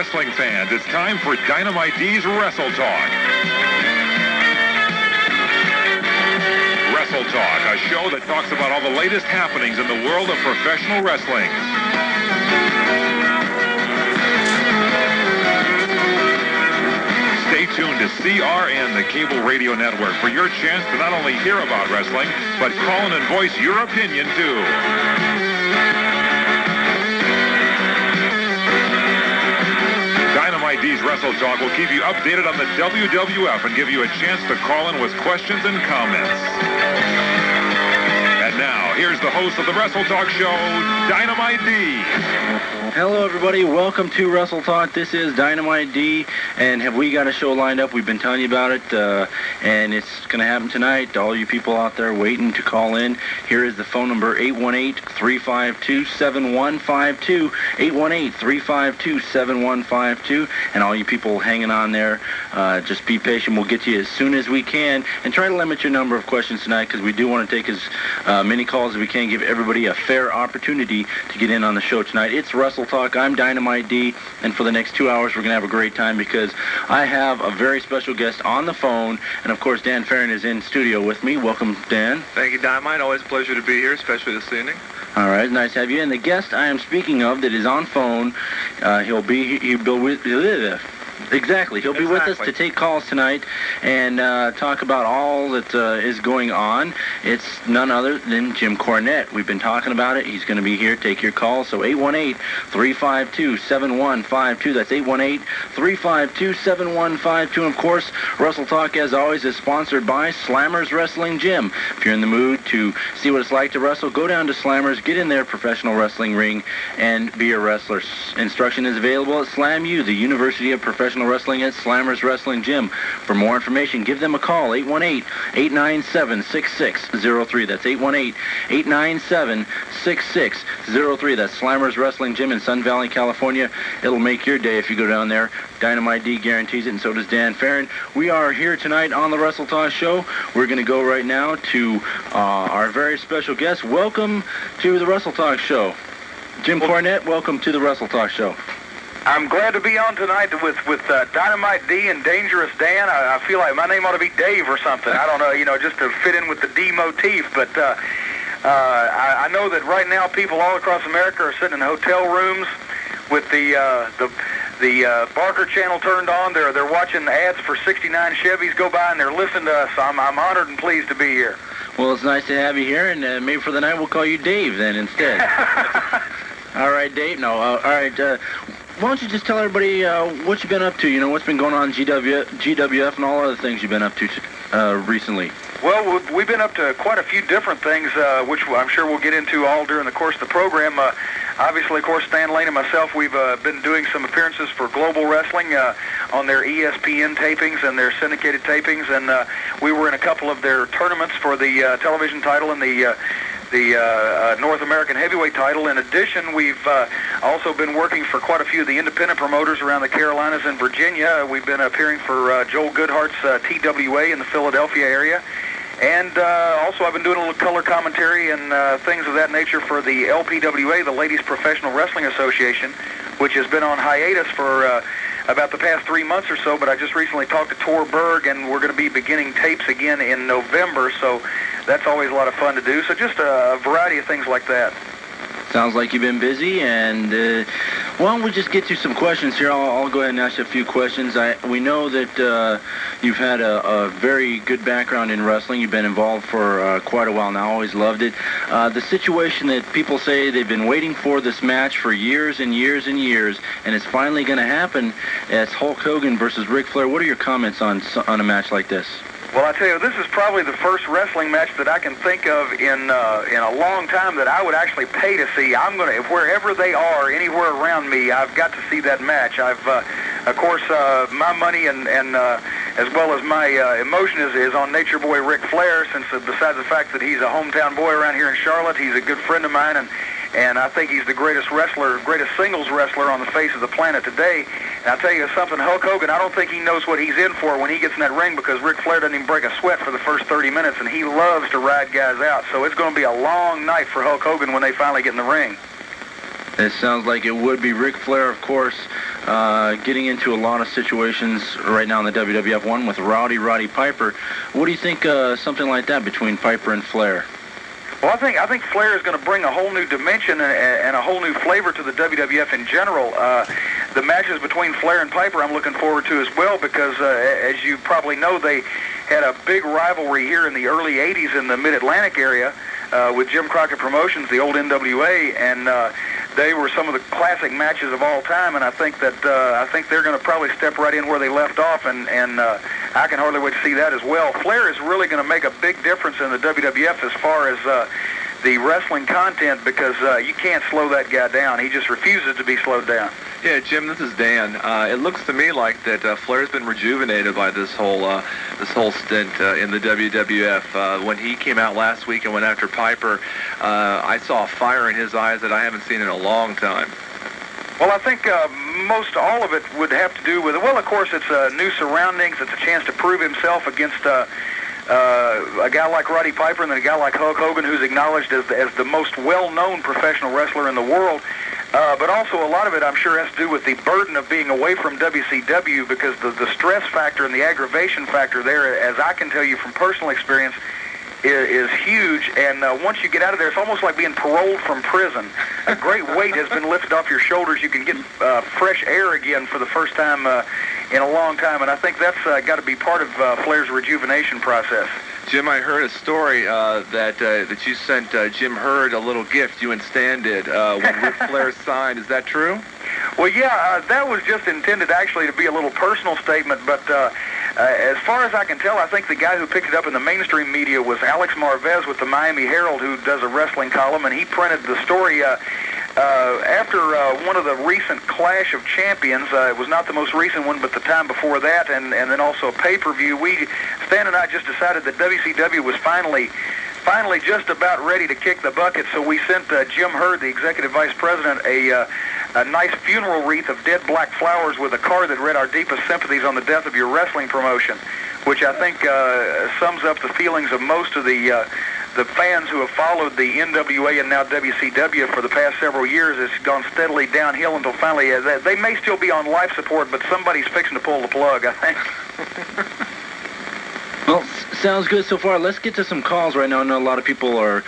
wrestling fans, it's time for Dynamite D's Wrestletalk. Wrestletalk, a show that talks about all the latest happenings in the world of professional wrestling. Stay tuned to CRN, the cable radio network, for your chance to not only hear about wrestling, but call in and voice your opinion, too. Dynamite D's Wrestletalk will keep you updated on the WWF and give you a chance to call in with questions and comments. And now, here's the host of the Wrestletalk show, Dynamite D. Hello, everybody. Welcome to Wrestletalk. This is Dynamite D, and have we got a show lined up? We've been telling you about it, and it's going to happen tonight. All you people out there waiting to call in, here is the phone number, 818-352-7152, 818-352-7152, and all you people hanging on there, just be patient. We'll get to you as soon as we can, and try to limit your number of questions tonight, because we do want to take as many calls as we can, give everybody a fair opportunity to get in on the show tonight. It's Wrestletalk. I'm Dynamite D, and for the next 2 hours, we're going to have a great time because I have a very special guest on the phone, and of course, Dan Farren is in studio with me. Welcome, Dan. Thank you, Dynamite. Always a pleasure to be here, especially this evening. All right, nice to have you. And the guest I am speaking of that is on phone, he'll be with us to take calls tonight and talk about all that is going on. It's none other than Jim Cornette. We've been talking about it. He's going to be here. Take your call. So 818-352-7152. That's 818-352-7152. And of course, Wrestletalk, as always, is sponsored by Slammers Wrestling Gym. If you're in the mood to see what it's like to wrestle, go down to Slammers, get in their professional wrestling ring, and be a wrestler. Instruction is available at Slam U, the University of Professional Wrestling at Slammers Wrestling Gym. For more information, give them a call, 818-897-6603. That's 818-897-6603. That's Slammers Wrestling Gym in Sun Valley, California. It'll make your day if you go down there. Dynamite D guarantees it, and so does Dan Farren. We are here tonight on the Wrestletalk show. We're going to go right now to our very special guest. Welcome to the Wrestletalk show. Jim Cornette, welcome to the Wrestletalk show. I'm glad to be on tonight with Dynamite D and Dangerous Dan. I feel like my name ought to be Dave or something. I don't know, just to fit in with the D motif. But I know that right now people all across America are sitting in hotel rooms with the Barker channel turned on. They're watching ads for 69 Chevys go by, and they're listening to us. I'm honored and pleased to be here. Well, it's nice to have you here, and maybe for the night we'll call you Dave then instead. All right, Dave. No, all right. Why don't you just tell everybody what you've been up to? What's been going on in GWF and all other things you've been up to recently. Well, we've been up to quite a few different things, which I'm sure we'll get into all during the course of the program. Obviously, of course, Stan Lane and myself, we've been doing some appearances for Global Wrestling on their ESPN tapings and their syndicated tapings, and we were in a couple of their tournaments for the television title and the North American Heavyweight title. In addition, we've also been working for quite a few of the independent promoters around the Carolinas and Virginia. We've been appearing for Joel Goodhart's TWA in the Philadelphia area. And also I've been doing a little color commentary and things of that nature for the LPWA, the Ladies Professional Wrestling Association, which has been on hiatus for about the past 3 months or so. But I just recently talked to Tor Berg, and we're going to be beginning tapes again in November. So that's always a lot of fun to do. So just a variety of things like that. Sounds like you've been busy, and why don't we just get to some questions here. I'll go ahead and ask you a few questions. We know that you've had a very good background in wrestling. You've been involved for quite a while now. Always loved it. The situation that people say they've been waiting for this match for years and years and years, and it's finally going to happen. It's Hulk Hogan versus Ric Flair. What are your comments on a match like this? Well, I tell you, this is probably the first wrestling match that I can think of in a long time that I would actually pay to see. I'm going to, wherever they are, anywhere around me, I've got to see that match. I've, of course, my money and as well as my emotion is on Nature Boy Ric Flair, since besides the fact that he's a hometown boy around here in Charlotte, he's a good friend of mine, and I think he's the greatest singles wrestler on the face of the planet today. And I'll tell you something, Hulk Hogan, I don't think he knows what he's in for when he gets in that ring, because Ric Flair doesn't even break a sweat for the first 30 minutes, and he loves to ride guys out. So it's going to be a long night for Hulk Hogan when they finally get in the ring. It sounds like it would be. Ric Flair, of course, getting into a lot of situations right now in the WWF. One with Roddy Piper. What do you think something like that between Piper and Flair? Well, I think Flair is going to bring a whole new dimension and a whole new flavor to the WWF in general. The matches between Flair and Piper I'm looking forward to as well because, as you probably know, they had a big rivalry here in the early 80s in the Mid-Atlantic area with Jim Crockett Promotions, the old NWA, and they were some of the classic matches of all time, and I think that they're going to probably step right in where they left off, and I can hardly wait to see that as well. Flair is really going to make a big difference in the WWF as far as the wrestling content because you can't slow that guy down. He just refuses to be slowed down. Yeah, Jim, this is Dan. It looks to me like that Flair's been rejuvenated by this whole stint in the WWF. When he came out last week and went after Piper, I saw fire in his eyes that I haven't seen in a long time. Well, I think most all of it would have to do with, well, of course, it's new surroundings. It's a chance to prove himself against a guy like Roddy Piper and then a guy like Hulk Hogan, who's acknowledged as the most well-known professional wrestler in the world. But also a lot of it, I'm sure, has to do with the burden of being away from WCW because the stress factor and the aggravation factor there, as I can tell you from personal experience, is huge. And once you get out of there, it's almost like being paroled from prison. A great weight has been lifted off your shoulders. You can get fresh air again for the first time in a long time. And I think that's got to be part of Flair's rejuvenation process. Jim, I heard a story that you sent Jim Herd a little gift, you and Stan did, when Ric Flair signed. Is that true? Well, yeah, that was just intended actually to be a little personal statement, but as far as I can tell, I think the guy who picked it up in the mainstream media was Alex Marvez with the Miami Herald, who does a wrestling column, and he printed the story after one of the recent Clash of Champions. It was not the most recent one, but the time before that, and then also a pay-per-view. Stan and I just decided that WCW was finally just about ready to kick the bucket, so we sent Jim Herd, the executive vice president, a nice funeral wreath of dead black flowers with a card that read, "Our deepest sympathies on the death of your wrestling promotion," which I think sums up the feelings of most of the fans who have followed the NWA and now WCW for the past several years. It's gone steadily downhill until finally they may still be on life support, but somebody's fixing to pull the plug, I think. Well, sounds good so far. Let's get to some calls right now. I know a lot of people are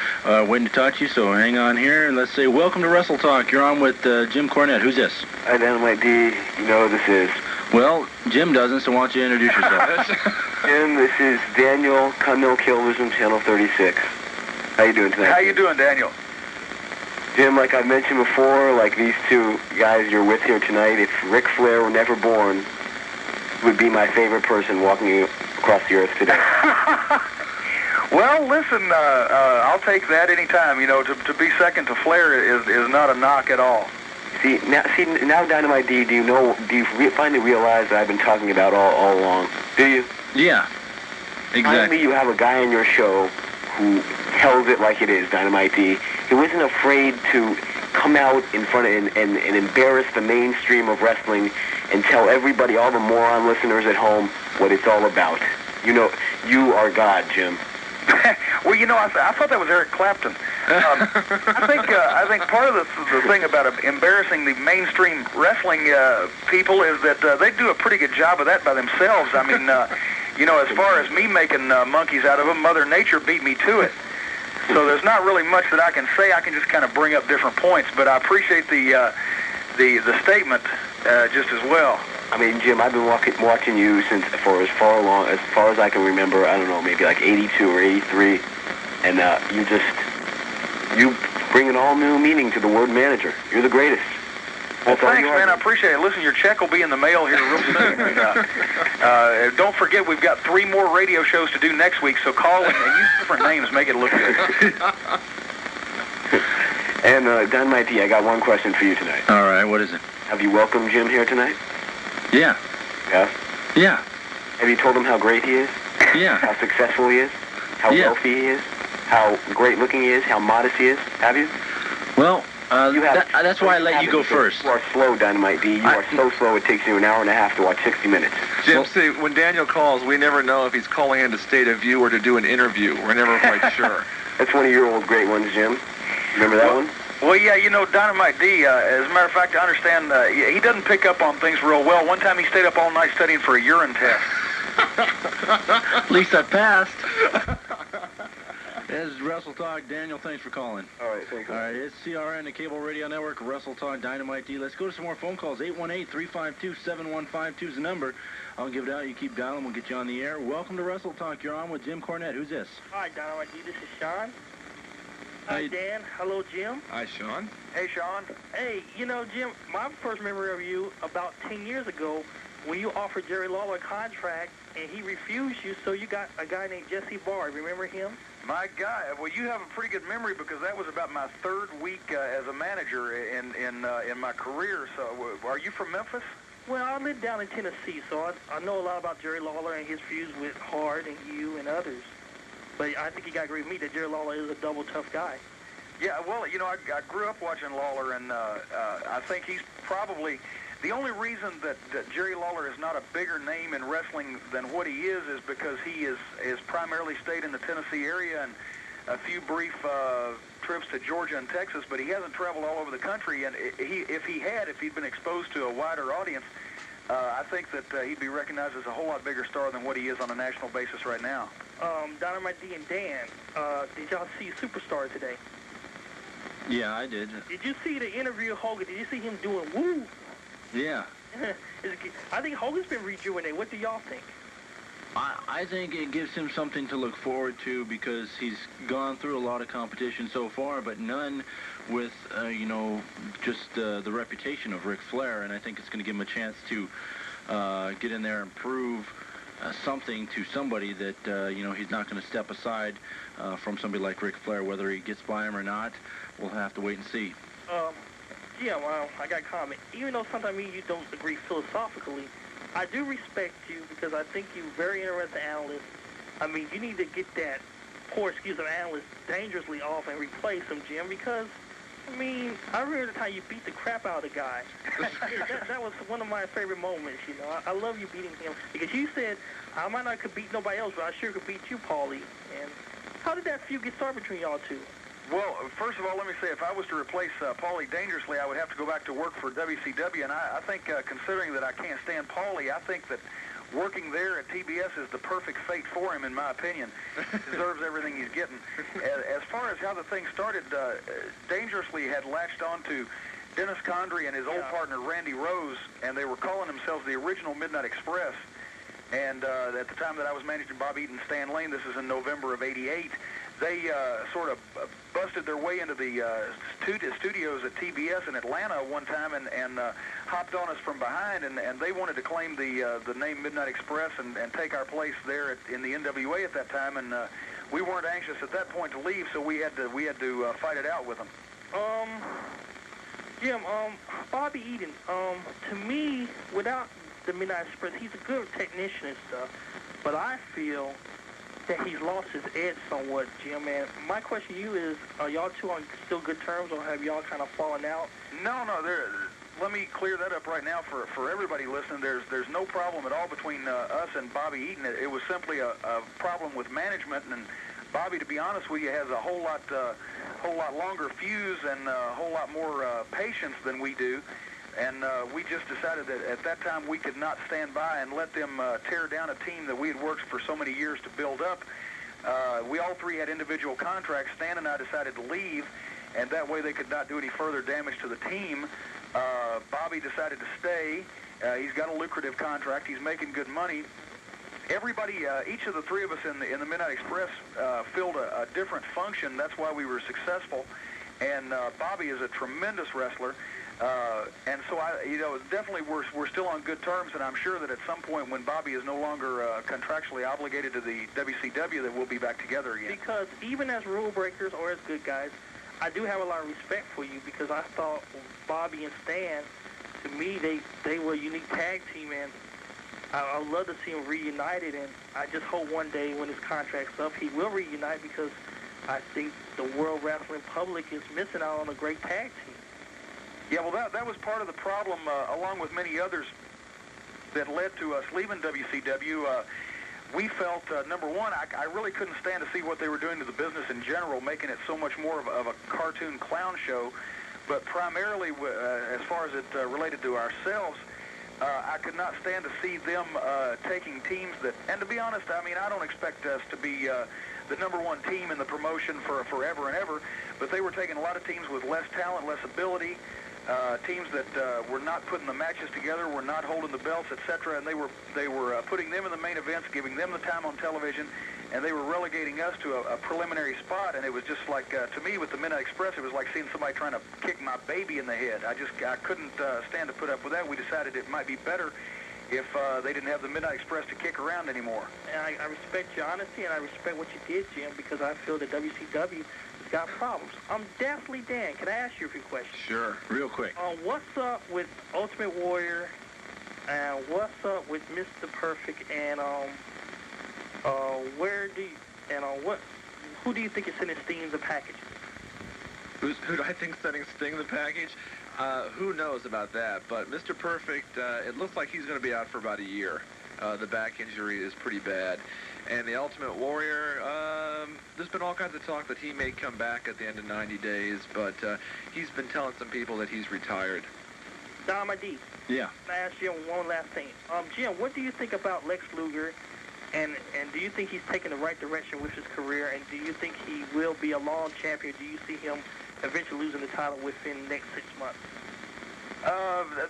waiting to talk to you, so hang on here. And let's say, welcome to WrestleTalk. You're on with Jim Cornette. Who's this? Hi, Dynamite D. You know who this is. Well, Jim doesn't, so why don't you introduce yourself? Jim, this is Daniel, Continental Killers Channel 36. How you doing tonight? How you doing, Daniel? Jim, like I mentioned before, like these two guys you're with here tonight, if Ric Flair were never born, would be my favorite person walking across the earth today. Well, listen, I'll take that any time. You know, to be second to Flair is not a knock at all. See now, Dynamite D, do you finally realize that I've been talking about all along? Do you? Yeah, exactly. Finally, you have a guy on your show who tells it like it is, Dynamite D. He wasn't afraid to come out in front of and embarrass the mainstream of wrestling and tell everybody, all the moron listeners at home, what it's all about. You know, you are God, Jim. Well, you know, I thought that was Eric Clapton. I think part of the thing about embarrassing the mainstream wrestling people is that they do a pretty good job of that by themselves. I mean, you know, as far as me making monkeys out of them, Mother Nature beat me to it. So there's not really much that I can say. I can just kind of bring up different points, but I appreciate the statement just as well. I mean, Jim, I've been watching you since for as far as I can remember. I don't know, maybe like 82 or 83, and you bring an all new meaning to the word manager. You're the greatest. Well, thanks, man. I appreciate it. Listen, your check will be in the mail here real soon. Don't forget, we've got 3 more radio shows to do next week, so call and use different names, make it look good. And Dynamite D, I got one question for you tonight. All right, what is it? Have you welcomed Jim here tonight? Yeah. Yeah? Yeah. Have you told him how great he is? Yeah. How successful he is? How wealthy he is? How great looking he is? How modest he is? Have you? Well, that's why I let you go first. You are slow, Dynamite D. You are so slow it takes you an hour and a half to watch 60 minutes. Jim, see, when Daniel calls, we never know if he's calling in to state a view or to do an interview. We're never quite sure. That's one of your old great ones, Jim. Remember that one? Well, yeah, you know, Dynamite D, as a matter of fact, I understand he doesn't pick up on things real well. One time he stayed up all night studying for a urine test. At least I passed. This is WrestleTalk. Daniel, thanks for calling. All right, thank you. All right, it's CRN, the Cable Radio Network, WrestleTalk, Dynamite D. Let's go to some more phone calls. 818-352-7152 is the number. I'll give it out. You keep dialing. We'll get you on the air. Welcome to WrestleTalk. You're on with Jim Cornette. Who's this? Hi, Dynamite D. This is Sean. Hi, Dan. Hello, Jim. Hi, Sean. Hey, Sean. Hey, you know, Jim, my first memory of you about 10 years ago when you offered Jerry Lawler a contract and he refused you, so you got a guy named Jesse Barr. Remember him? My guy. Well, you have a pretty good memory because that was about my third week as a manager in my career. So, are you from Memphis? Well, I live down in Tennessee, so I know a lot about Jerry Lawler and his feuds with Hart and you and others. But I think you got to agree with me that Jerry Lawler is a double tough guy. Yeah, well, you know, I grew up watching Lawler, and I think he's probably the only reason that Jerry Lawler is not a bigger name in wrestling than what he is because he is primarily stayed in the Tennessee area and a few brief trips to Georgia and Texas, but he hasn't traveled all over the country. And if he'd been exposed to a wider audience, I think that he'd be recognized as a whole lot bigger star than what he is on a national basis right now. Dynamite D and Dan, did y'all see Superstar today? Yeah, I did. Did you see the interview of Hogan? Did you see him doing woo? Yeah. I think Hogan's been rejuvenated. What do y'all think? I think it gives him something to look forward to because he's gone through a lot of competition so far, but none with, just the reputation of Ric Flair, and I think it's going to give him a chance to get in there and prove something to somebody that, he's not going to step aside from somebody like Ric Flair. Whether he gets by him or not, we'll have to wait and see. Yeah, well, I got a comment. Even though sometimes me and you don't agree philosophically, I do respect you because I think you're a very interesting analyst. I mean, you need to get that poor excuse of analyst dangerously off and replace him, Jim, because, I mean, I remember the time you beat the crap out of the guy. that was one of my favorite moments, you know. I love you beating him because you said, I might not could beat nobody else, but I sure could beat you, Paulie. And how did that feud get started between y'all two? Well, first of all, let me say, if I was to replace Paulie dangerously, I would have to go back to work for WCW, and I think, considering that I can't stand Paulie, I think that working there at TBS is the perfect fate for him, in my opinion. Deserves everything he's getting. As far as how the thing started, Dangerously had latched on to Dennis Condrey and his old partner, Randy Rose, and they were calling themselves the original Midnight Express. And at the time that I was managing Bob Eaton and Stan Lane, this is in November of '88, they sort of busted their way into the studios at TBS in Atlanta one time and hopped on us from behind, and they wanted to claim the name Midnight Express and take our place there in the NWA at that time, and we weren't anxious at that point to leave, so we had to fight it out with them. Jim, Bobby Eaton, to me, without the Midnight Express, he's a good technician and stuff, but I feel that he's lost his edge somewhat, Jim. And my question to you is, are y'all two on still good terms, or have y'all kind of fallen out? No. Let me clear that up right now for everybody listening. There's no problem at all between us and Bobby Eaton. It was simply a problem with management, and Bobby, to be honest with you, has a whole lot longer fuse and a whole lot more patience than we do. And we just decided that at that time we could not stand by and let them tear down a team that we had worked for so many years to build up. We all three had individual contracts. Stan and I decided to leave, and that way they could not do any further damage to the team. Bobby decided to stay. He's got a lucrative contract. He's making good money. Everybody, each of the three of us in the Midnight Express filled a different function. That's why we were successful. And Bobby is a tremendous wrestler. And so, definitely we're still on good terms, and I'm sure that at some point when Bobby is no longer contractually obligated to the WCW, that we'll be back together again. Because even as rule breakers or as good guys, I do have a lot of respect for you because I thought Bobby and Stan, to me, they were a unique tag team, and I would love to see them reunited, and I just hope one day when his contract's up, he will reunite because I think the World Wrestling public is missing out on a great tag team. Yeah, well, that was part of the problem, along with many others, that led to us leaving WCW. we felt, number one, I really couldn't stand to see what they were doing to the business in general, making it so much more of a cartoon clown show. But primarily, as far as it related to ourselves, I could not stand to see them taking teams that, and to be honest, I mean, I don't expect us to be the number one team in the promotion for forever and ever, but they were taking a lot of teams with less talent, less ability, teams that were not putting the matches together, were not holding the belts, etc., and they were putting them in the main events, giving them the time on television, and they were relegating us to a preliminary spot. And it was just like, to me, with the Midnight Express, it was like seeing somebody trying to kick my baby in the head. I couldn't stand to put up with that. We decided it might be better if they didn't have the Midnight Express to kick around anymore. And I respect your honesty, and I respect what you did, Jim, because I feel that WCW has got problems. Definitely, Dan, can I ask you a few questions? Sure, real quick. What's up with Ultimate Warrior, and what's up with Mr. Perfect, and who do you think is sending Sting the package? Who do I think sending Sting the package? Who knows about that? But Mr. Perfect, it looks like he's going to be out for about a year. The back injury is pretty bad. And the Ultimate Warrior, there's been all kinds of talk that he may come back at the end of 90 days, but he's been telling some people that he's retired. Dynamite D. Yeah. Can I ask you one last thing? Jim, what do you think about Lex Luger? And do you think he's taking the right direction with his career? And do you think he will be a long champion? Do you see him eventually losing the title within the next 6 months?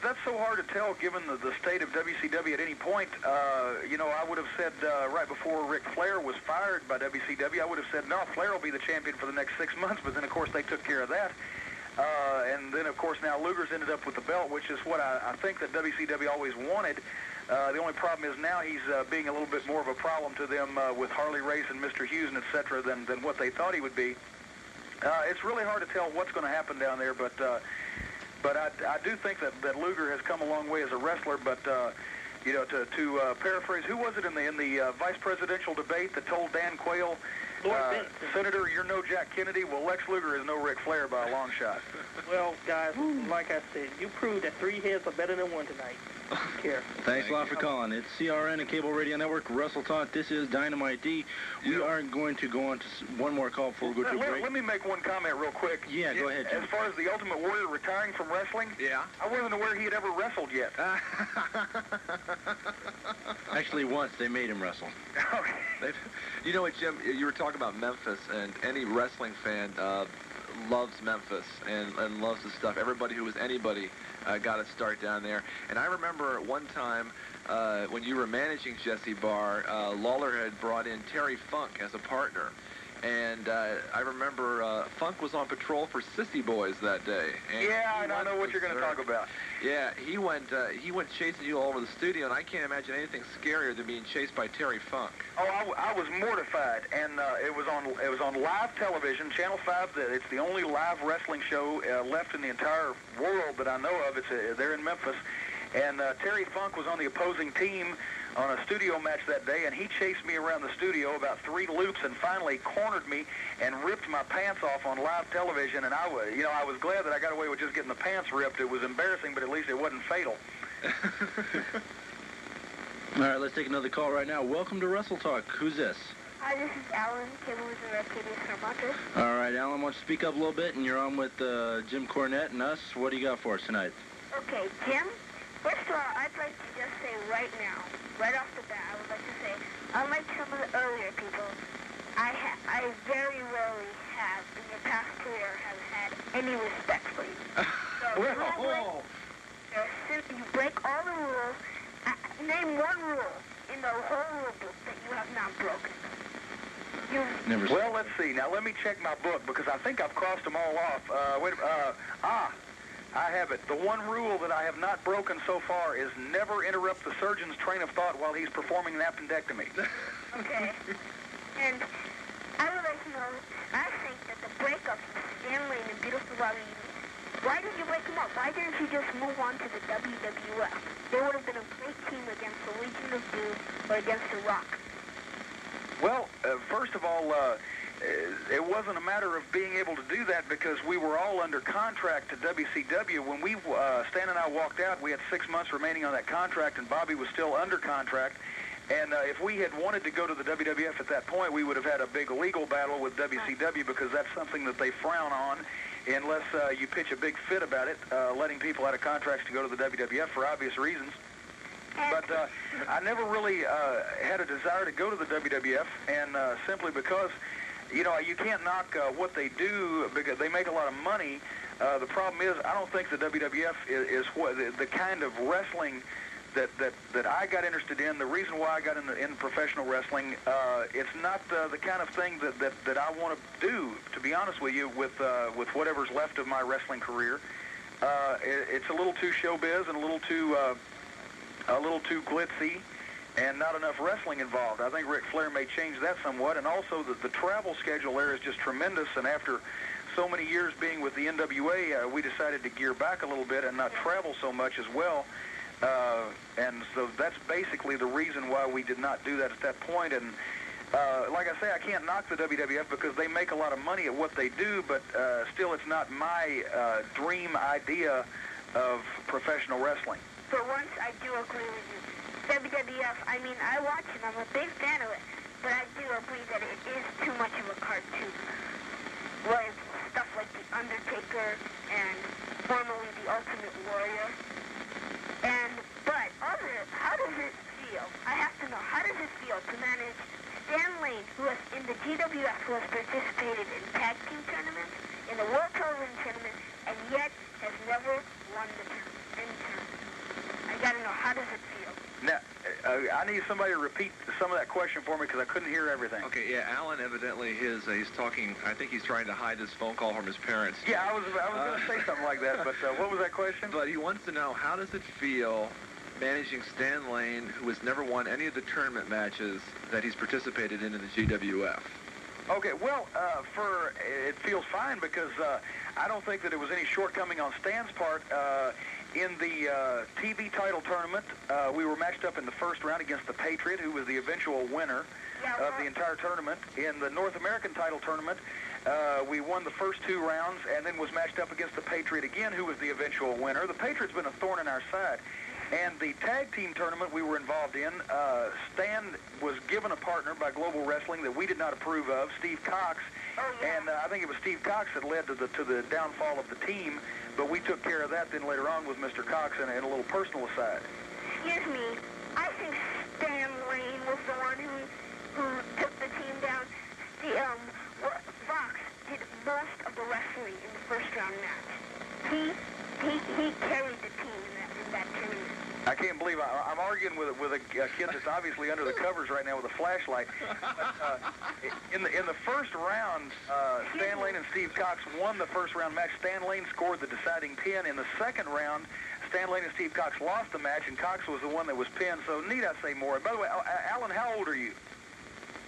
That's so hard to tell given the state of WCW at any point. I would have said right before Ric Flair was fired by WCW, I would have said, no, Flair will be the champion for the next 6 months. But then, of course, they took care of that. And then, of course, now Luger's ended up with the belt, which is what I think that WCW always wanted. The only problem is now he's being a little bit more of a problem to them with Harley Race and Mr. Hughes and et cetera than what they thought he would be. It's really hard to tell what's going to happen down there, but I do think that Luger has come a long way as a wrestler. But to paraphrase, who was it in the vice presidential debate that told Dan Quayle, Senator, you're no Jack Kennedy? Well, Lex Luger is no Ric Flair by a long shot. Well, guys, like I said, you proved that 3 heads are better than 1 tonight. Take care. Thanks a lot for calling. It's CRN and Cable Radio Network, Wrestletalk. This is Dynamite D. We are going to go on to one more call before we go to a break. Let me make one comment real quick. Yeah, go ahead, Jim. As far as the Ultimate Warrior retiring from wrestling, yeah, I wasn't aware he had ever wrestled yet. Actually, once they made him wrestle. Okay. You know what, Jim? You were talking about Memphis, and any wrestling fan loves Memphis and loves the stuff. Everybody who was anybody got to start down there. And I remember one time when you were managing Jesse Barr, Lawler had brought in Terry Funk as a partner. And I remember Funk was on patrol for Sissy Boys that day. And yeah, and I know what you're going to talk about. Yeah, he went chasing you all over the studio, and I can't imagine anything scarier than being chased by Terry Funk. Oh, I was mortified, and it was on live television, Channel 5. It's the only live wrestling show left in the entire world that I know of. They're in Memphis, and Terry Funk was on the opposing team on a studio match that day, and he chased me around the studio about 3 loops and finally cornered me and ripped my pants off on live television. And I was glad that I got away with just getting the pants ripped. It was embarrassing, but at least it wasn't fatal. All right, let's take another call right now. Welcome to Wrestletalk. Who's this? Hi, this is Alan, Cable with the Red Kitties from Montes. All right, Alan, why don't you speak up a little bit, and you're on with Jim Cornette and us. What do you got for us tonight? Okay, Jim, first of all, I'd like to just say right now, right off the bat, I would like to say, unlike some of the earlier people, I very rarely have, in your past career, have had any respect for you. So you break all the rules. Name one rule in the whole rule book that you have not broken. Well, let's see. Now, let me check my book, because I think I've crossed them all off. I have it. The one rule that I have not broken so far is never interrupt the surgeon's train of thought while he's performing an appendectomy. Okay. And I would like to know, I think that the breakup of Stanley and Beautiful Bobby, why did you break them up? Why didn't you just move on to the WWF? They would have been a great team against the Legion of Doom or against The Rock. Well, first of all, it wasn't a matter of being able to do that because we were all under contract to WCW. When Stan and I walked out, we had 6 months remaining on that contract, and Bobby was still under contract. And if we had wanted to go to the WWF at that point, we would have had a big legal battle with WCW because that's something that they frown on unless you pitch a big fit about it, letting people out of contracts to go to the WWF for obvious reasons. But I never really had a desire to go to the WWF, and simply because, you know, you can't knock what they do because they make a lot of money. The problem is I don't think the WWF is what the kind of wrestling that I got interested in. The reason why I got in professional wrestling, it's not the kind of thing that I want to do, to be honest with you, with whatever's left of my wrestling career. It's a little too showbiz and a little too glitzy, and not enough wrestling involved. I think Ric Flair may change that somewhat, and also the travel schedule there is just tremendous, and after so many years being with the NWA, we decided to gear back a little bit and not travel so much as well. And so that's basically the reason why we did not do that at that point. And like I say, I can't knock the WWF because they make a lot of money at what they do, but still it's not my dream idea of professional wrestling. For once, I do agree with you. WWF, I mean, I watch it. I'm a big fan of it. But I do agree that it is too much of a cartoon. With stuff like The Undertaker and formerly The Ultimate Warrior. But how does it feel? I have to know, how does it feel to manage Stan Lane, who is in the GWF, who has participated in tag team tournaments, in the World Television Tournament, and yet has never won any tournament? I gotta know, how does it feel? Now, I need somebody to repeat some of that question for me because I couldn't hear everything. Okay, yeah, Alan evidently he's talking. I think he's trying to hide his phone call from his parents. Yeah, I was going to say something like that, but what was that question? But he wants to know, how does it feel managing Stan Lane, who has never won any of the tournament matches that he's participated in the GWF? Okay, well, it feels fine because I don't think that there was any shortcoming on Stan's part. In the TV title tournament, we were matched up in the first round against the Patriot, who was the eventual winner of the entire tournament. In the North American title tournament, we won the first 2 rounds and then was matched up against the Patriot again, who was the eventual winner. The Patriot's been a thorn in our side. And the tag team tournament we were involved in, Stan was given a partner by Global Wrestling that we did not approve of, Steve Cox. Oh, yeah. And I think it was Steve Cox that led to the downfall of the team, but we took care of that then later on with Mr. Cox and a little personal aside. Excuse me, I think Stan Lane was the one who took the team down. Fox did most of the wrestling in the first round match. He carried the team in that tournament. I can't believe I'm arguing with a kid that's obviously under the covers right now with a flashlight. In the first round, Stan Lane and Steve Cox won the first round match. Stan Lane scored the deciding pin. In the second round, Stan Lane and Steve Cox lost the match, and Cox was the one that was pinned. So need I say more? By the way, Alan, how old are you?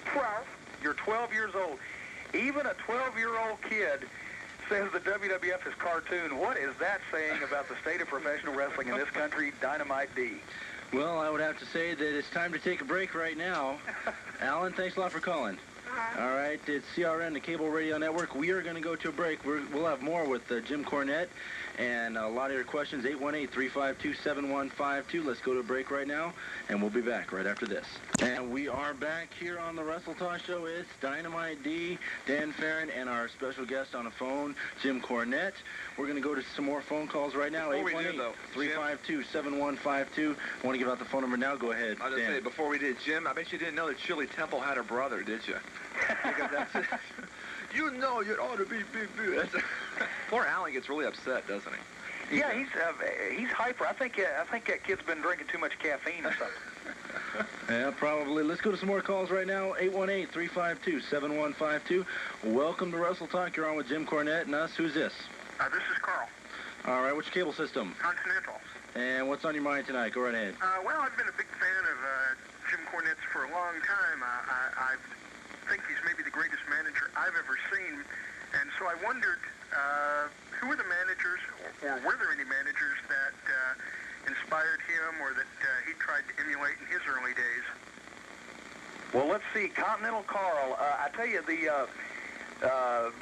12. You're 12 years old. Even a 12-year-old kid says the WWF is cartoon. What is that saying about the state of professional wrestling in this country, Dynamite D? Well, I would have to say that it's time to take a break right now. Alan, thanks a lot for calling. All right, it's CRN, the Cable Radio Network. We are going to go to a break. We'll have more with Jim Cornette and a lot of your questions, 818-352-7152. Let's go to a break right now, and we'll be back right after this. And we are back here on the Wrestletalk Show. It's Dynamite D, Dan Farren, and our special guest on the phone, Jim Cornette. We're going to go to some more phone calls right now, 818-352-7152. I want to give out the phone number now. Go ahead, I'll just say, before we did, Jim, I bet you didn't know that Shirley Temple had a brother, did you? Because that's it. You know you ought to be big. Poor Alan gets really upset, doesn't he? Yeah, he's hyper. I think that kid's been drinking too much caffeine or something. Yeah, probably. Let's go to some more calls right now. 818-352-7152. Welcome to WrestleTalk. You're on with Jim Cornette and us. Who's this? This is Carl. All right, what's your cable system? Continental. And what's on your mind tonight? Go right ahead. Well, I've been a big fan of Jim Cornette's for a long time. I think he's maybe the greatest manager I've ever seen. And so I wondered, who were the managers, or were there any managers that inspired him or that he tried to emulate in his early days? Well, let's see. Continental Carl. I tell you,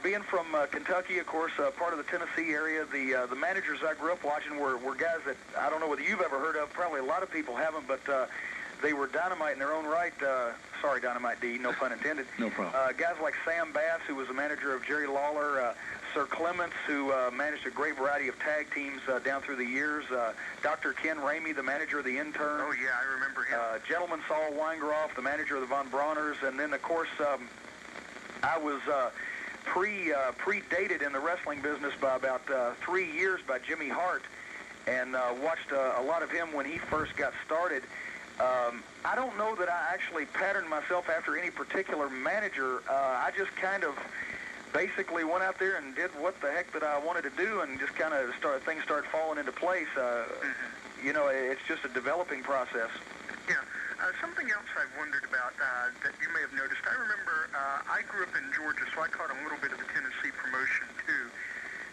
being from Kentucky, of course, part of the Tennessee area, the managers I grew up watching were guys that I don't know whether you've ever heard of. Probably a lot of people haven't, but they were dynamite in their own right. Sorry, Dynamite D, no pun intended. No problem. Guys like Sam Bass, who was the manager of Jerry Lawler, Sir Clements, who managed a great variety of tag teams down through the years, Dr. Ken Ramey, the manager of the Intern. Oh, yeah, I remember him. Gentleman Saul Weingroff, the manager of the Von Brauners, and then, of course, I was predated in the wrestling business by about 3 years by Jimmy Hart, and watched a lot of him when he first got started. I don't know that I actually patterned myself after any particular manager. I just kind of basically went out there and did what the heck that I wanted to do, and just kind of things started falling into place. You know, it's just a developing process. Yeah. Something else I've wondered about that you may have noticed. I remember I grew up in Georgia, so I caught a little bit of the Tennessee promotion too.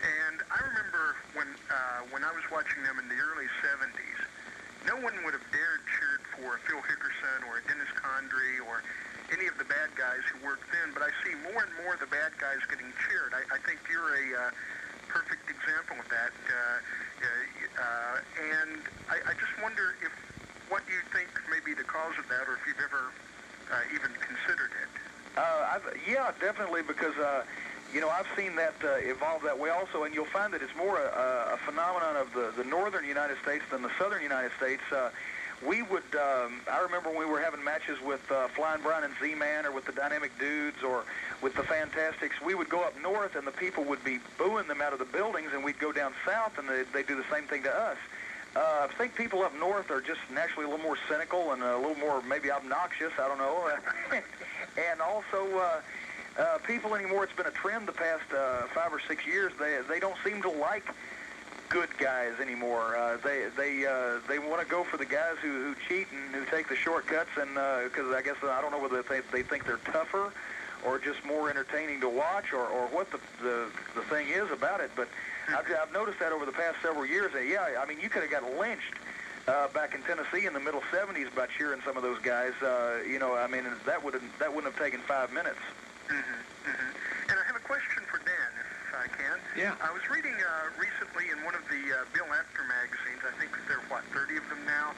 And I remember when I was watching them in the early 70s, no one would have dared cheered for Phil Hickerson or Dennis Condrey or any of the bad guys who worked then. But I see more and more of the bad guys getting cheered. I think you're a perfect example of that. And I just wonder if what you think may be the cause of that, or if you've ever even considered it. Yeah, definitely, because you know, I've seen that evolve that way also, and you'll find that it's more a phenomenon of the northern United States than the southern United States. We would, I remember when we were having matches with Flying Brian and Z-Man, or with the Dynamic Dudes, or with the Fantastics, we would go up north and the people would be booing them out of the buildings, and we'd go down south and they'd do the same thing to us. I think people up north are just naturally a little more cynical and a little more maybe obnoxious, I don't know. And also, people anymore, it's been a trend the past 5 or 6 years, they don't seem to like good guys anymore. They want to go for the guys who cheat and who take the shortcuts, and because I guess I don't know whether they think they're tougher or just more entertaining to watch, or what the thing is about it. But I've noticed that over the past several years. That, yeah, I mean, you could have got lynched back in Tennessee in the middle 70s by cheering some of those guys. You know, I mean, that wouldn't have taken 5 minutes. And I have a question for Dan, if I can. Yeah. I was reading recently in one of the Bill Apter magazines. I think there are, 30 of them now?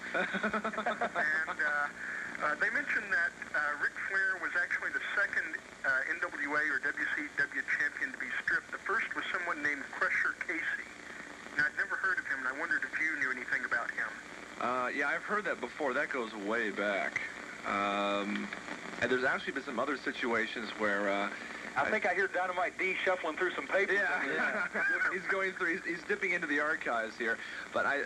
And they mentioned that Ric Flair was actually the second NWA or WCW champion to be stripped. The first was someone named Crusher Casey. Now, I'd never heard of him, and I wondered if you knew anything about him. Yeah, I've heard that before. That goes way back. And there's actually been some other situations where... I think I hear Dynamite D shuffling through some papers. Yeah. He's going through. He's dipping into the archives here. But I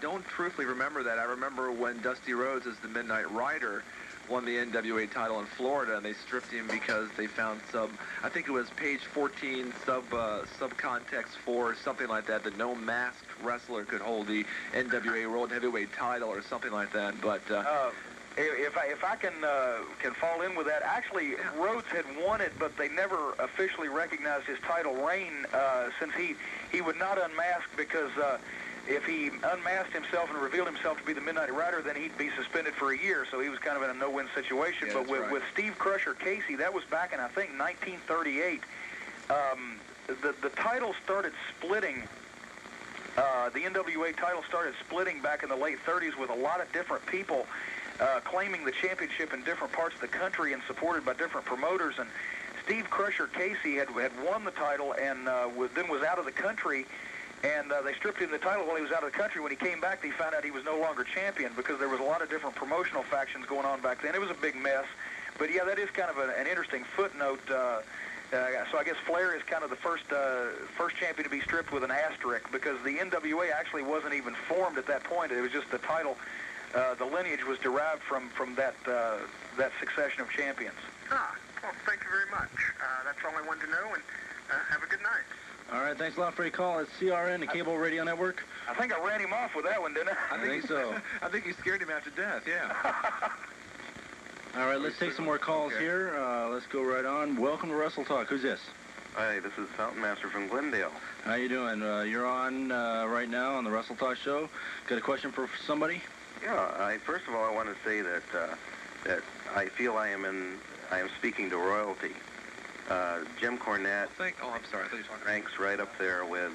don't truthfully remember that. I remember when Dusty Rhodes, as the Midnight Rider, won the NWA title in Florida, and they stripped him because they found I think it was page 14, subcontext 4, something like that, that no masked wrestler could hold the NWA World Heavyweight title or something like that. But if I can fall in with that, actually, yeah. Rhodes had won it, but they never officially recognized his title reign, since he would not unmask, because if he unmasked himself and revealed himself to be the Midnight Rider, then he'd be suspended for a year, so he was kind of in a no-win situation. Yeah, but with Steve Crusher Casey, that was back in, I think, 1938. The title started splitting. The NWA title started splitting back in the late 30s with a lot of different people claiming the championship in different parts of the country and supported by different promoters. And Steve Crusher Casey had won the title and then was out of the country, and they stripped him the title while he was out of the country. When he came back, they found out he was no longer champion because there was a lot of different promotional factions going on back then. It was a big mess. But yeah, that is kind of an interesting footnote. So I guess Flair is kind of the first champion to be stripped with an asterisk, because the NWA actually wasn't even formed at that point. It was just the title. The lineage was derived from that succession of champions. Well, thank you very much. That's all I wanted to know, and have a good night. All right, thanks a lot for your call. It's CRN, the Cable Radio Network. I think I ran him off with that one, didn't I? I think so. I think you scared him after death, yeah. All right, let's take some more calls here. Let's go right on. Welcome to Wrestletalk. Who's this? Hi, this is Fountain Master from Glendale. How you doing? You're on right now on the Wrestletalk show. Got a question for somebody? Yeah, first of all, I want to say that I feel I am speaking to royalty. Jim Cornette. I'm sorry. I thought you were talking. Ranks right up there with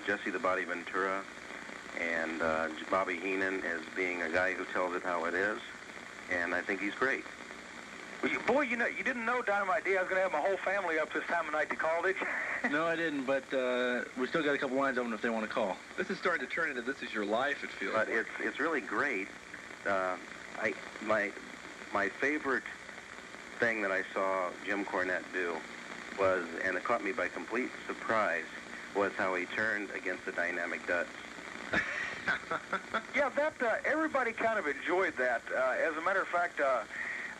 Jesse the Body Ventura, and Bobby Heenan as being a guy who tells it how it is, and I think he's great. Well, boy, you didn't know Dynamite D. I was going to have my whole family up this time of night to call, did you? No, I didn't, but we still got a couple lines open if they want to call. This is starting to turn into This Is Your Life, it feels But like. it's really great. My favorite thing that I saw Jim Cornette do was, and it caught me by complete surprise, was how he turned against the Dynamic Duds. Yeah, that everybody kind of enjoyed that. As a matter of fact,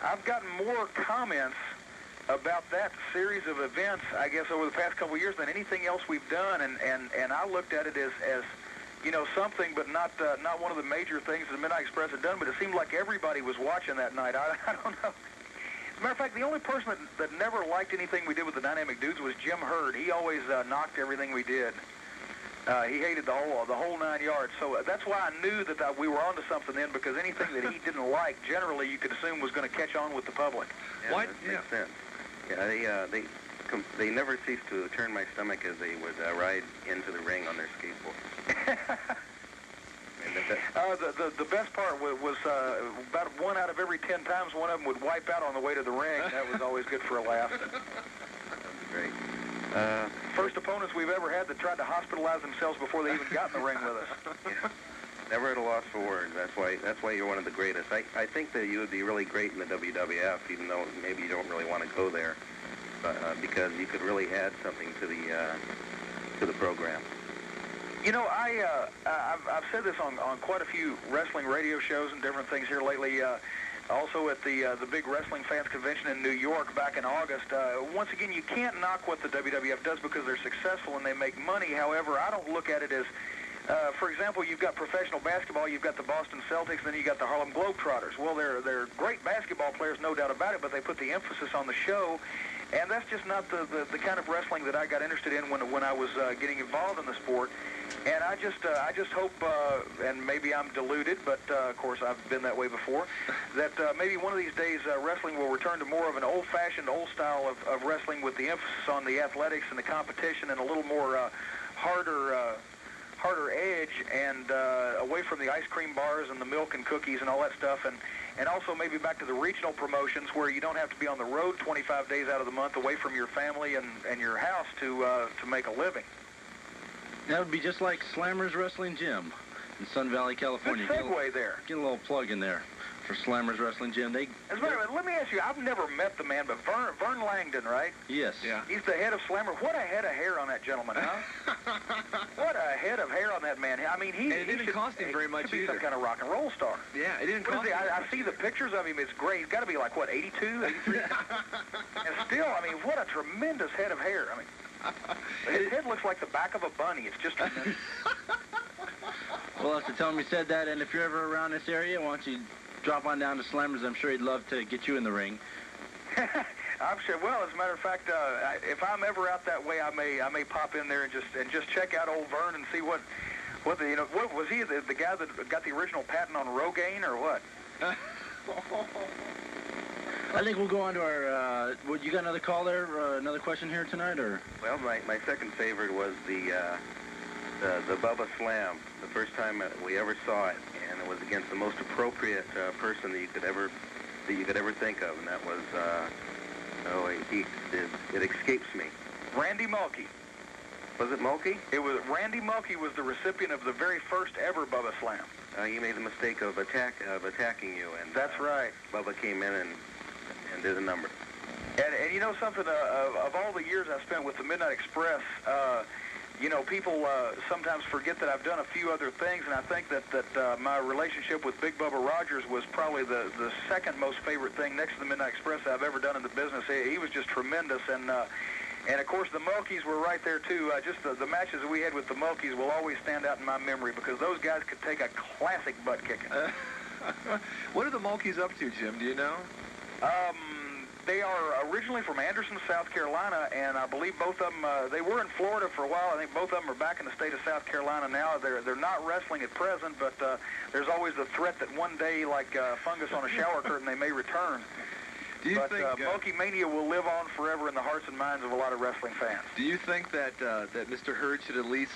I've gotten more comments about that series of events, I guess, over the past couple of years than anything else we've done, and I looked at it as something, but not one of the major things that the Midnight Express had done, but it seemed like everybody was watching that night. I don't know. As a matter of fact, the only person that never liked anything we did with the Dynamic Dudes was Jim Hurd. He always knocked everything we did. He hated the whole 9 yards. So that's why I knew that we were onto something then, because anything that he didn't like, generally you could assume was going to catch on with the public. Yeah, Why? That makes sense. Yeah, they never ceased to turn my stomach as they would ride into the ring on their skateboard. The best part was about 1 out of every 10 times one of them would wipe out on the way to the ring. That was always good for a laugh. Great. First opponents we've ever had that tried to hospitalize themselves before they even got in the ring with us. Yeah. Never at a loss for words. That's why you're one of the greatest. I think that you would be really great in the WWF, even though maybe you don't really want to go there, because you could really add something to the program. I've said this on quite a few wrestling radio shows and different things here lately. Also at the big wrestling fans convention in New York back in August. Once again, you can't knock what the WWF does because they're successful and they make money. However, I don't look at it as, for example, you've got professional basketball, you've got the Boston Celtics, and then you got the Harlem Globetrotters. Well, they're great basketball players, no doubt about it, but they put the emphasis on the show. And that's just not the kind of wrestling that I got interested in when I was getting involved in the sport. And I just hope, and maybe I'm deluded, but of course I've been that way before, that maybe one of these days wrestling will return to more of an old-fashioned, old style of wrestling with the emphasis on the athletics and the competition and a little more harder edge, and away from the ice cream bars and the milk and cookies and all that stuff, and also maybe back to the regional promotions where you don't have to be on the road 25 days out of the month away from your family and your house to make a living. That would be just like Slammers Wrestling Gym in Sun Valley, California. Good segue there. Get a little plug in there for Slammers Wrestling Gym. As a matter of fact, let me ask you, I've never met the man, but Vern Langdon, right? Yes. Yeah. He's the head of Slammer. What a head of hair on that gentleman, huh? What a head of hair on that man. I mean, it didn't cost him very much either. He either. Some kind of rock and roll star. Yeah, it didn't cost him. I see the pictures of him. It's great. He's got to be like, what, 82, 83? And still, I mean, what a tremendous head of hair. I mean, his head looks like the back of a bunny. It's just tremendous. Well, have to tell him you said that, and if you're ever around this area, why don't you drop on down to Slammers? I'm sure he'd love to get you in the ring. I'm sure. Well, as a matter of fact, if I'm ever out that way, I may pop in there and just check out old Vern and see what was he the guy that got the original patent on Rogaine or what? I think we'll go on to our. You got another call there? Another question here tonight, or? Well, my second favorite was the Bubba Slam. The first time we ever saw it, and it was against the most appropriate person that you could ever think of, and that was it escapes me. Randy Mulkey. Was it Mulkey? It was Randy Mulkey was the recipient of the very first ever Bubba Slam. He made the mistake of attacking you, and that's right. Bubba came in and did a number. And you know something? Of all the years I spent with the Midnight Express, people sometimes forget that I've done a few other things, and I think that my relationship with Big Bubba Rogers was probably the second most favorite thing next to the Midnight Express I've ever done in the business. He was just tremendous, and of course the Mulkeys were right there too. Just the matches that we had with the Mulkeys will always stand out in my memory because those guys could take a classic butt kicking. What are the Mulkeys up to, Jim? Do you know? They are originally from Anderson, South Carolina, and I believe both of them, they were in Florida for a while. I think both of them are back in the state of South Carolina now. They're not wrestling at present, but there's always the threat that one day, like fungus on a shower curtain, they may return. But Monkey Mania will live on forever in the hearts and minds of a lot of wrestling fans. Do you think that that Mr. Hurd should at least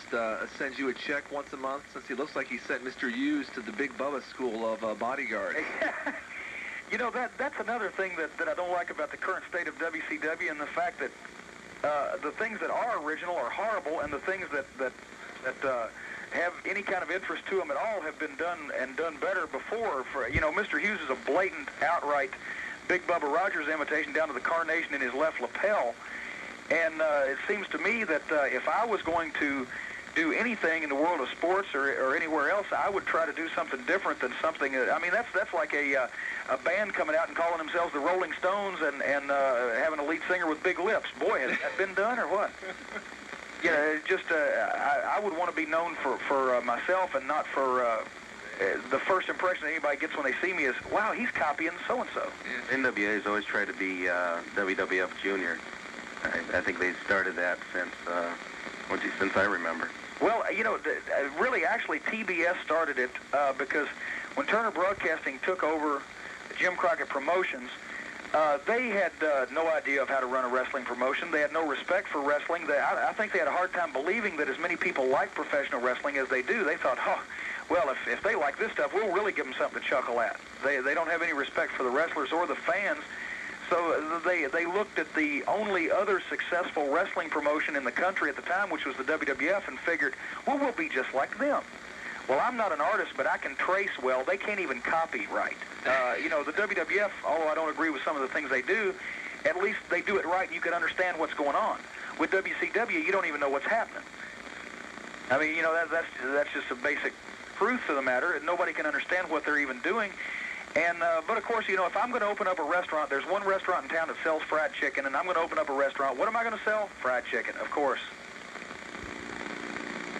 send you a check once a month, since he looks like he sent Mr. Hughes to the Big Bubba School of bodyguards? You know, that's another thing that I don't like about the current state of WCW, and the fact that the things that are original are horrible, and the things that have any kind of interest to them at all have been done better before. You know, Mr. Hughes is a blatant, outright Big Bubba Rogers imitation down to the carnation in his left lapel. And it seems to me that if I was going to do anything in the world of sports or anywhere else, I would try to do something different than something. I mean, that's like a band coming out and calling themselves the Rolling Stones and having a lead singer with big lips. Boy, has that been done or what? Yeah, just I would want to be known for myself and not for the first impression anybody gets when they see me is, wow, he's copying so-and-so. Yeah. NWA has always tried to be WWF Junior. I think they started that since I remember. Well, you know, really, actually, TBS started it because when Turner Broadcasting took over Jim Crockett Promotions, they had no idea of how to run a wrestling promotion. They had no respect for wrestling. I think they had a hard time believing that as many people like professional wrestling as they do. They thought, well, if they like this stuff, we'll really give them something to chuckle at. They don't have any respect for the wrestlers or the fans. So they looked at the only other successful wrestling promotion in the country at the time, which was the WWF, and figured, well, we'll be just like them. Well, I'm not an artist, but I can trace well. They can't even copy right. You know, the WWF, although I don't agree with some of the things they do, at least they do it right and you can understand what's going on. With WCW, you don't even know what's happening. I mean, you know, that's just a basic truth of the matter. Nobody can understand what they're even doing. And but of course, you know, if I'm going to open up a restaurant, there's one restaurant in town that sells fried chicken, and I'm going to open up a restaurant. What am I going to sell? Fried chicken, of course.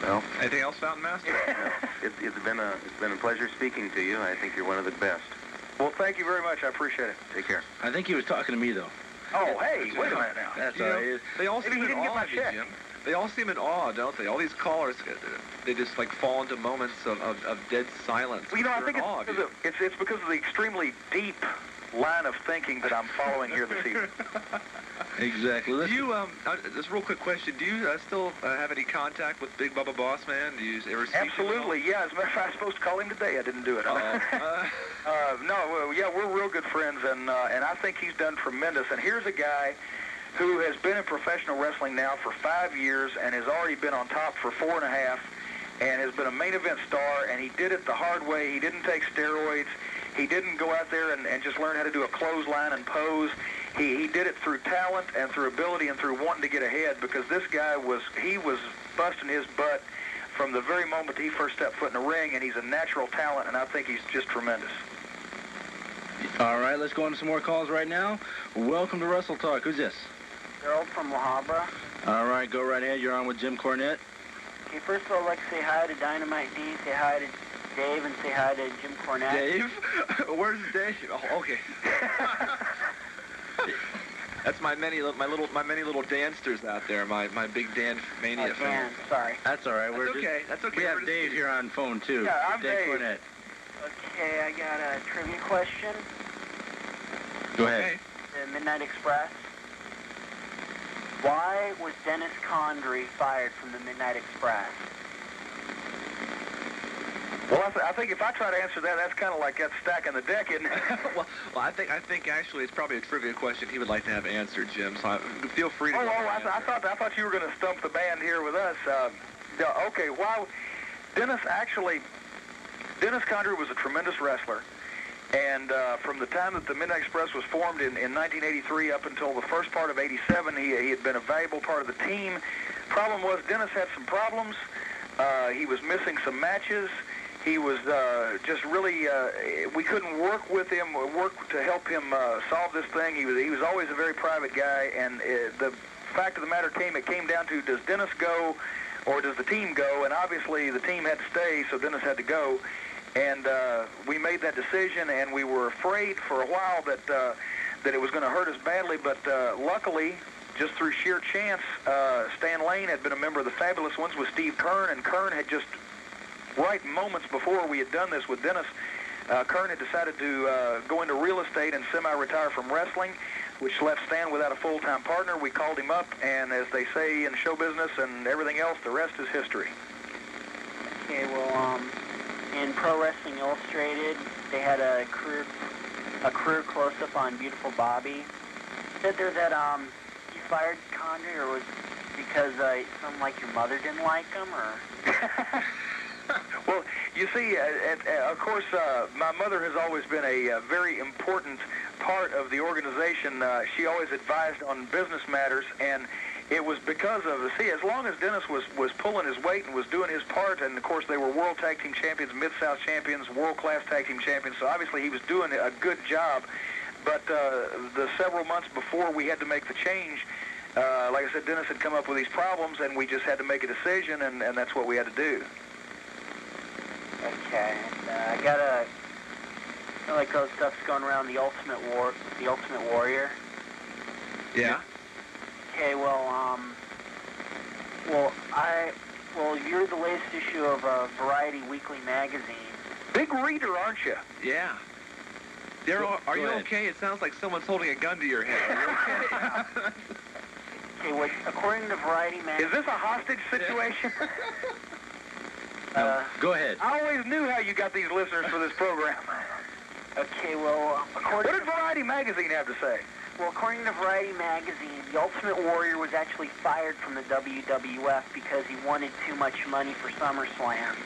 Well, anything else, Fountain Master? It's been a pleasure speaking to you. I think you're one of the best. Well, thank you very much. I appreciate it. Take care. I think he was talking to me, though. Oh, hey, wait a minute now. That's all right. They all seem in awe of you, Jim. They all seem in awe, don't they? All these callers, they just like fall into moments of dead silence. Well, you know, I think it's because of the extremely deep line of thinking that I'm following here this evening. Exactly. Do you, just a real quick question, do you still have any contact with Big Bubba Boss Man? Do you ever see Absolutely, yeah. As a matter of fact, I was supposed to call him today. I didn't do it. No, yeah, we're real good friends, and I think he's done tremendous. And here's a guy who has been in professional wrestling now for 5 years and has already been on top for 4.5 and has been a main event star, and he did it the hard way. He didn't take steroids. He didn't go out there and just learn how to do a clothesline and pose. He did it through talent and through ability and through wanting to get ahead, because this guy was busting his butt from the very moment he first stepped foot in the ring, and he's a natural talent, and I think he's just tremendous. All right, let's go on to some more calls right now. Welcome to Wrestletalk. Who's this? Gerald from La Habra. All right, go right ahead. You're on with Jim Cornette. Okay, first of all, I'd like to say hi to Dynamite D, say hi to Dave, and say hi to Jim Cornette. Dave? Where's Dave? Oh, okay. That's my many little dansters out there. My big Dan Mania Dan, fans. sorry. That's all right. That's okay. We have Dave here on phone too. Yeah, I'm Dave. Cornette. Okay, I got a trivia question. Go ahead. The Midnight Express. Why was Dennis Condrey fired from the Midnight Express? Well, I think if I try to answer that, that's kind of like that stacking the deck, isn't it? well, I think actually it's probably a trivia question he would like to have answered, Jim. So feel free to. I thought you were going to stump the band here with us. Okay, well, Dennis Condrey was a tremendous wrestler, and from the time that the Midnight Express was formed in 1983 up until the first part of '87, he had been a valuable part of the team. Problem was, Dennis had some problems. He was missing some matches. He was just really, we couldn't work with him, work to help him solve this thing. He was always a very private guy, and the fact of the matter it came down to, does Dennis go or does the team go? And obviously the team had to stay, so Dennis had to go. And we made that decision, and we were afraid for a while that it was going to hurt us badly, but luckily, just through sheer chance, Stan Lane had been a member of the Fabulous Ones with Steve Kern, and Kern had just, right moments before we had done this with Dennis, Kern had decided to go into real estate and semi-retire from wrestling, which left Stan without a full-time partner. We called him up, and as they say in show business and everything else, the rest is history. Okay, well, in Pro Wrestling Illustrated, they had a career close-up on Beautiful Bobby. Said there that you fired Condrey, or was because something like your mother didn't like him, or? Well, you see, of course, my mother has always been a very important part of the organization. She always advised on business matters, and it was because of, see, as long as Dennis was pulling his weight and was doing his part, and of course they were World Tag Team Champions, Mid-South Champions, World-Class Tag Team Champions, so obviously he was doing a good job. But the several months before we had to make the change, like I said, Dennis had come up with these problems, and we just had to make a decision, and that's what we had to do. Okay, I got like those stuff's going around the Ultimate Warrior. Yeah. Okay, well, you're the latest issue of Variety Weekly magazine. Big reader, aren't you? Yeah. Daryl, are you okay? It sounds like someone's holding a gun to your head. Are you okay? Okay, well, according to Variety magazine... Is this a hostage situation? Go ahead. I always knew how you got these listeners for this program. Okay, well, according... What did Variety magazine have to say? Well, according to Variety magazine, the Ultimate Warrior was actually fired from the WWF because he wanted too much money for SummerSlam.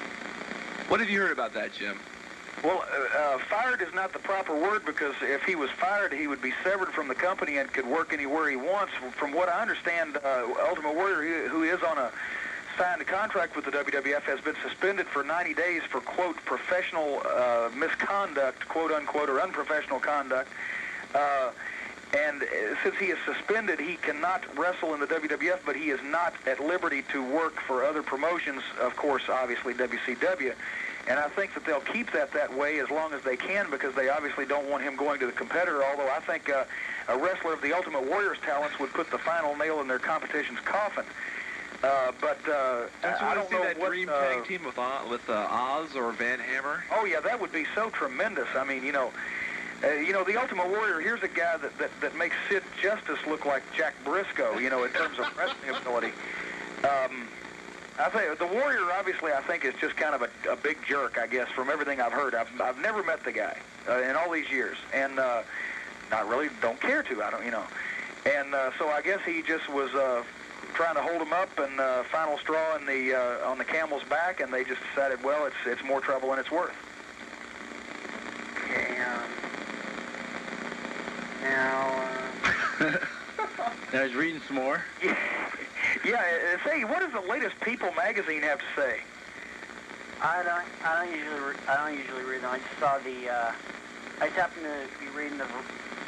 What have you heard about that, Jim? Well, fired is not the proper word, because if he was fired, he would be severed from the company and could work anywhere he wants. From what I understand, Ultimate Warrior, who is on a signed contract with the WWF, has been suspended for 90 days for, quote, professional misconduct, quote, unquote, or unprofessional conduct. And since he is suspended, he cannot wrestle in the WWF, but he is not at liberty to work for other promotions, of course, obviously WCW. And I think that they'll keep that way as long as they can, because they obviously don't want him going to the competitor, although I think a wrestler of the Ultimate Warrior's talents would put the final nail in their competition's coffin. But I don't know that what, dream tag team with Oz or Van Hammer. Oh yeah, that would be so tremendous. I mean, the Ultimate Warrior. Here's a guy that makes Sid Justice look like Jack Briscoe. In terms of wrestling ability. I think the Warrior, obviously, I think is just kind of a big jerk. I guess from everything I've heard, I've never met the guy in all these years, and not really don't care to. I don't, and so I guess he just was trying to hold him up, and final straw in the on the camel's back, and they just decided, well, it's more trouble than it's worth. Okay, now he's reading some more. Yeah. Say, what does the latest People magazine have to say? I don't usually read them. I just saw the. I just happened to be reading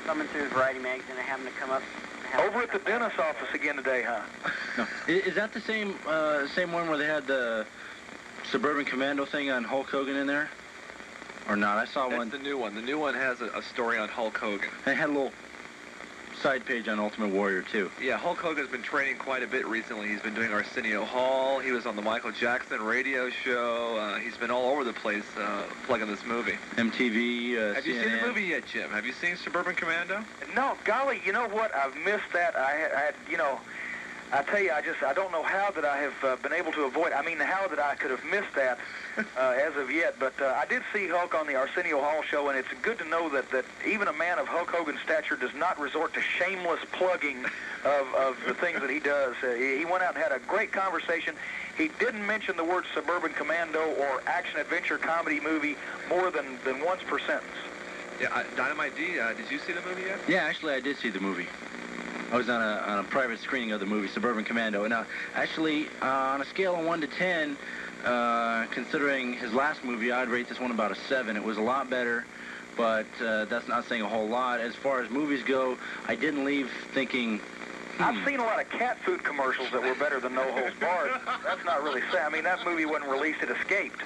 thumbing through the Variety magazine. I happened to come up. Over at the dentist's office again today, huh? No. Is that the same one where they had the Suburban Commando thing on Hulk Hogan in there? Or not? I saw one. That's the new one. The new one has a story on Hulk Hogan. It had a little side page on Ultimate Warrior, too. Yeah, Hulk Hogan's been training quite a bit recently. He's been doing Arsenio Hall. He was on the Michael Jackson radio show. He's been all over the place plugging this movie. MTV, Have CNN. you seen the movie yet, Jim? Have you seen Suburban Commando? No, golly, you know what? I've missed that. I tell you, I don't know how that I have been able to avoid. I mean, how that I could have missed that as of yet. But I did see Hulk on the Arsenio Hall show, and it's good to know that even a man of Hulk Hogan's stature does not resort to shameless plugging of the things that he does. He went out and had a great conversation. He didn't mention the words Suburban Commando or action-adventure comedy movie more than once per sentence. Yeah, Dynamite D, did you see the movie yet? Yeah, actually, I did see the movie. I was on a private screening of the movie Suburban Commando. Now, actually, on a scale of 1 to 10, considering his last movie, I'd rate this one about a 7. It was a lot better, but that's not saying a whole lot. As far as movies go, I didn't leave thinking... I've seen a lot of cat food commercials that were better than No Holds Barred. That's not really sad. I mean, that movie wasn't released, it escaped.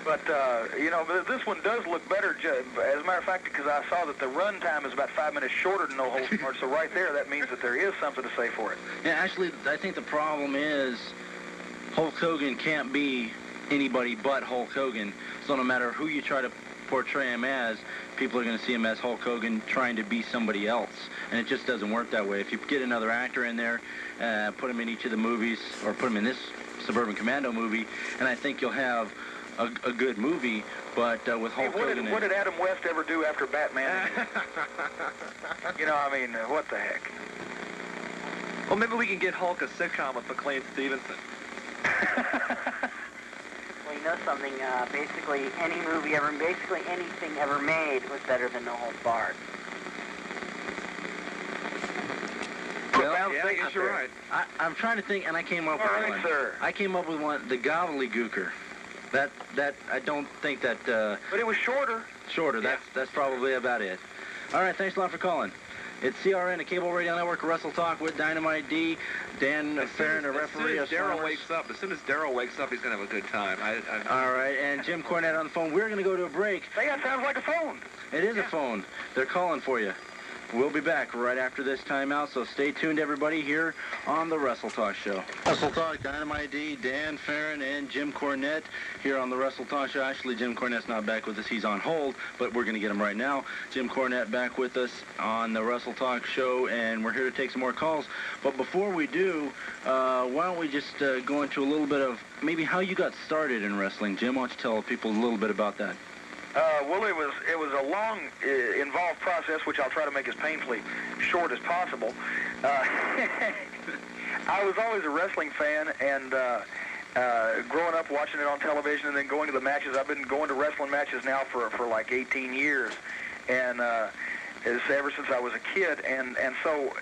But, this one does look better. As a matter of fact, because I saw that the run time is about 5 minutes shorter than No Holds Barred, so right there, that means that there is something to say for it. Yeah, actually, I think the problem is Hulk Hogan can't be anybody but Hulk Hogan. So no matter who you try to portray him as, people are going to see him as Hulk Hogan trying to be somebody else. And it just doesn't work that way. If you get another actor in there, put him in each of the movies, or put him in this Suburban Commando movie, and I think you'll have a good movie. But with Hulk Hogan... What did Adam West ever do after Batman? You know, I mean, what the heck? Well, maybe we can get Hulk a sitcom with McLean Stevenson. Well, you know something, basically basically anything ever made was better than No Holds Barred. Well, yeah, I guess you're right. I'm trying to think, and I came up with one. Sir. I came up with one, the Gobbledygooker. That I don't think that... but it was shorter. Shorter, yeah. That's probably about it. All right, thanks a lot for calling. It's CRN, the Cable Radio Network, Wrestle Talk with Dynamite D, Dan Farren, a referee. As soon as Daryl wakes up, he's going to have a good time. All right, and Jim Cornette on the phone. We're going to go to a break. Hey, that sounds like a phone. It is a phone. They're calling for you. We'll be back right after this timeout, so stay tuned, everybody, here on the Wrestle Talk Show. Wrestle Talk, Dynamite D, Dan Farren, and Jim Cornette here on the Wrestle Talk Show. Actually, Jim Cornette's not back with us. He's on hold, but we're going to get him right now. Jim Cornette back with us on the Wrestle Talk Show, and we're here to take some more calls. But before we do, why don't we just go into a little bit of maybe how you got started in wrestling. Jim, why don't you tell people a little bit about that? Well, it was a long, involved process, which I'll try to make as painfully short as possible. I was always a wrestling fan, and growing up watching it on television and then going to the matches. I've been going to wrestling matches now for like 18 years, and it's ever since I was a kid. And so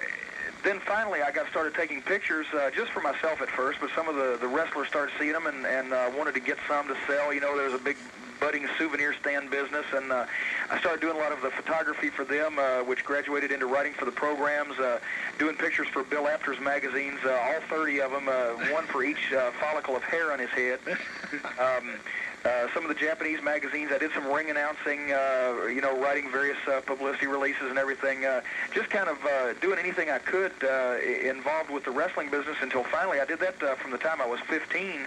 then finally I got started taking pictures just for myself at first, but some of the wrestlers started seeing them and wanted to get some to sell. You know, there was a big budding souvenir stand business, and I started doing a lot of the photography for them, which graduated into writing for the programs, doing pictures for Bill Apter's magazines, all 30 of them, one for each follicle of hair on his head. Some of the Japanese magazines, I did some ring announcing, you know, writing various publicity releases and everything, just kind of doing anything I could involved with the wrestling business until finally I did that from the time I was 15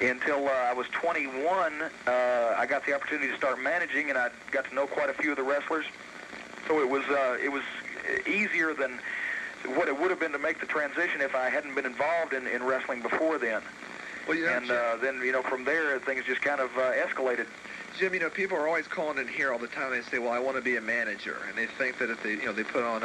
until I was 21. I got the opportunity to start managing, and I got to know quite a few of the wrestlers. So it was easier than what it would have been to make the transition if I hadn't been involved in wrestling before then. Well, you know, and then, you know, from there, things just kind of escalated. Jim, you know, people are always calling in here all the time. They say, well, I want to be a manager. And they think that if they, you know, they put on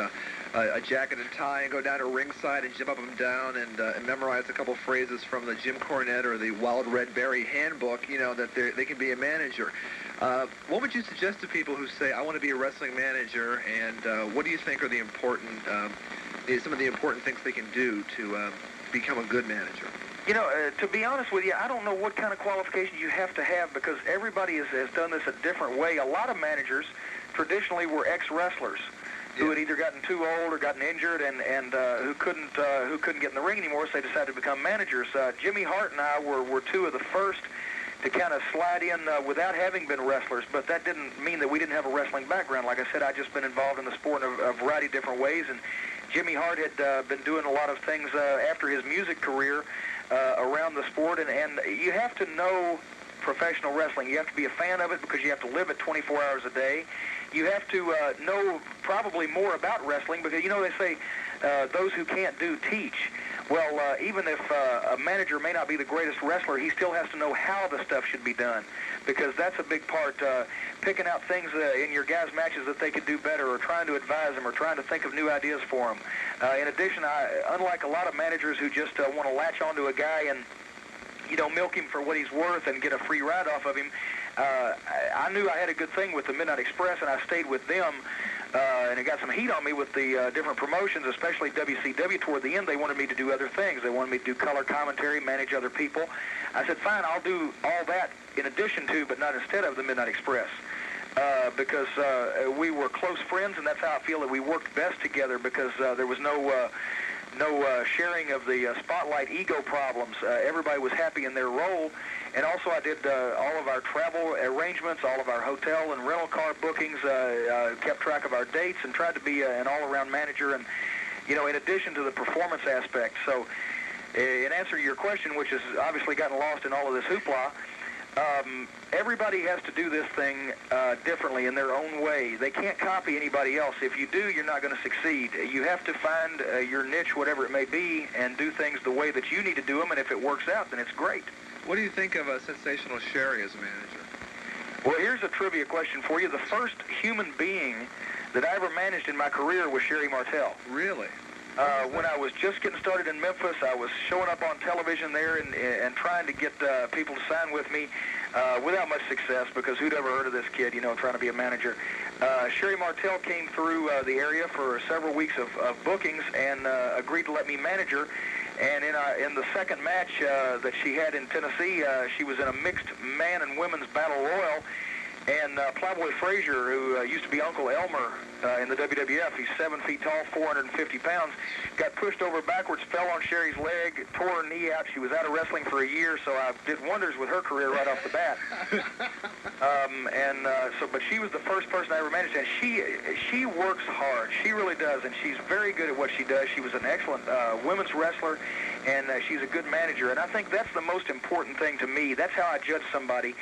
a jacket and tie and go down to ringside and jump up and down and memorize a couple phrases from the Jim Cornette or the Wild Red Berry handbook, you know, that they can be a manager. What would you suggest to people who say, I want to be a wrestling manager, and what do you think are the important, some of the important things they can do to become a good manager? You know, to be honest with you, I don't know what kind of qualifications you have to have, because everybody has done this a different way. A lot of managers traditionally were ex-wrestlers who had either gotten too old or gotten injured and who couldn't get in the ring anymore, so they decided to become managers. Jimmy Hart and I were two of the first to kind of slide in without having been wrestlers, but that didn't mean that we didn't have a wrestling background. Like I said, I'd just been involved in the sport in a variety of different ways, and Jimmy Hart had been doing a lot of things after his music career around the sport, and you have to know professional wrestling. You have to be a fan of it because you have to live it 24 hours a day. You have to know probably more about wrestling because, you know, they say those who can't do teach. Well, even if a manager may not be the greatest wrestler, he still has to know how the stuff should be done, because that's a big part, picking out things in your guys' matches that they could do better, or trying to advise them, or trying to think of new ideas for them. In addition, unlike a lot of managers who just want to latch onto a guy and, you know, milk him for what he's worth and get a free ride off of him, I knew I had a good thing with the Midnight Express, and I stayed with them. And it got some heat on me with the different promotions, especially WCW. Toward the end, they wanted me to do other things. They wanted me to do color commentary, manage other people. I said, fine, I'll do all that in addition to, but not instead of, the Midnight Express. Because we were close friends, and that's how I feel that we worked best together, because there was no sharing of the spotlight ego problems. Everybody was happy in their role. And also I did all of our travel arrangements, all of our hotel and rental car bookings, kept track of our dates, and tried to be an all-around manager, and, you know, in addition to the performance aspect. So in answer to your question, which has obviously gotten lost in all of this hoopla, Everybody has to do this thing differently in their own way. They can't copy anybody else. If you do, you're not going to succeed. You have to find your niche, whatever it may be, and do things the way that you need to do them, and if it works out, then it's great. What do you think of Sensational Sherry as a manager? Well, here's a trivia question for you. The first human being that I ever managed in my career was Sherry Martel. Really? When I was just getting started in Memphis, I was showing up on television there and trying to get people to sign with me without much success, because who'd ever heard of this kid, you know, trying to be a manager. Sherry Martel came through the area for several weeks of bookings and agreed to let me manage her. And in the second match that she had in Tennessee, she was in a mixed man and women's battle royal. And Plowboy Frazier, who used to be Uncle Elmer in the WWF, he's 7 feet tall, 450 pounds, got pushed over backwards, fell on Sherry's leg, tore her knee out. She was out of wrestling for a year, so I did wonders with her career right off the bat. But she was the first person I ever managed, and she works hard. She really does, and she's very good at what she does. She was an excellent women's wrestler, and she's a good manager. And I think that's the most important thing to me. That's how I judge somebody.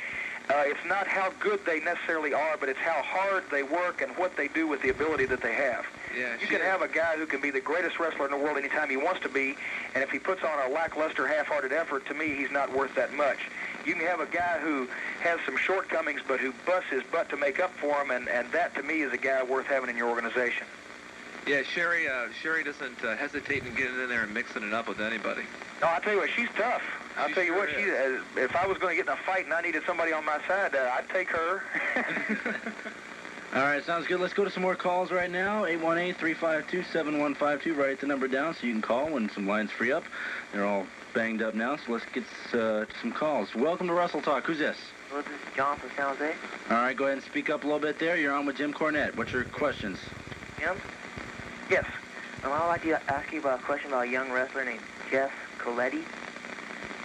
It's not how good they necessarily are, but it's how hard they work and what they do with the ability that they have. Yeah, you can have a guy who can be the greatest wrestler in the world anytime he wants to be, and if he puts on a lackluster, half-hearted effort, to me, he's not worth that much. You can have a guy who has some shortcomings, but who busts his butt to make up for them, and that, to me, is a guy worth having in your organization. Yeah, Sherry doesn't hesitate in getting in there and mixing it up with anybody. No, I'll tell you what, she's tough. I'll tell you what, if I was going to get in a fight and I needed somebody on my side, I'd take her. All right, sounds good. Let's go to some more calls right now. 818-352-7152. Write the number down so you can call when some lines free up. They're all banged up now, so let's get to some calls. Welcome to Wrestletalk. Who's this? Well, this is John from San Jose. All right, go ahead and speak up a little bit there. You're on with Jim Cornette. What's your questions? Jim? Yes. I'd like to ask you about a question about a young wrestler named Jeff Coletti.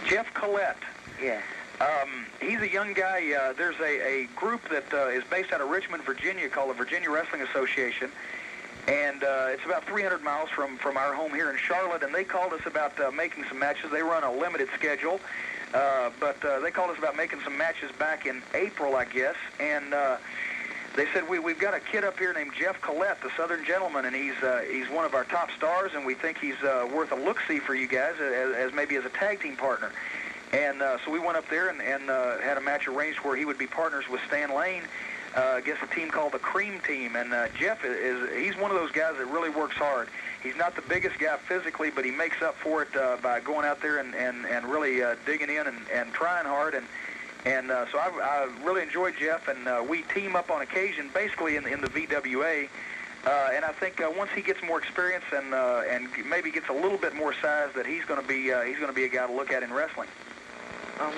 Jeff Collette. Yeah. He's a young guy. There's a group that is based out of Richmond, Virginia, called the Virginia Wrestling Association, and it's about 300 miles from our home here in Charlotte, and they called us about making some matches. They run a limited schedule, but they called us about making some matches back in April, I guess, and they said, we've got a kid up here named Jeff Collette, the Southern gentleman, and he's one of our top stars, and we think he's worth a look-see for you guys as maybe as a tag team partner. And so we went up there and had a match arranged where he would be partners with Stan Lane against a team called the Cream Team. And Jeff he's one of those guys that really works hard. He's not the biggest guy physically, but he makes up for it by going out there and really digging in and trying hard. So I really enjoyed Jeff, and we team up on occasion, basically in the VWA. And I think once he gets more experience and maybe gets a little bit more size, that he's going to be a guy to look at in wrestling.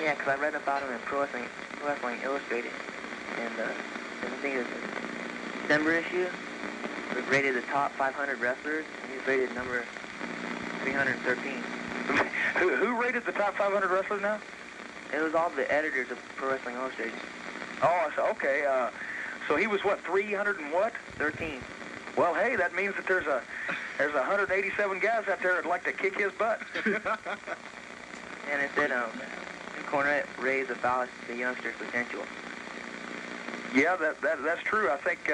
Yeah, because I read about him in Pro Wrestling Illustrated, and I think it was the December issue. It was rated the top 500 wrestlers, and he's rated number 313. Who rated the top 500 wrestlers now? It was all the editors of Pro Wrestling Illustrated. Oh, okay. So he was what, 300 and what? 13. Well, hey, that means that there's 187 guys out there that'd like to kick his butt. And it said, Jim Cornette raised about the youngster's potential. Yeah, that's true. I think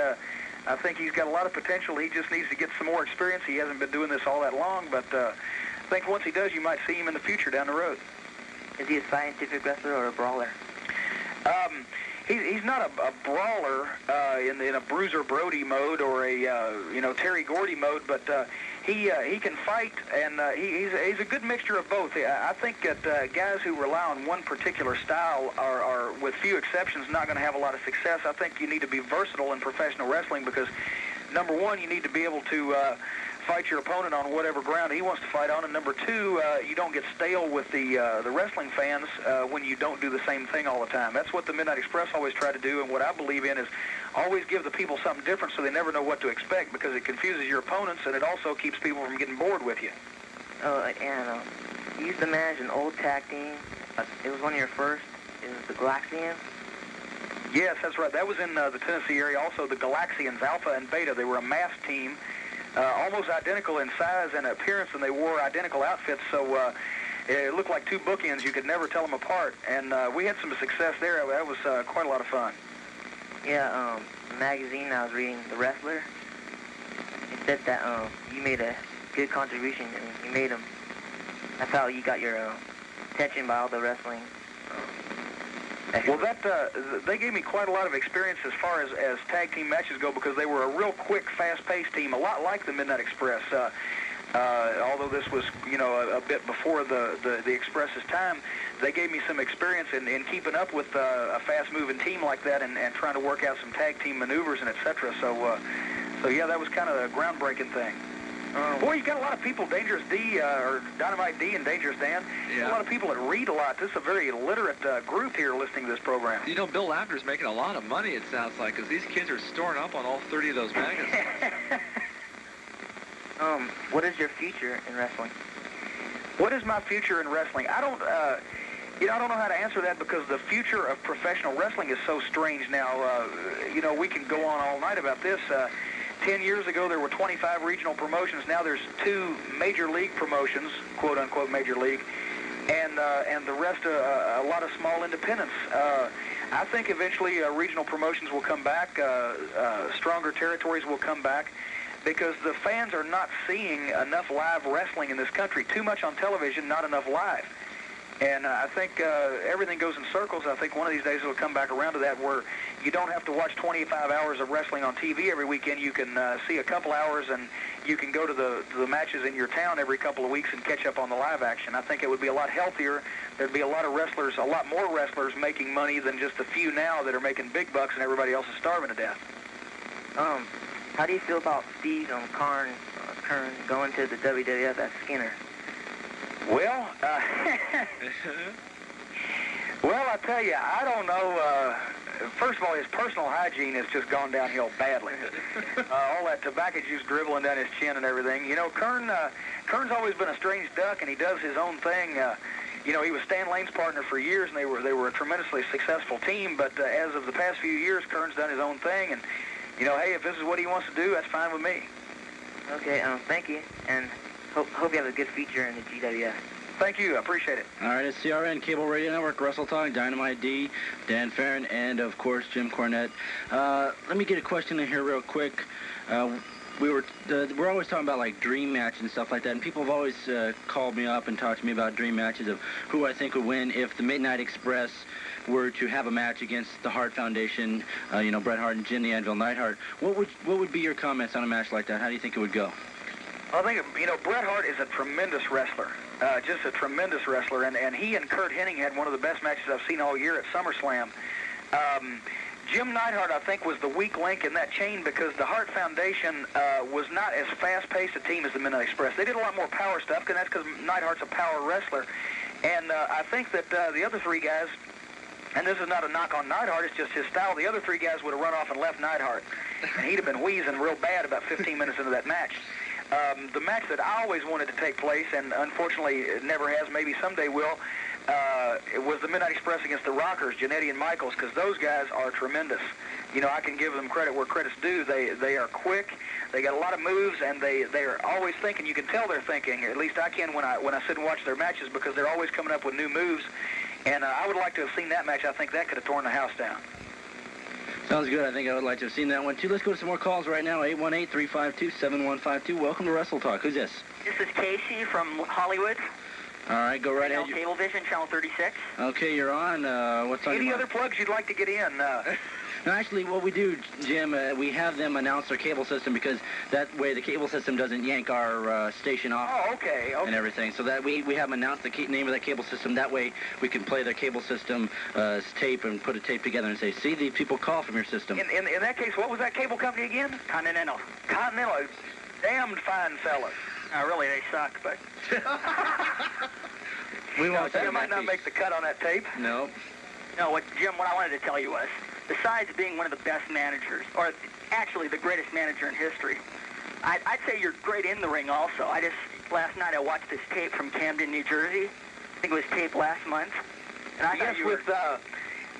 he's got a lot of potential. He just needs to get some more experience. He hasn't been doing this all that long, but I think once he does, you might see him in the future down the road. Is he a scientific wrestler or a brawler? He's not a brawler in a Bruiser Brody mode or a Terry Gordy mode, but he can fight, and he's a good mixture of both. I think that guys who rely on one particular style are, with few exceptions, not going to have a lot of success. I think you need to be versatile in professional wrestling because, number one, you need to be able to fight your opponent on whatever ground he wants to fight on, and number two, you don't get stale with the wrestling fans when you don't do the same thing all the time. That's what the Midnight Express always try to do, and what I believe in is always give the people something different so they never know what to expect, because it confuses your opponents, and it also keeps people from getting bored with you. And you used to manage an old tag team. It was one of your first. It was the Galaxians. Yes, that's right. That was in the Tennessee area. Also, the Galaxians, Alpha and Beta. They were a masked team. Almost identical in size and appearance, and they wore identical outfits. So it looked like two bookends. You could never tell them apart. And we had some success there. That was quite a lot of fun. Yeah, the magazine I was reading, The Wrestler, it said that you made a good contribution, and you made them. That's how you got your attention by all the wrestling. Well, they gave me quite a lot of experience as far as tag team matches go, because they were a real quick, fast-paced team, a lot like the Midnight Express. Although this was, a bit before the Express's time, they gave me some experience in keeping up with a fast-moving team like that and trying to work out some tag team maneuvers and etc. So yeah, that was kind of a groundbreaking thing. Boy, you got a lot of people, Dangerous D, or Dynamite D and Dangerous Dan. Yeah. A lot of people that read a lot. This is a very literate group here listening to this program. Bill Lavner's making a lot of money, it sounds like, because these kids are storing up on all 30 of those magazines. What is your future in wrestling? What is my future in wrestling? I don't know how to answer that, because the future of professional wrestling is so strange now. We can go on all night about this. 10 years ago, there were 25 regional promotions. Now there's 2 major league promotions, quote-unquote major league, and the rest a lot of small independents. I think eventually regional promotions will come back. Stronger territories will come back, because the fans are not seeing enough live wrestling in this country. Too much on television, not enough live. And I think everything goes in circles. I think one of these days it'll come back around to that, where you don't have to watch 25 hours of wrestling on TV every weekend. You can see a couple hours, and you can go to the matches in your town every couple of weeks and catch up on the live action. I think it would be a lot healthier. There'd be a lot more wrestlers making money than just a few now that are making big bucks, and everybody else is starving to death. How do you feel about Steve Kern going to the WWF as Skinner? Well, I tell you, I don't know. First of all, his personal hygiene has just gone downhill badly. All that tobacco juice dribbling down his chin and everything. Kern's always been a strange duck, and he does his own thing. He was Stan Lane's partner for years, and they were a tremendously successful team. But as of the past few years, Kern's done his own thing, and hey, if this is what he wants to do, that's fine with me. Okay, thank you, and hope you have a good feature in the GWF. Thank you. I appreciate it. All right, it's CRN, Cable Radio Network, Wrestletalk, Dynamite D, Dan Farren, and, of course, Jim Cornette. Let me get a question in here real quick. We're always talking about, like, dream match and stuff like that, and people have always called me up and talked to me about dream matches of who I think would win if the Midnight Express were to have a match against the Hart Foundation, Bret Hart and Jim the Anvil Neidhart. What would be your comments on a match like that? How do you think it would go? I think, Bret Hart is a tremendous wrestler, just a tremendous wrestler, and he and Curt Hennig had one of the best matches I've seen all year at SummerSlam. Jim Neidhart, I think, was the weak link in that chain, because the Hart Foundation was not as fast-paced a team as the Midnight Express. They did a lot more power stuff, and that's because Neidhart's a power wrestler. And I think that the other 3 guys, and this is not a knock on Neidhart, it's just his style, the other 3 guys would have run off and left Neidhart, and he'd have been wheezing real bad about 15 minutes into that match. The match that I always wanted to take place, and unfortunately it never has, maybe someday will, it was the Midnight Express against the Rockers, Jannetty and Michaels, because those guys are tremendous. I can give them credit where credit's due. They are quick, they got a lot of moves, and they are always thinking. You can tell they're thinking. At least I can when I sit and watch their matches, because they're always coming up with new moves. And I would like to have seen that match. I think that could have torn the house down. Sounds good. I think I would like to have seen that one, too. Let's go to some more calls right now. 818-352-7152. Welcome to WrestleTalk. Who's this? This is Casey from Hollywood. All right, go right ahead. Cablevision, Channel 36. Okay, you're on. What's on your mind? Any other plugs you'd like to get in? No, actually, what we do, Jim, we have them announce their cable system, because that way the cable system doesn't yank our station off. Oh, okay. And everything. So that we have them announce the name of that cable system. That way we can play their cable system tape and put a tape together and say, see, these people call from your system. In that case, what was that cable company again? Continental. Continental. Damned fine fellas. Really, they suck, but... We won't that might not make the cut on that tape. No. No, Jim, what I wanted to tell you was, besides being one of the best managers, or actually the greatest manager in history, I'd say you're great in the ring also. Last night I watched this tape from Camden, New Jersey. I think it was taped last month. And I thought you were... with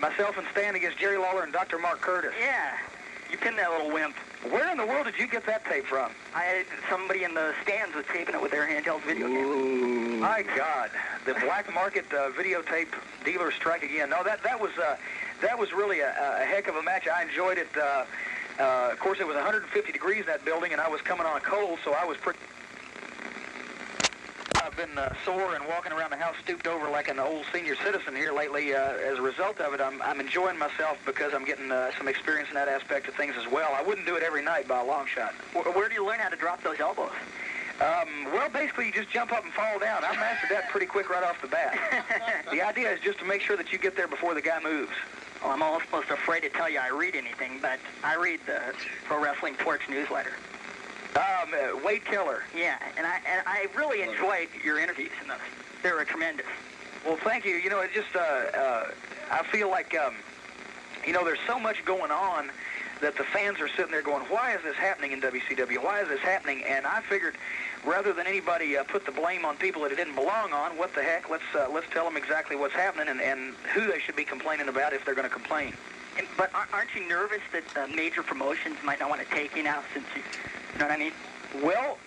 myself and Stan against Jerry Lawler and Dr. Mark Curtis. Yeah. You pinned that little wimp. Where in the world did you get that tape from? Somebody in the stands was taping it with their handheld video camera. My God, the black market videotape dealers strike again. No, that was really a heck of a match. I enjoyed it. Of course, it was 150 degrees in that building, and I was coming on cold, so I was pretty... I've been sore and walking around the house stooped over like an old senior citizen here lately. As a result of it, I'm enjoying myself because I'm getting some experience in that aspect of things as well. I wouldn't do it every night by a long shot. Where do you learn how to drop those elbows? Well, basically, you just jump up and fall down. I mastered that pretty quick right off the bat. The idea is just to make sure that you get there before the guy moves. Well, I'm almost afraid to tell you I read anything, but I read the Pro Wrestling Torch newsletter. Wade Keller. Yeah, and I really enjoyed your interviews in those. They were tremendous. Well, thank you. You know, it just, I feel like, you know, there's so much going on that the fans are sitting there going, why is this happening in WCW? Why is this happening? And I figured, rather than anybody put the blame on people that it didn't belong on, what the heck, let's tell them exactly what's happening and who they should be complaining about if they're going to complain. But aren't you nervous that major promotions might not want to take you now since you know what I mean? Well,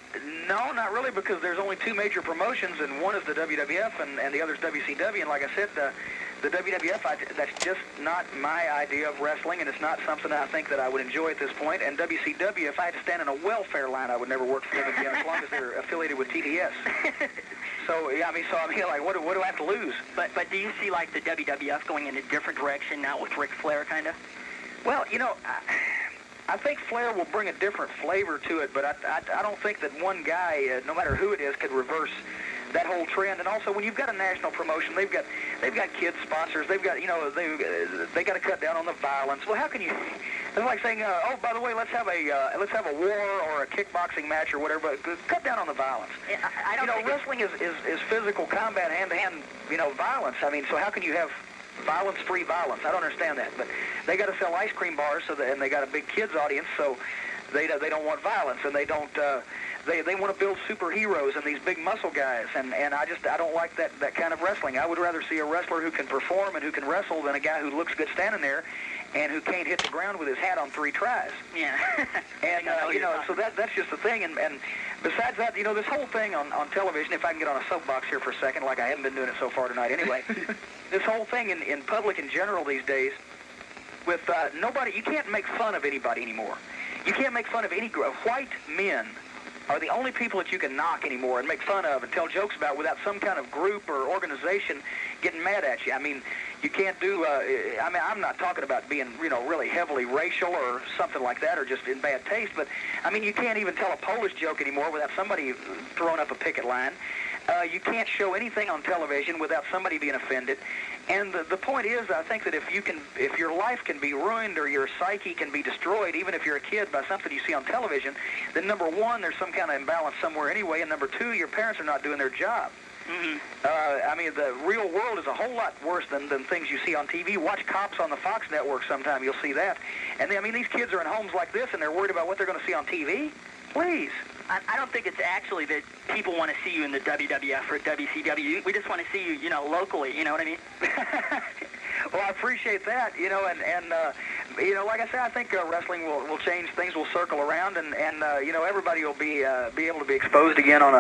no, not really, because there's only two major promotions, and one is the WWF, and the other is WCW. And like I said, the WWF, that's just not my idea of wrestling, and it's not something I think that I would enjoy at this point. And WCW, if I had to stand in a welfare line, I would never work for them again, as long as they're affiliated with TDS. So yeah, I mean, like, what do I have to lose? But do you see like the WWF going in a different direction now with Ric Flair, kind of? Well, you know, I think Flair will bring a different flavor to it, but I don't think that one guy, no matter who it is, could reverse that whole trend. And also, when you've got a national promotion, they've got kids sponsors. They've got, you know, they got to cut down on the violence. Well, how can you? It's like saying, oh, by the way, let's have a war or a kickboxing match or whatever. But cut down on the violence. I don't think wrestling is physical combat, hand-to-hand, you know, violence. I mean, so how can you have violence-free violence? I don't understand that. But they got to sell ice cream bars, and they got a big kids audience, so they don't want violence, and they don't. They want to build superheroes and these big muscle guys, and I don't like that kind of wrestling. I would rather see a wrestler who can perform and who can wrestle than a guy who looks good standing there and who can't hit the ground with his hat on 3 tries. Yeah. And you know, so that's just the thing. And besides that, you know, this whole thing on television, if I can get on a soapbox here for a second, like I haven't been doing it so far tonight anyway, this whole thing in public in general these days, with nobody, you can't make fun of anybody anymore. You can't make fun of any white men. Are the only people that you can knock anymore and make fun of and tell jokes about without some kind of group or organization getting mad at you. I mean, you can't do, I mean, I'm not talking about being, you know, really heavily racial or something like that or just in bad taste, but, I mean, you can't even tell a Polish joke anymore without somebody throwing up a picket line. You can't show anything on television without somebody being offended. And the point is, I think that if your life can be ruined or your psyche can be destroyed, even if you're a kid, by something you see on television, then number one, there's some kind of imbalance somewhere anyway, and number two, your parents are not doing their job. Mm-hmm. I mean, the real world is a whole lot worse than things you see on TV. Watch Cops on the Fox network sometime, you'll see that. And I mean, these kids are in homes like this, and they're worried about what they're going to see on TV? Please. I don't think it's actually that people want to see you in the WWF or WCW. We just want to see you, you know, locally. You know what I mean? Well, I appreciate that. You know, and you know, like I said, I think wrestling will change. Things will circle around, and you know, everybody will be able to be exposed again on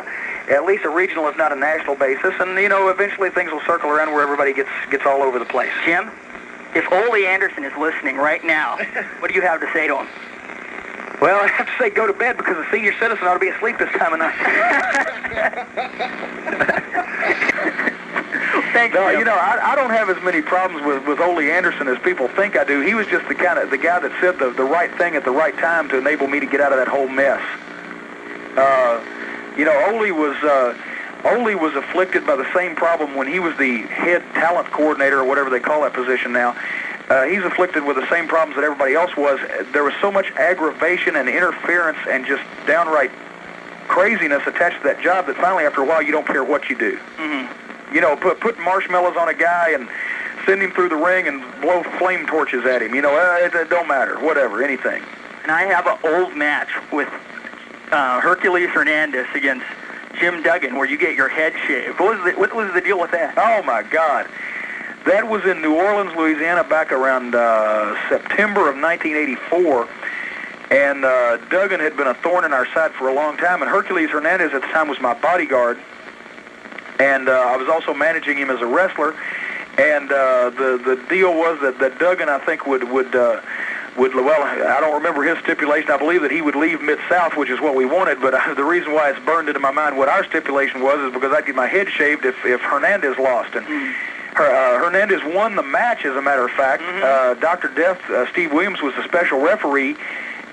at least a regional, if not a national basis. And you know, eventually things will circle around where everybody gets all over the place. Jim, if Ole Anderson is listening right now, what do you have to say to him? Well, I have to say go to bed because a senior citizen ought to be asleep this time of night. Thanks, no, you know, I don't have as many problems with Ole Anderson as people think I do. He was just the guy that said the right thing at the right time to enable me to get out of that whole mess. You know, Ole was afflicted by the same problem when he was the head talent coordinator or whatever they call that position now. He's afflicted with the same problems that everybody else was. There was so much aggravation and interference and just downright craziness attached to that job that finally, after a while, you don't care what you do. Mm-hmm. You know, put marshmallows on a guy and send him through the ring and blow flame torches at him. You know, it don't matter. Whatever, anything. And I have an old match with Hercules Hernandez against Jim Duggan where you get your head shaved. What was the deal with that? Oh, my God. That was in New Orleans, Louisiana, back around September of 1984, And Duggan had been a thorn in our side for a long time, and Hercules Hernandez at the time was my bodyguard, and I was also managing him as a wrestler. And the deal was that Duggan, I think, would well, I don't remember his stipulation. I believe that he would leave Mid-South, which is what we wanted, but the reason why it's burned into my mind what our stipulation was is because I'd get my head shaved if Hernandez lost. And Hernandez won the match, as a matter of fact. Dr. Death, Steve Williams, was the special referee.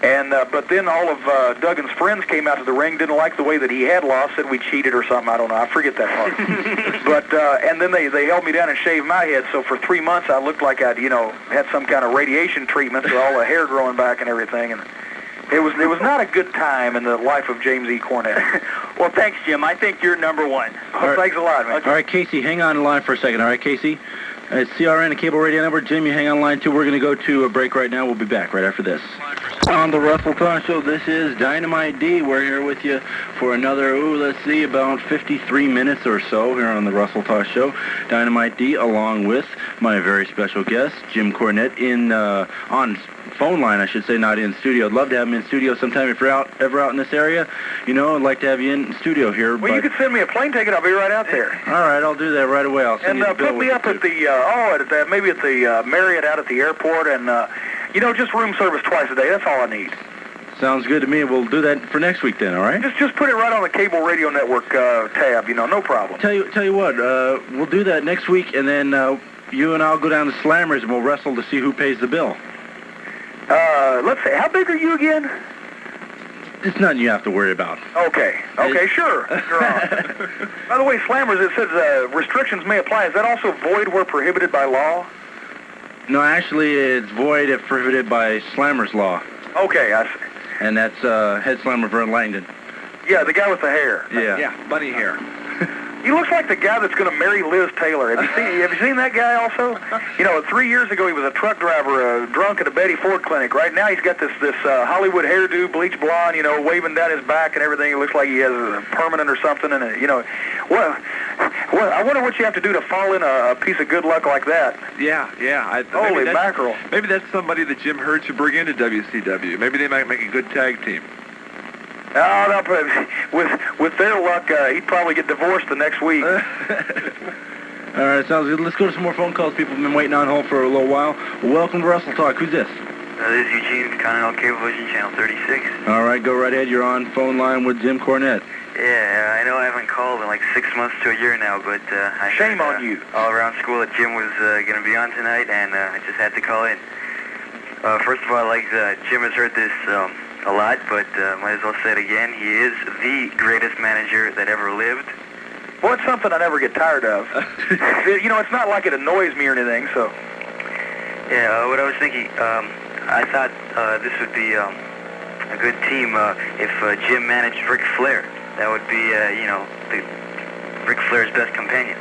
And but then all of Duggan's friends came out to the ring, didn't like the way that he had lost, said we cheated or something. I don't know. I forget that part. But and then they held me down and shaved my head. So for 3 months I looked like I'd had some kind of radiation treatment, so all the hair growing back and everything. And it was not a good time in the life of James E. Cornette. Well, thanks, Jim. I think you're number one. Well, thanks a lot, man. All right, Casey, hang on the line for a second. All right, Casey. It's CRN, the Cable Radio Network. Jim, you hang on line too. We're going to go to a break right now. We'll be back right after this. On the Wrestletalk Show, this is Dynamite D. We're here with you for another, let's see, about 53 minutes or so here on the Wrestletalk Show. Dynamite D, along with my very special guest, Jim Cornette, on phone line, I should say, not in studio. I'd love to have him in studio sometime if you're ever out in this area. I'd like to have you in studio here. Well, you could send me a plane ticket. I'll be right out there. All right, I'll do that right away. I'll send you the bill. And put me up at maybe at the Marriott out at the airport, and just room service twice a day. That's all I need. Sounds good to me. We'll do that for next week then. All right. Just put it right on the Cable Radio Network tab. No problem. Tell you what. We'll do that next week, and then you and I'll go down to Slammers and we'll wrestle to see who pays the bill. Let's see. How big are you again? It's nothing you have to worry about. Okay, sure. You're on. By the way, Slammers, it says restrictions may apply. Is that also void where prohibited by law? No, actually, it's void if prohibited by Slammers law. Okay, I see. And that's head slammer Vern Langdon. Yeah, the guy with the hair. Yeah, bunny hair. He looks like the guy that's going to marry Liz Taylor. Have you seen that guy also? 3 years ago he was a truck driver, drunk at a Betty Ford clinic. Right now he's got this Hollywood hairdo, bleach blonde, waving down his back and everything. It looks like he has a permanent or something. And well, I wonder what you have to do to fall in a piece of good luck like that. Yeah. Holy mackerel! Maybe that's somebody that Jim Hurd should bring into WCW. Maybe they might make a good tag team. No, with their luck, he'd probably get divorced the next week. All right, sounds good. Let's go to some more phone calls. People have been waiting on hold for a little while. Welcome to Wrestletalk. Who's this? This is Eugene, Continental Cablevision, Channel 36. All right, go right ahead. You're on phone line with Jim Cornette. Yeah, I know I haven't called in like 6 months to a year now, but Shame on you. All around school that Jim was going to be on tonight, and I just had to call in. First of all, Jim has heard this a lot, but might as well say it again. He is the greatest manager that ever lived. Well, it's something I never get tired of. It's not like it annoys me or anything, so. Yeah, what I was thinking, I thought this would be a good team if Jim managed Ric Flair. That would be, Ric Flair's best companion.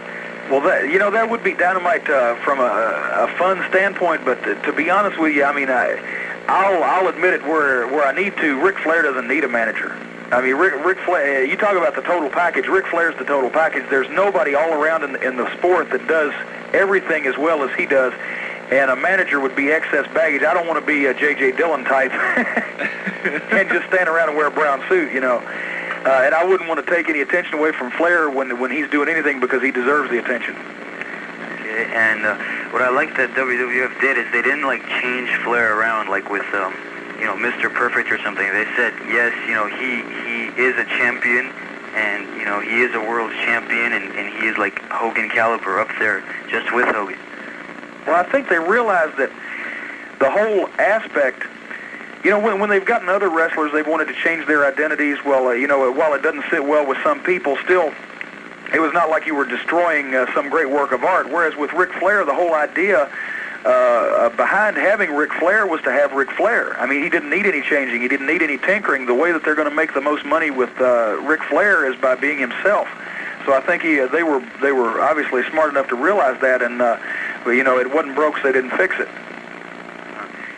Well, that would be Dynamite from a fun standpoint, but to be honest with you, I mean, I'll admit it where I need to. Ric Flair doesn't need a manager. I mean, Ric Flair, you talk about the total package. Ric Flair's the total package. There's nobody all around in the sport that does everything as well as he does, and a manager would be excess baggage. I don't want to be a J.J. Dillon type and just stand around and wear a brown suit, And I wouldn't want to take any attention away from Flair when he's doing anything because he deserves the attention. And what I like that WWF did is they didn't change Flair around like with Mr. Perfect or something. They said yes, he is a champion, and he is a world champion, and he is like Hogan caliber up there just with Hogan. Well, I think they realized that the whole aspect, when they've gotten other wrestlers, they've wanted to change their identities. Well, while it doesn't sit well with some people, still. It was not like you were destroying some great work of art, whereas with Ric Flair, the whole idea behind having Ric Flair was to have Ric Flair. I mean, he didn't need any changing. He didn't need any tinkering. The way that they're going to make the most money with Ric Flair is by being himself. So I think they were obviously smart enough to realize that, and it wasn't broke, so they didn't fix it.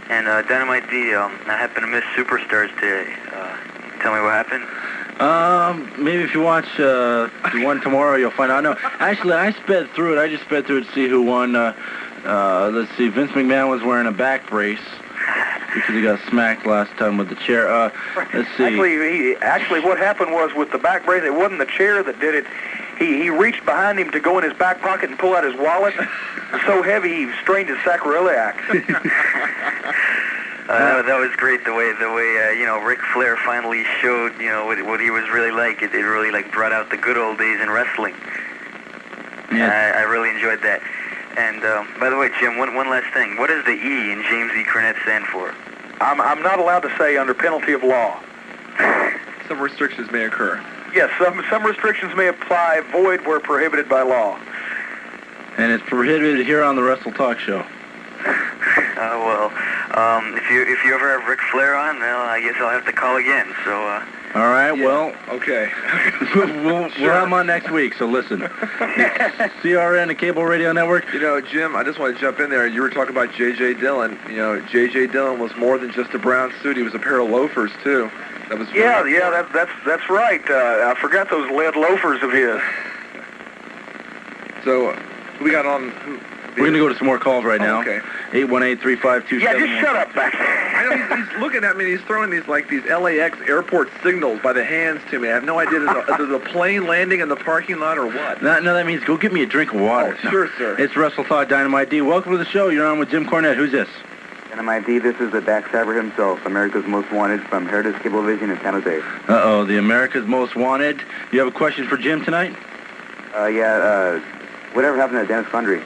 And Dynamite D, I happen to miss Superstars today. Tell me what happened. Maybe if you watch the one tomorrow, you'll find out. No, actually, I sped through it. I just sped through it to see who won. Let's see, Vince McMahon was wearing a back brace. because he got smacked last time with the chair. Let's see. Actually, what happened was with the back brace, it wasn't the chair that did it. He reached behind him to go in his back pocket and pull out his wallet. So heavy, he strained his sacroiliac. That was great. The way Ric Flair finally showed what he was really like. It really brought out the good old days in wrestling. Yeah. I really enjoyed that. And by the way, Jim, one last thing. What does the E in James E. Cornette stand for? I'm not allowed to say under penalty of law. Some restrictions may occur. Yes, some restrictions may apply, void where prohibited by law. And it's prohibited here on the Wrestletalk show. If you ever have Ric Flair on, well, I guess I'll have to call again. So. All right. Yeah. Well. Okay. we'll have him on next week. So listen. It's CRN, the Cable Radio Network. Jim, I just want to jump in there. You were talking about J.J. Dillon. J.J. Dillon was more than just a brown suit. He was a pair of loafers too. That was that's right. I forgot those lead loafers of his. So, who we got on? We're going to go to some more calls right now. Okay. 818-352-71. Yeah, just shut up back there. I know he's looking at me and he's throwing these LAX airport signals by the hands to me. I have no idea if there's a plane landing in the parking lot or what. No, that means go get me a drink of water. Oh, sure, sir. It's Wrestletalk Dynamite D. Welcome to the show. You're on with Jim Cornette. Who's this? Dynamite D, this is the Dax Saber himself, America's Most Wanted from Heritage Cablevision in San Jose. Uh-oh, the America's Most Wanted. You have a question for Jim tonight? Whatever happened to Dennis Condrey?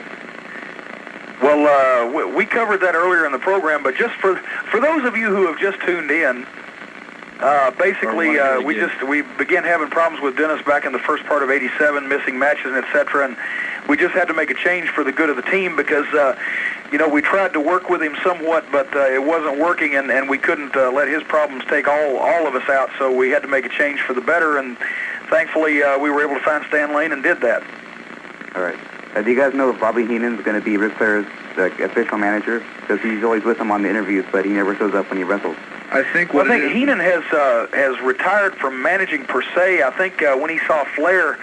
Well, we covered that earlier in the program, but just for those of you who have just tuned in, basically we began having problems with Dennis back in the first part of '87, missing matches and etc. And we just had to make a change for the good of the team because we tried to work with him somewhat, but it wasn't working, and we couldn't let his problems take all of us out. So we had to make a change for the better, and thankfully we were able to find Stan Lane and did that. All right. Do you guys know if Bobby Heenan's going to be Ric Flair's official manager? Because he's always with him on the interviews, but he never shows up when he wrestles. I think Heenan has retired from managing per se. I think when he saw Flair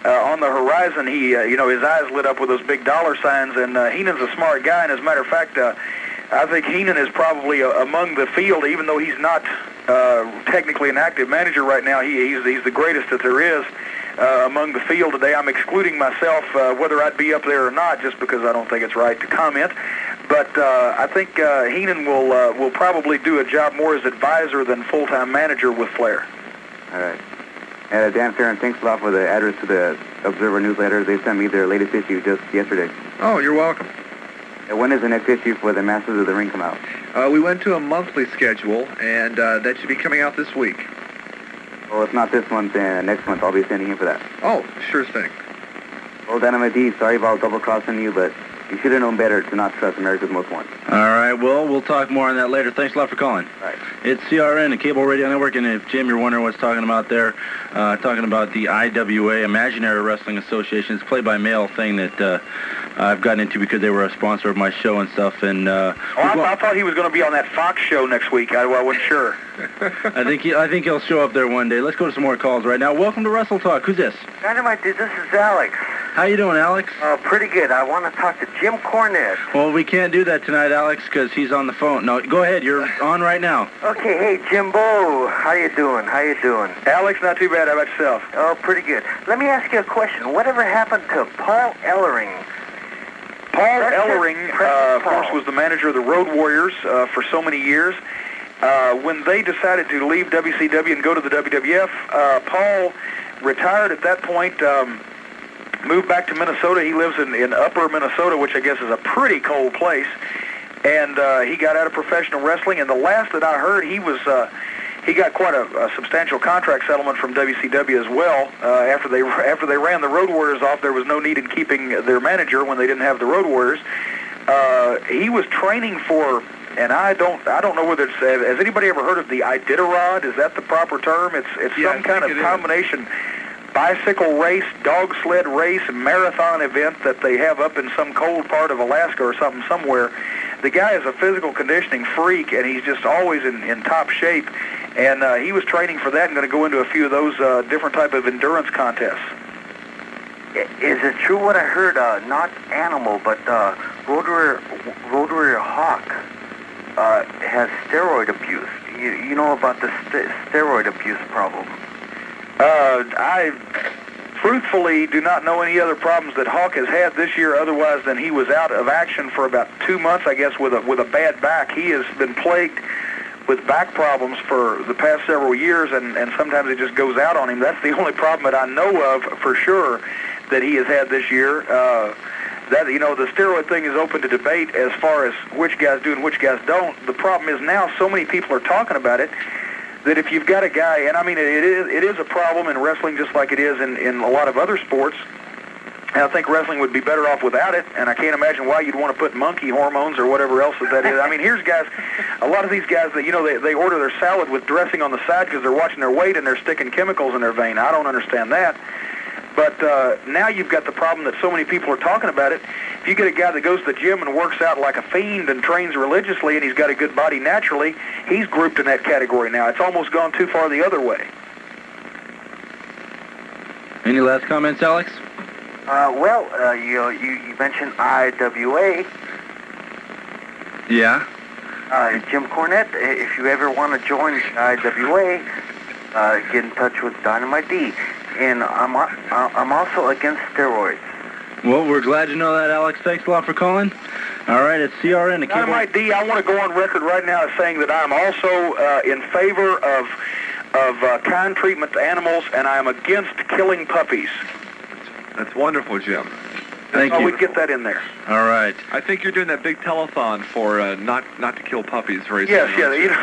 on the horizon, he his eyes lit up with those big dollar signs. And Heenan's a smart guy. And as a matter of fact, I think Heenan is probably among the field, even though he's not technically an active manager right now. He's the greatest that there is. Among the field today. I'm excluding myself whether I'd be up there or not, just because I don't think it's right to comment. But I think Heenan will probably do a job more as advisor than full-time manager with Flair. All right. Dan Farren, thanks a lot for the address to the Observer newsletter. They sent me their latest issue just yesterday. Oh, you're welcome. When does the next issue for the Masters of the Ring come out? We went to a monthly schedule, and that should be coming out this week. Well, if not this month, then next month I'll be sending in for that. Oh, sure thing. Well, Dynamite D, sorry about double-crossing you, but you should have known better to not trust America's Most Wanted. All right, well, we'll talk more on that later. Thanks a lot for calling. All right. It's CRN, the Cable Radio Network, and if, Jim, you're wondering what's talking about there, talking about the IWA, Imaginary Wrestling Association. It's a play-by-mail thing that I've gotten into because they were a sponsor of my show and stuff. And I thought he was going to be on that Fox show next week. I wasn't sure. I think he'll show up there one day. Let's go to some more calls right now. Welcome to Wrestletalk. Who's this? Dynamite, this is Alex. How you doing, Alex? Pretty good. I want to talk to Jim Cornette. Well, we can't do that tonight, Alex, because he's on the phone. No, go ahead. You're on right now. Okay, hey, Jimbo. How you doing? Alex, not too bad. How about yourself? Oh, pretty good. Let me ask you a question. Whatever happened to Paul Ellering? Paul Ellering, of course, was the manager of the Road Warriors for so many years. When they decided to leave WCW and go to the WWF, Paul retired at that point, moved back to Minnesota. He lives in upper Minnesota, which I guess is a pretty cold place. And he got out of professional wrestling. And the last that I heard, he got quite a substantial contract settlement from WCW as well. After they ran the Road Warriors off, there was no need in keeping their manager when they didn't have the Road Warriors. He was training for, and I don't know whether it's, has anybody ever heard of the Iditarod? Is that the proper term? It's some kind of combination bicycle race, dog sled race, marathon event that they have up in some cold part of Alaska or something somewhere. The guy is a physical conditioning freak, and he's just always in top shape. And he was training for that and going to go into a few of those different type of endurance contests. Is it true what I heard? Not Animal, but Road Warrior Hawk. has steroid abuse. You know about the steroid abuse problem? I truthfully do not know any other problems that Hawk has had this year otherwise than he was out of action for about 2 months, I guess, with a bad back. He has been plagued with back problems for the past several years, and sometimes it just goes out on him. That's the only problem that I know of for sure that he has had this year. That, you know, the steroid thing is open to debate as far as which guys do and which guys don't. The problem is now so many people are talking about it that if you've got a guy, and I mean it is a problem in wrestling just like it is in a lot of other sports, and I think wrestling would be better off without it, and I can't imagine why you'd want to put monkey hormones or whatever else that is. I mean, here's guys, a lot of these guys that, you know, they order their salad with dressing on the side because they're watching their weight and they're sticking chemicals in their vein. I don't understand that. But now you've got the problem that so many people are talking about it. If you get a guy that goes to the gym and works out like a fiend and trains religiously and he's got a good body naturally, he's grouped in that category now. It's almost gone too far the other way. Any last comments, Alex? You mentioned IWA. Yeah. Jim Cornette, if you ever want to join IWA, get in touch with Dynamite D. And I'm also against steroids. Well, we're glad to know that, Alex. Thanks a lot for calling. All right, it's CRN. Dynamite D, I want to go on record right now as saying that I'm also in favor of kind treatment to animals, and I am against killing puppies. That's wonderful, Jim. Thank you. We'd get that in there. All right. I think you're doing that big telethon for not to kill puppies very soon. Yes, yeah. You know,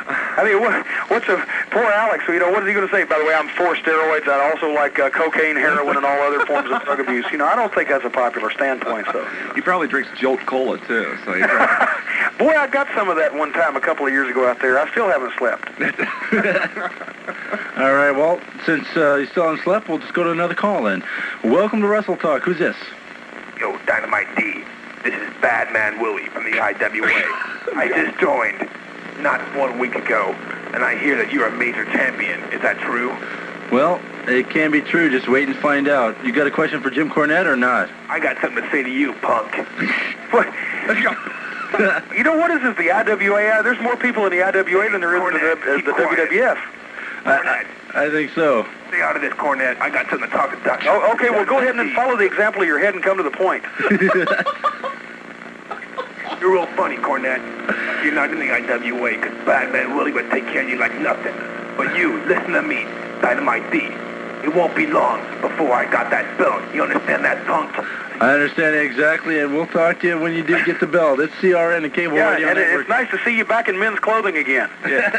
I mean, what's a poor Alex? You know, what is he going to say? By the way, I'm for steroids. I also like cocaine, heroin, and all other forms of drug abuse. You know, I don't think that's a popular standpoint. So he probably drinks Jolt Cola too. So boy, I got some of that one time a couple of years ago out there. I still haven't slept. All right. Well, since you still haven't slept, we'll just go to another call then. Welcome to Wrestletalk. Who's this? Yo, Dynamite D. This is Badman Willie from the IWA. I just joined not 1 week ago, and I hear that you're a major champion. Is that true? Well, it can be true. Just wait and find out. You got a question for Jim Cornette or not? I got something to say to you, punk. What? You know, what is this, the IWA? There's more people in the IWA than there is in the WWF. I think so. Stay out of this, Cornette. I got something to talk about. Oh, okay, well, go ahead and follow the example of your head and come to the point. You're real funny, Cornette. You're not in the IWA because Badman Willie would take care of you like nothing. But you, listen to me, Dynamite D. It won't be long before I got that belt. You understand that, punk? I understand exactly, and we'll talk to you when you do get the belt. It's CRN and Cable Radio and Network. It's nice to see you back in men's clothing again. Yeah.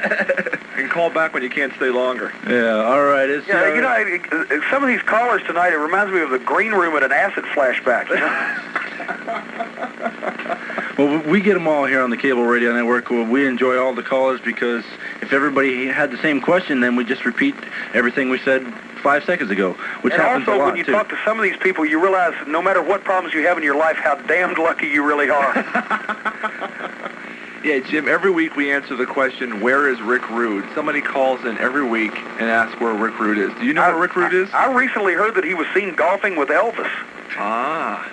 You can call back when you can't stay longer. Yeah, all right. It's yeah, you know, some of these callers tonight, it reminds me of the green room at an acid flashback. You know? Well, we get them all here on the Cable Radio Network. Well, we enjoy all the callers because if everybody had the same question, then we just repeat everything we said 5 seconds ago, which and happens also, a lot, when you too. talk to some of these people, you realize no matter what problems you have in your life, how damned lucky you really are. Yeah, Jim, every week we answer the question, where is Rick Rude? Somebody calls in every week and asks where Rick Rude is. Do you know where Rick Rude is? I recently heard that he was seen golfing with Elvis. Ah.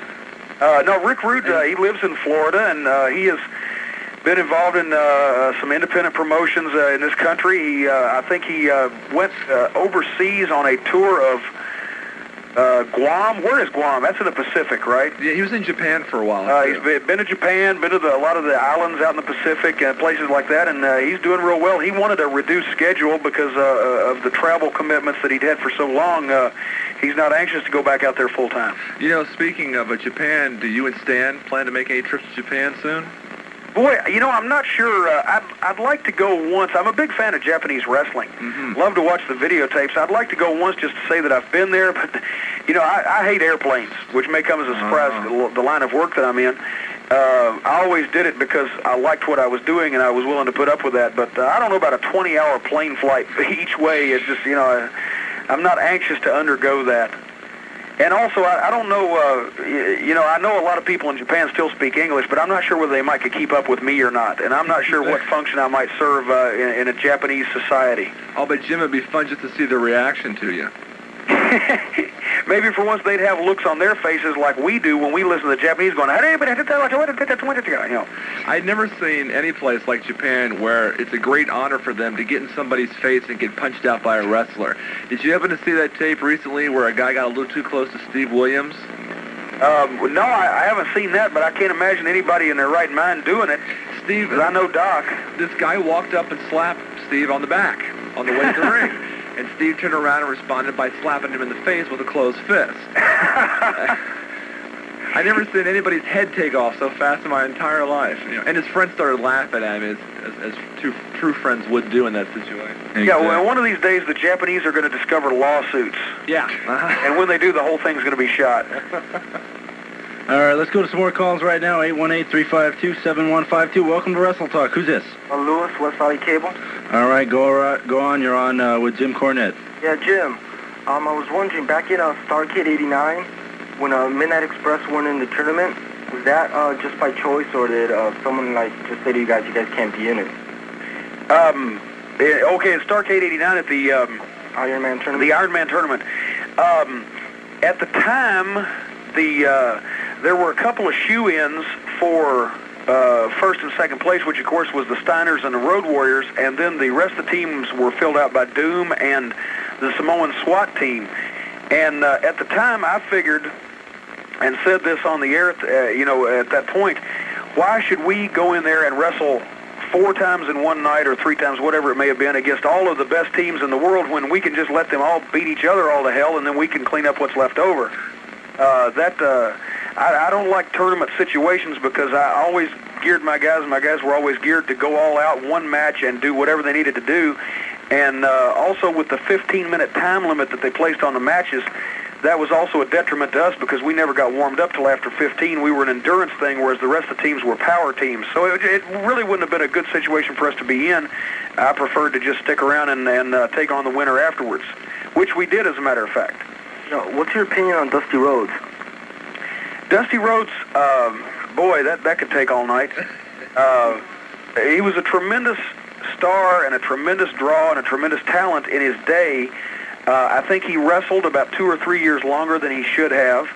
No, Rick Rude, he lives in Florida, and he has been involved in some independent promotions in this country. I think he went overseas on a tour of Guam. Where is Guam? That's in the Pacific, right? Yeah, he was in Japan for a while. He's been to Japan, been to a lot of the islands out in the Pacific and places like that, and he's doing real well. He wanted a reduced schedule because of the travel commitments that he'd had for so long. He's not anxious to go back out there full time. You know, speaking of Japan, do you and Stan plan to make any trips to Japan soon? Boy, you know, I'm not sure. I'd like to go once. I'm a big fan of Japanese wrestling. Mm-hmm. Love to watch the videotapes. I'd like to go once just to say that I've been there. But, you know, I hate airplanes, which may come as a surprise to the line of work that I'm in. I always did it because I liked what I was doing and I was willing to put up with that. But I don't know about a 20-hour plane flight each way. It's just, you know, I'm not anxious to undergo that. And also, I don't know, you know, I know a lot of people in Japan still speak English, but I'm not sure whether they might could keep up with me or not. And I'm not sure what function I might serve in a Japanese society. Oh, but Jim, it'd be fun just to see the reaction to you. maybe for once they'd have looks on their faces like we do when we listen to the Japanese going, I'd never seen any place like Japan where it's a great honor for them to get in somebody's face and get punched out by a wrestler. Did you happen to see that tape recently where a guy got a little too close to Steve Williams? No, I haven't seen that, but I can't imagine anybody in their right mind doing it. Steve, I know Doc. This guy walked up and slapped Steve on the back on the way to the ring. And Steve turned around and responded by slapping him in the face with a closed fist. I never seen anybody's head take off so fast in my entire life. You know, and his friends started laughing at him as two true friends would do in that situation. Yeah, well, one of these days the Japanese are going to discover lawsuits. Yeah. And when they do, the whole thing's going to be shot. All right, let's go to some more calls right now. 818-352-7152. Welcome to Wrestletalk. Who's this? Lewis, West Valley Cable. All right, go on. You're on with Jim Cornette. Yeah, Jim. I was wondering, back in Starrcade 89, when Midnight Express won in the tournament, was that just by choice, or did someone just say to you guys can't be in it? Okay, in Starrcade 89 at the Iron Man tournament. The Iron Man tournament. At the time, there were a couple of shoe-ins for first and second place, which of course was the Steiners and the Road Warriors, and then the rest of the teams were filled out by Doom and the Samoan SWAT team. And at the time, I figured and said this on the air, at that point, why should we go in there and wrestle 4 times in one night or 3 times, whatever it may have been, against all of the best teams in the world when we can just let them all beat each other all to hell and then we can clean up what's left over? I don't like tournament situations because I always geared my guys, and my guys were always geared to go all out in one match and do whatever they needed to do. And also with the 15-minute time limit that they placed on the matches, that was also a detriment to us because we never got warmed up till after 15. We were an endurance thing, whereas the rest of the teams were power teams. So it really wouldn't have been a good situation for us to be in. I preferred to just stick around and take on the winner afterwards, which we did, as a matter of fact. What's your opinion on Dusty Rhodes? Dusty Rhodes, boy, that could take all night. He was a tremendous star and a tremendous draw and a tremendous talent in his day. I think he wrestled about 2 or 3 years longer than he should have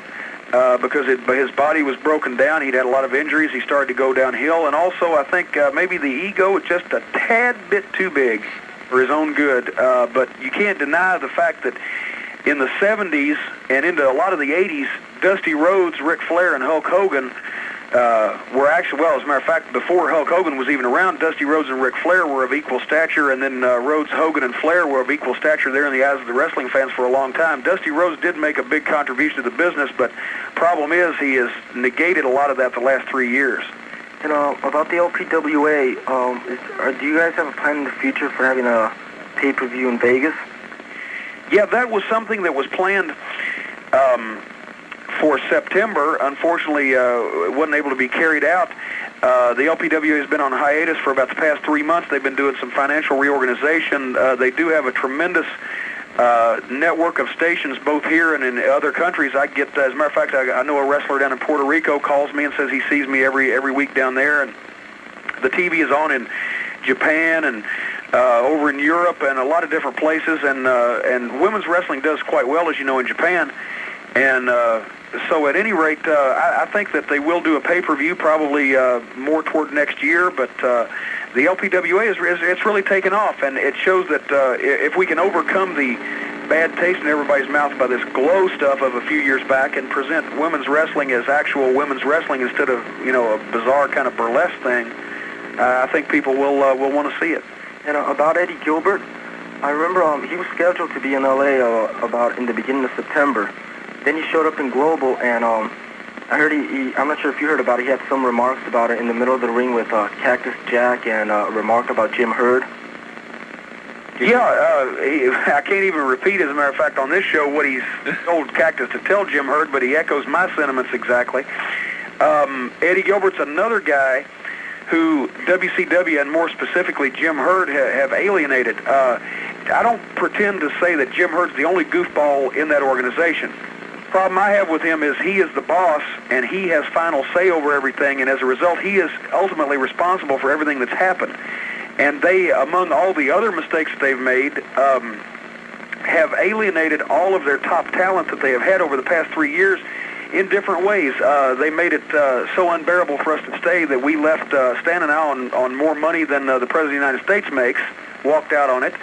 because his body was broken down. He'd had a lot of injuries. He started to go downhill. And also, I think maybe the ego was just a tad bit too big for his own good. But you can't deny the fact that in the 70s and into a lot of the 80s, Dusty Rhodes, Ric Flair, and Hulk Hogan were actually, well, as a matter of fact, before Hulk Hogan was even around, Dusty Rhodes and Ric Flair were of equal stature, and then Rhodes, Hogan, and Flair were of equal stature there in the eyes of the wrestling fans for a long time. Dusty Rhodes did make a big contribution to the business, but problem is he has negated a lot of that the last 3 years. And about the LPWA, do you guys have a plan in the future for having a pay-per-view in Vegas? Yeah, that was something that was planned for September. Unfortunately, it wasn't able to be carried out. The LPWA has been on hiatus for about the past 3 months. They've been doing some financial reorganization. They do have a tremendous network of stations both here and in other countries. As a matter of fact, I know a wrestler down in Puerto Rico calls me and says he sees me every week down there. And the TV is on in Japan and over in Europe and a lot of different places. And women's wrestling does quite well, as you know, in Japan. And so at any rate, I think that they will do a pay-per-view probably more toward next year, but the LPWA it's really taken off, and it shows that if we can overcome the bad taste in everybody's mouth by this glow stuff of a few years back and present women's wrestling as actual women's wrestling instead of, a bizarre kind of burlesque thing, I think people will want to see it. And about Eddie Gilbert, I remember he was scheduled to be in L.A. about in the beginning of September. Then he showed up in Global, and I heard I'm not sure if you heard about it, he had some remarks about it in the middle of the ring with Cactus Jack and a remark about Jim Herd. Yeah, I can't even repeat, as a matter of fact, on this show what he's told Cactus to tell Jim Herd, but he echoes my sentiments exactly. Eddie Gilbert's another guy who WCW, and more specifically Jim Herd, have alienated. I don't pretend to say that Jim Herd's the only goofball in that organization. The problem I have with him is he is the boss, and he has final say over everything, and as a result, he is ultimately responsible for everything that's happened. And they, among all the other mistakes that they've made, have alienated all of their top talent that they have had over the past 3 years in different ways. They made it so unbearable for us to stay that we left Stan and I on more money than the President of the United States makes, walked out on it.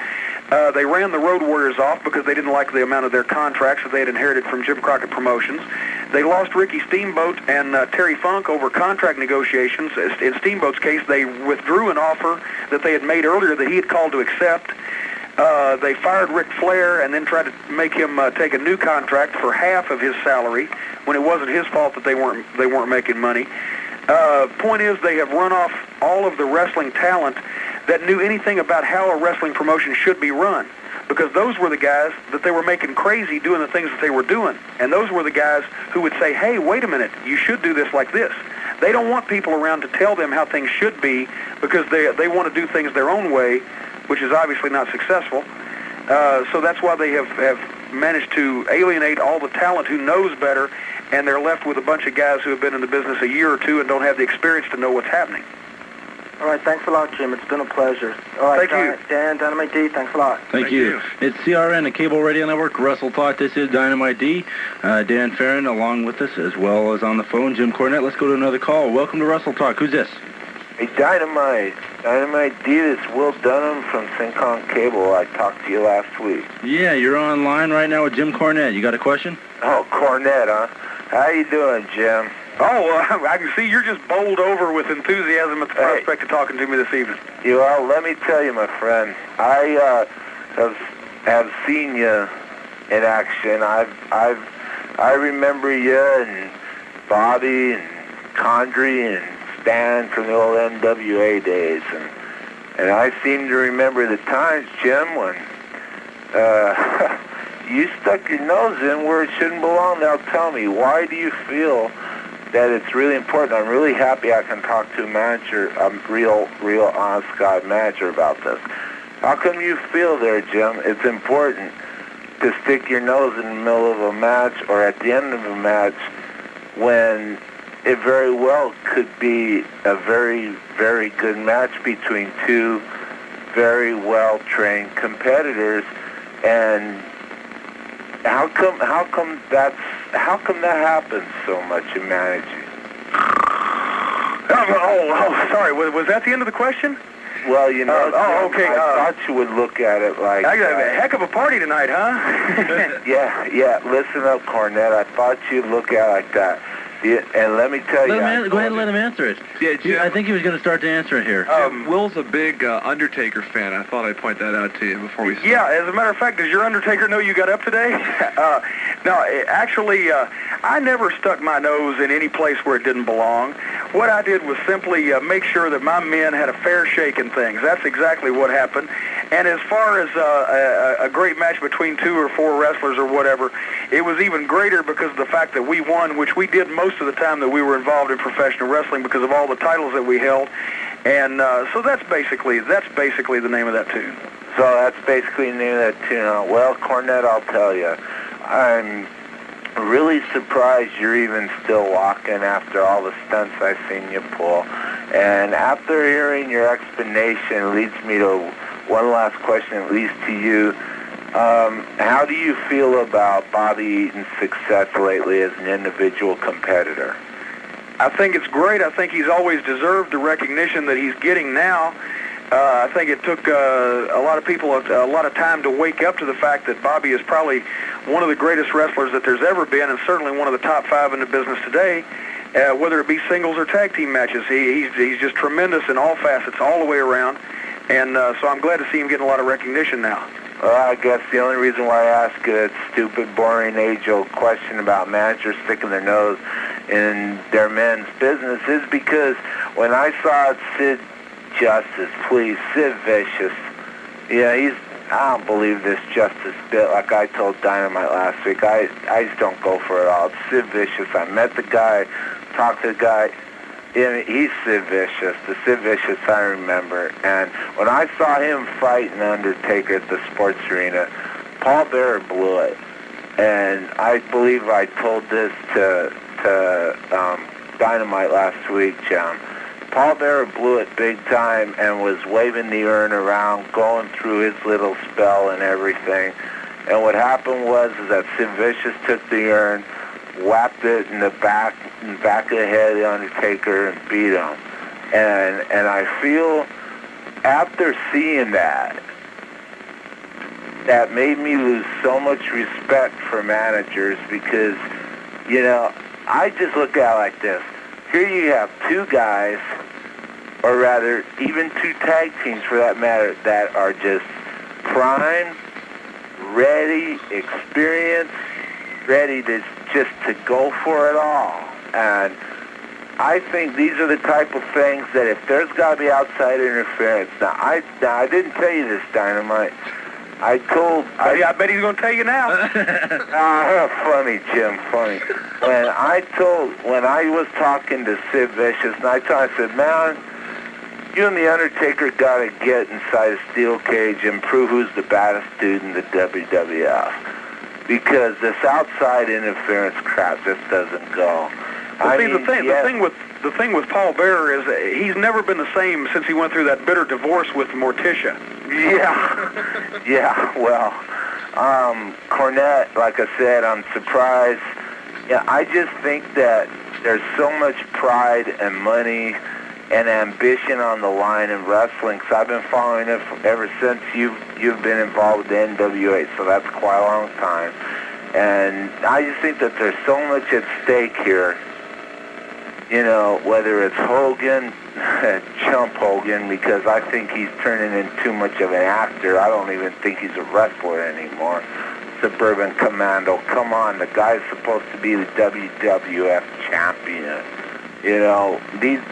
They ran the Road Warriors off because they didn't like the amount of their contracts that they had inherited from Jim Crockett Promotions. They lost Ricky Steamboat and Terry Funk over contract negotiations. In Steamboat's case, they withdrew an offer that they had made earlier that he had called to accept. They fired Ric Flair and then tried to make him take a new contract for half of his salary when it wasn't his fault that they weren't making money. Point is, they have run off all of the wrestling talent that knew anything about how a wrestling promotion should be run, because those were the guys that they were making crazy doing the things that they were doing, and those were the guys who would say, hey, wait a minute, you should do this like this. They don't want people around to tell them how things should be because they want to do things their own way, which is obviously not successful. So that's why they have managed to alienate all the talent who knows better, and they're left with a bunch of guys who have been in the business a year or two and don't have the experience to know what's happening. All right, thanks a lot, Jim. It's been a pleasure. All right, thank you. Dan, Dynamite D, thanks a lot. Thank you. It's CRN, the Cable Radio Network, WrestleTalk. This is Dynamite D. Dan Farren along with us, as well as on the phone, Jim Cornette. Let's go to another call. Welcome to WrestleTalk. Who's this? Hey, Dynamite D, this is Will Dunham from Syncon Cable. I talked to you last week. Yeah, you're online right now with Jim Cornette. You got a question? Oh, Cornette, huh? How you doing, Jim? Oh, I can see you're just bowled over with enthusiasm at the prospect of talking to me this evening. Well, let me tell you, my friend, I have seen you in action. I remember you and Bobby and Condrey and Stan from the old NWA days, and I seem to remember the times, Jim, when you stuck your nose in where it shouldn't belong. Now tell me, why do you feel that it's really important? I'm really happy I can talk to a manager, a real honest guy manager about this. How come you feel there, Jim, it's important to stick your nose in the middle of a match or at the end of a match when it very well could be a very, very good match between two very well-trained competitors? And how come that happens so much in managing? Oh, sorry. Was that the end of the question? Well, you know, okay. I thought you would look at it like I got a heck of a party tonight, huh? yeah. Listen up, Cornette. I thought you'd look at it like that. Yeah, and let me tell you... Go ahead and let him answer it. Yeah, Jim, I think he was going to start to answer it here. Will's a big Undertaker fan. I thought I'd point that out to you before we start. Yeah, as a matter of fact, does your Undertaker know you got up today? No, actually, I never stuck my nose in any place where it didn't belong. What I did was simply make sure that my men had a fair shake in things. That's exactly what happened. And as far as a great match between 2 or 4 wrestlers or whatever, it was even greater because of the fact that we won, which we did most of the time that we were involved in professional wrestling because of all the titles that we held. And so that's basically the name of that tune. So that's basically the name of that tune. Well, Cornette, I'll tell you, I'm really surprised you're even still walking after all the stunts I've seen you pull. And after hearing your explanation leads me to one last question, at least to you. How do you feel about Bobby Eaton's success lately as an individual competitor? I think it's great. I think he's always deserved the recognition that he's getting now. I think it took a lot of people a lot of time to wake up to the fact that Bobby is probably one of the greatest wrestlers that there's ever been, and certainly one of the top 5 in the business today, whether it be singles or tag team matches. He's just tremendous in all facets, all the way around, and so I'm glad to see him getting a lot of recognition now. Well, I guess the only reason why I ask that stupid, boring, age-old question about managers sticking their nose in their men's business is because when I saw Sid Vicious, yeah, I don't believe this Justice bit like I told Dynamite last week. I just don't go for it all. It's Sid Vicious. I met the guy, talked to the guy. He's Sid Vicious, the Sid Vicious I remember. And when I saw him fighting Undertaker at the sports arena, Paul Bearer blew it. And I believe I told this to Dynamite last week, John. Paul Bearer blew it big time and was waving the urn around, going through his little spell and everything. And what happened was is that Sid Vicious took the urn, whapped it in the back of the head of the Undertaker, and beat him. And I feel after seeing that made me lose so much respect for managers because, you know, I just look at it like this. Here you have two guys, or rather even two tag teams for that matter, that are just primed, ready, experienced, ready to just to go for it all. And I think these are the type of things that if there's got to be outside interference. Now I didn't tell you this, Dynamite. I bet he's going to tell you now. Funny, Jim, funny. When I was talking to Sid Vicious, and I said, man, you and the Undertaker got to get inside a steel cage and prove who's the baddest dude in the WWF. Because this outside interference crap just doesn't go. Well, the thing with Paul Bearer is he's never been the same since he went through that bitter divorce with Morticia. Yeah, well, Cornette, like I said, I'm surprised. Yeah, I just think that there's so much pride and money and ambition on the line in wrestling. So I've been following it ever since you've been involved with the NWA, so that's quite a long time. And I just think that there's so much at stake here. You know, whether it's Hogan, Chump Hogan, because I think he's turning into too much of an actor. I don't even think he's a wrestler anymore. Suburban Commando, come on, the guy's supposed to be the WWF champion. You know, leave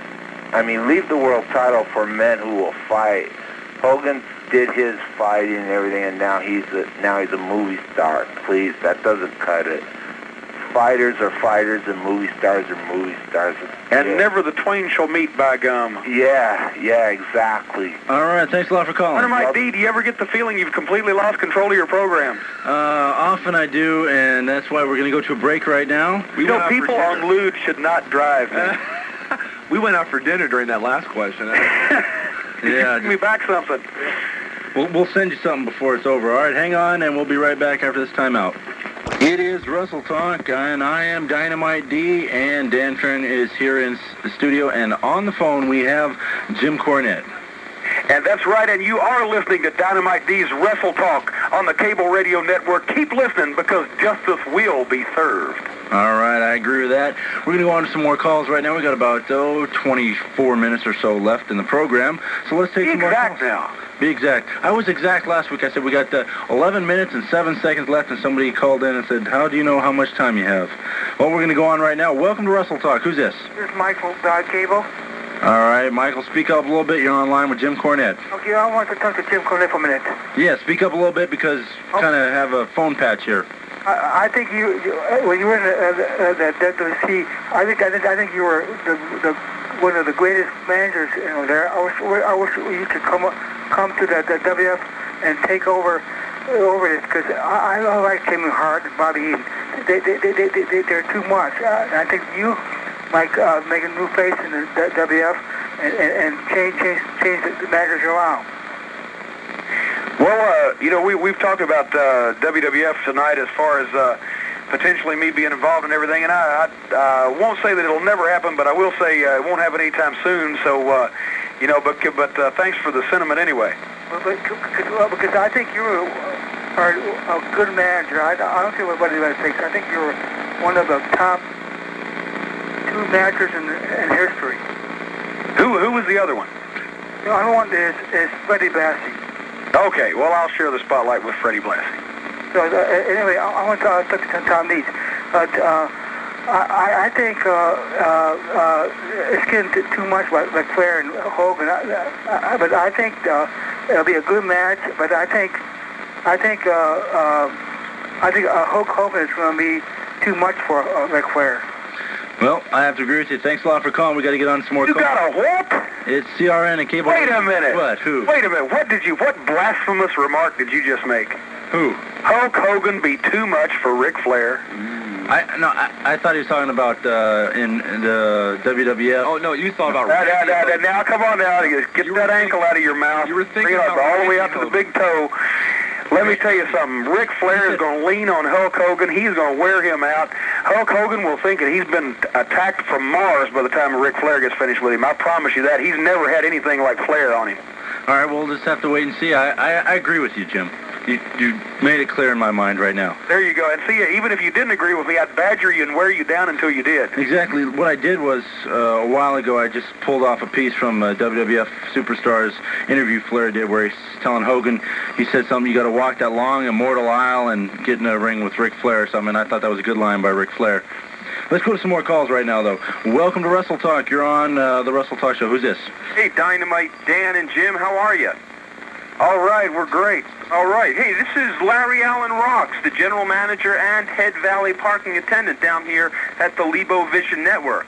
the world title for men who will fight. Hogan did his fighting and everything, and now he's a movie star. Please, that doesn't cut it. Fighters are fighters and movie stars are movie stars. And never the twain shall meet, by gum. Yeah, exactly. All right, thanks a lot for calling. Dynamite D, do you ever get the feeling you've completely lost control of your program? Often I do, and that's why we're going to go to a break right now. People on lewd should not drive, man. We went out for dinner during that last question. Yeah. Give me back something. We'll send you something before it's over. All right, hang on, and we'll be right back after this timeout. It is Wrestletalk, and I am Dynamite D, and Dan Farren is here in the studio, and on the phone we have Jim Cornette. And that's right, and you are listening to Dynamite D's Wrestletalk on the Cable Radio Network. Keep listening, because justice will be served. All right, I agree with that. We're going to go on to some more calls right now. We got about 24 minutes or so left in the program, so let's take some more calls. Be exact. I was exact last week. I said we got 11 minutes and 7 seconds left, and somebody called in and said, how do you know how much time you have? Well, we're going to go on right now. Welcome to Wrestletalk. Who's this? This is Michael, Cable. All right, Michael, speak up a little bit. You're on line with Jim Cornette. Okay, I want to talk to Jim Cornette for a minute. Yeah, speak up a little bit because kind of have a phone patch here. I think when you were in the WC, I think you were one of the greatest managers there. I wish you could come to the WF and take over this, because I like Kevin Hart and Bobby Eaton. They're too much. I think you might make a new face in the WF and change the managers around. Well, we've talked about WWF tonight as far as potentially me being involved in everything, and I won't say that it'll never happen, but I will say it won't happen anytime soon. So, but thanks for the sentiment anyway. Because I think you are a good manager. I don't care what anybody thinks. I think you're one of the top two managers in history. Who was the other one? The other one is Freddie Blassie. Okay, well, I'll share the spotlight with Freddie Blassie. So, anyway, I want to talk to Tom Leach. But I think it's getting too much like Flair and Hogan. But I think it'll be a good match. But I think Hulk Hogan is going to be too much for Ric Flair. Well, I have to agree with you. Thanks a lot for calling. We got to get on some more calls. You got a what? It's CRN and Cable. Wait a minute. What? Who? Wait a minute. What blasphemous remark did you just make? Who? Hulk Hogan be too much for Ric Flair. I thought he was talking about in the WWF. Oh, no, you thought about... Now, come on now. Get that ankle out of your mouth. You were thinking about all the way out to the big toe. Let me tell you something. Ric Flair is going to lean on Hulk Hogan. He's going to wear him out. Hulk Hogan will think that he's been attacked from Mars by the time Ric Flair gets finished with him. I promise you that. He's never had anything like Flair on him. All right, we'll just have to wait and see. I agree with you, Jim. You made it clear in my mind right now. There you go. And see, even if you didn't agree with me, I'd badger you and wear you down until you did. Exactly. What I did was, a while ago, I just pulled off a piece from WWF Superstars interview Flair did where he's telling Hogan, he said something, you got to walk that long, immortal aisle and get in a ring with Ric Flair or something. I thought that was a good line by Ric Flair. Let's go to some more calls right now, though. Welcome to WrestleTalk. You're on the WrestleTalk show. Who's this? Hey, Dynamite, Dan and Jim, how are you? All right, we're great. All right. Hey, this is Larry Allen Rocks, the general manager and head valet parking attendant down here at the Lebo Vision Network.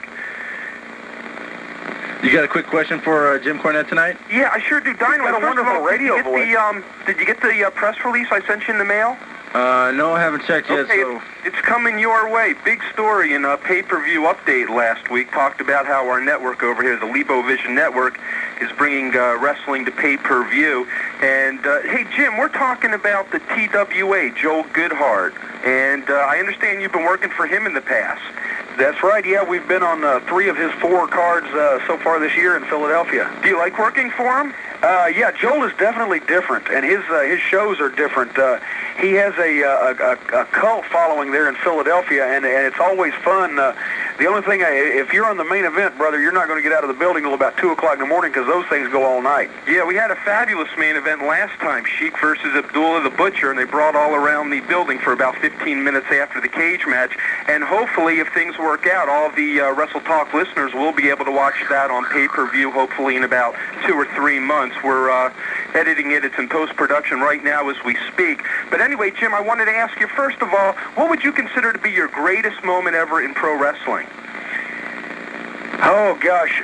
You got a quick question for Jim Cornette tonight? Yeah, I sure do. Dynamite, got a wonderful radio voice. Did you get the press release I sent you in the mail? No, I haven't checked yet, okay, so... It's coming your way. Big story in a pay-per-view update last week. Talked about how our network over here, the Lebo Vision Network, is bringing wrestling to pay-per-view. And, hey, Jim, we're talking about the TWA, Joel Goodhart. And I understand you've been working for him in the past. That's right, yeah. We've been on 3 of his 4 cards so far this year in Philadelphia. Do you like working for him? Yeah, Joel is definitely different, and his shows are different. He has a cult following there in Philadelphia, and it's always fun. The only thing, if you're on the main event, brother, you're not going to get out of the building until about 2 o'clock in the morning because those things go all night. Yeah, we had a fabulous main event last time, Sheik versus Abdullah the Butcher, and they brought all around the building for about 15 minutes after the cage match. And hopefully, if things work out, all the WrestleTalk listeners will be able to watch that on pay-per-view, hopefully in about 2 or 3 months. We're editing it. It's in post-production right now as we speak. But anyway, Jim, I wanted to ask you, first of all, what would you consider to be your greatest moment ever in pro wrestling? Oh, gosh.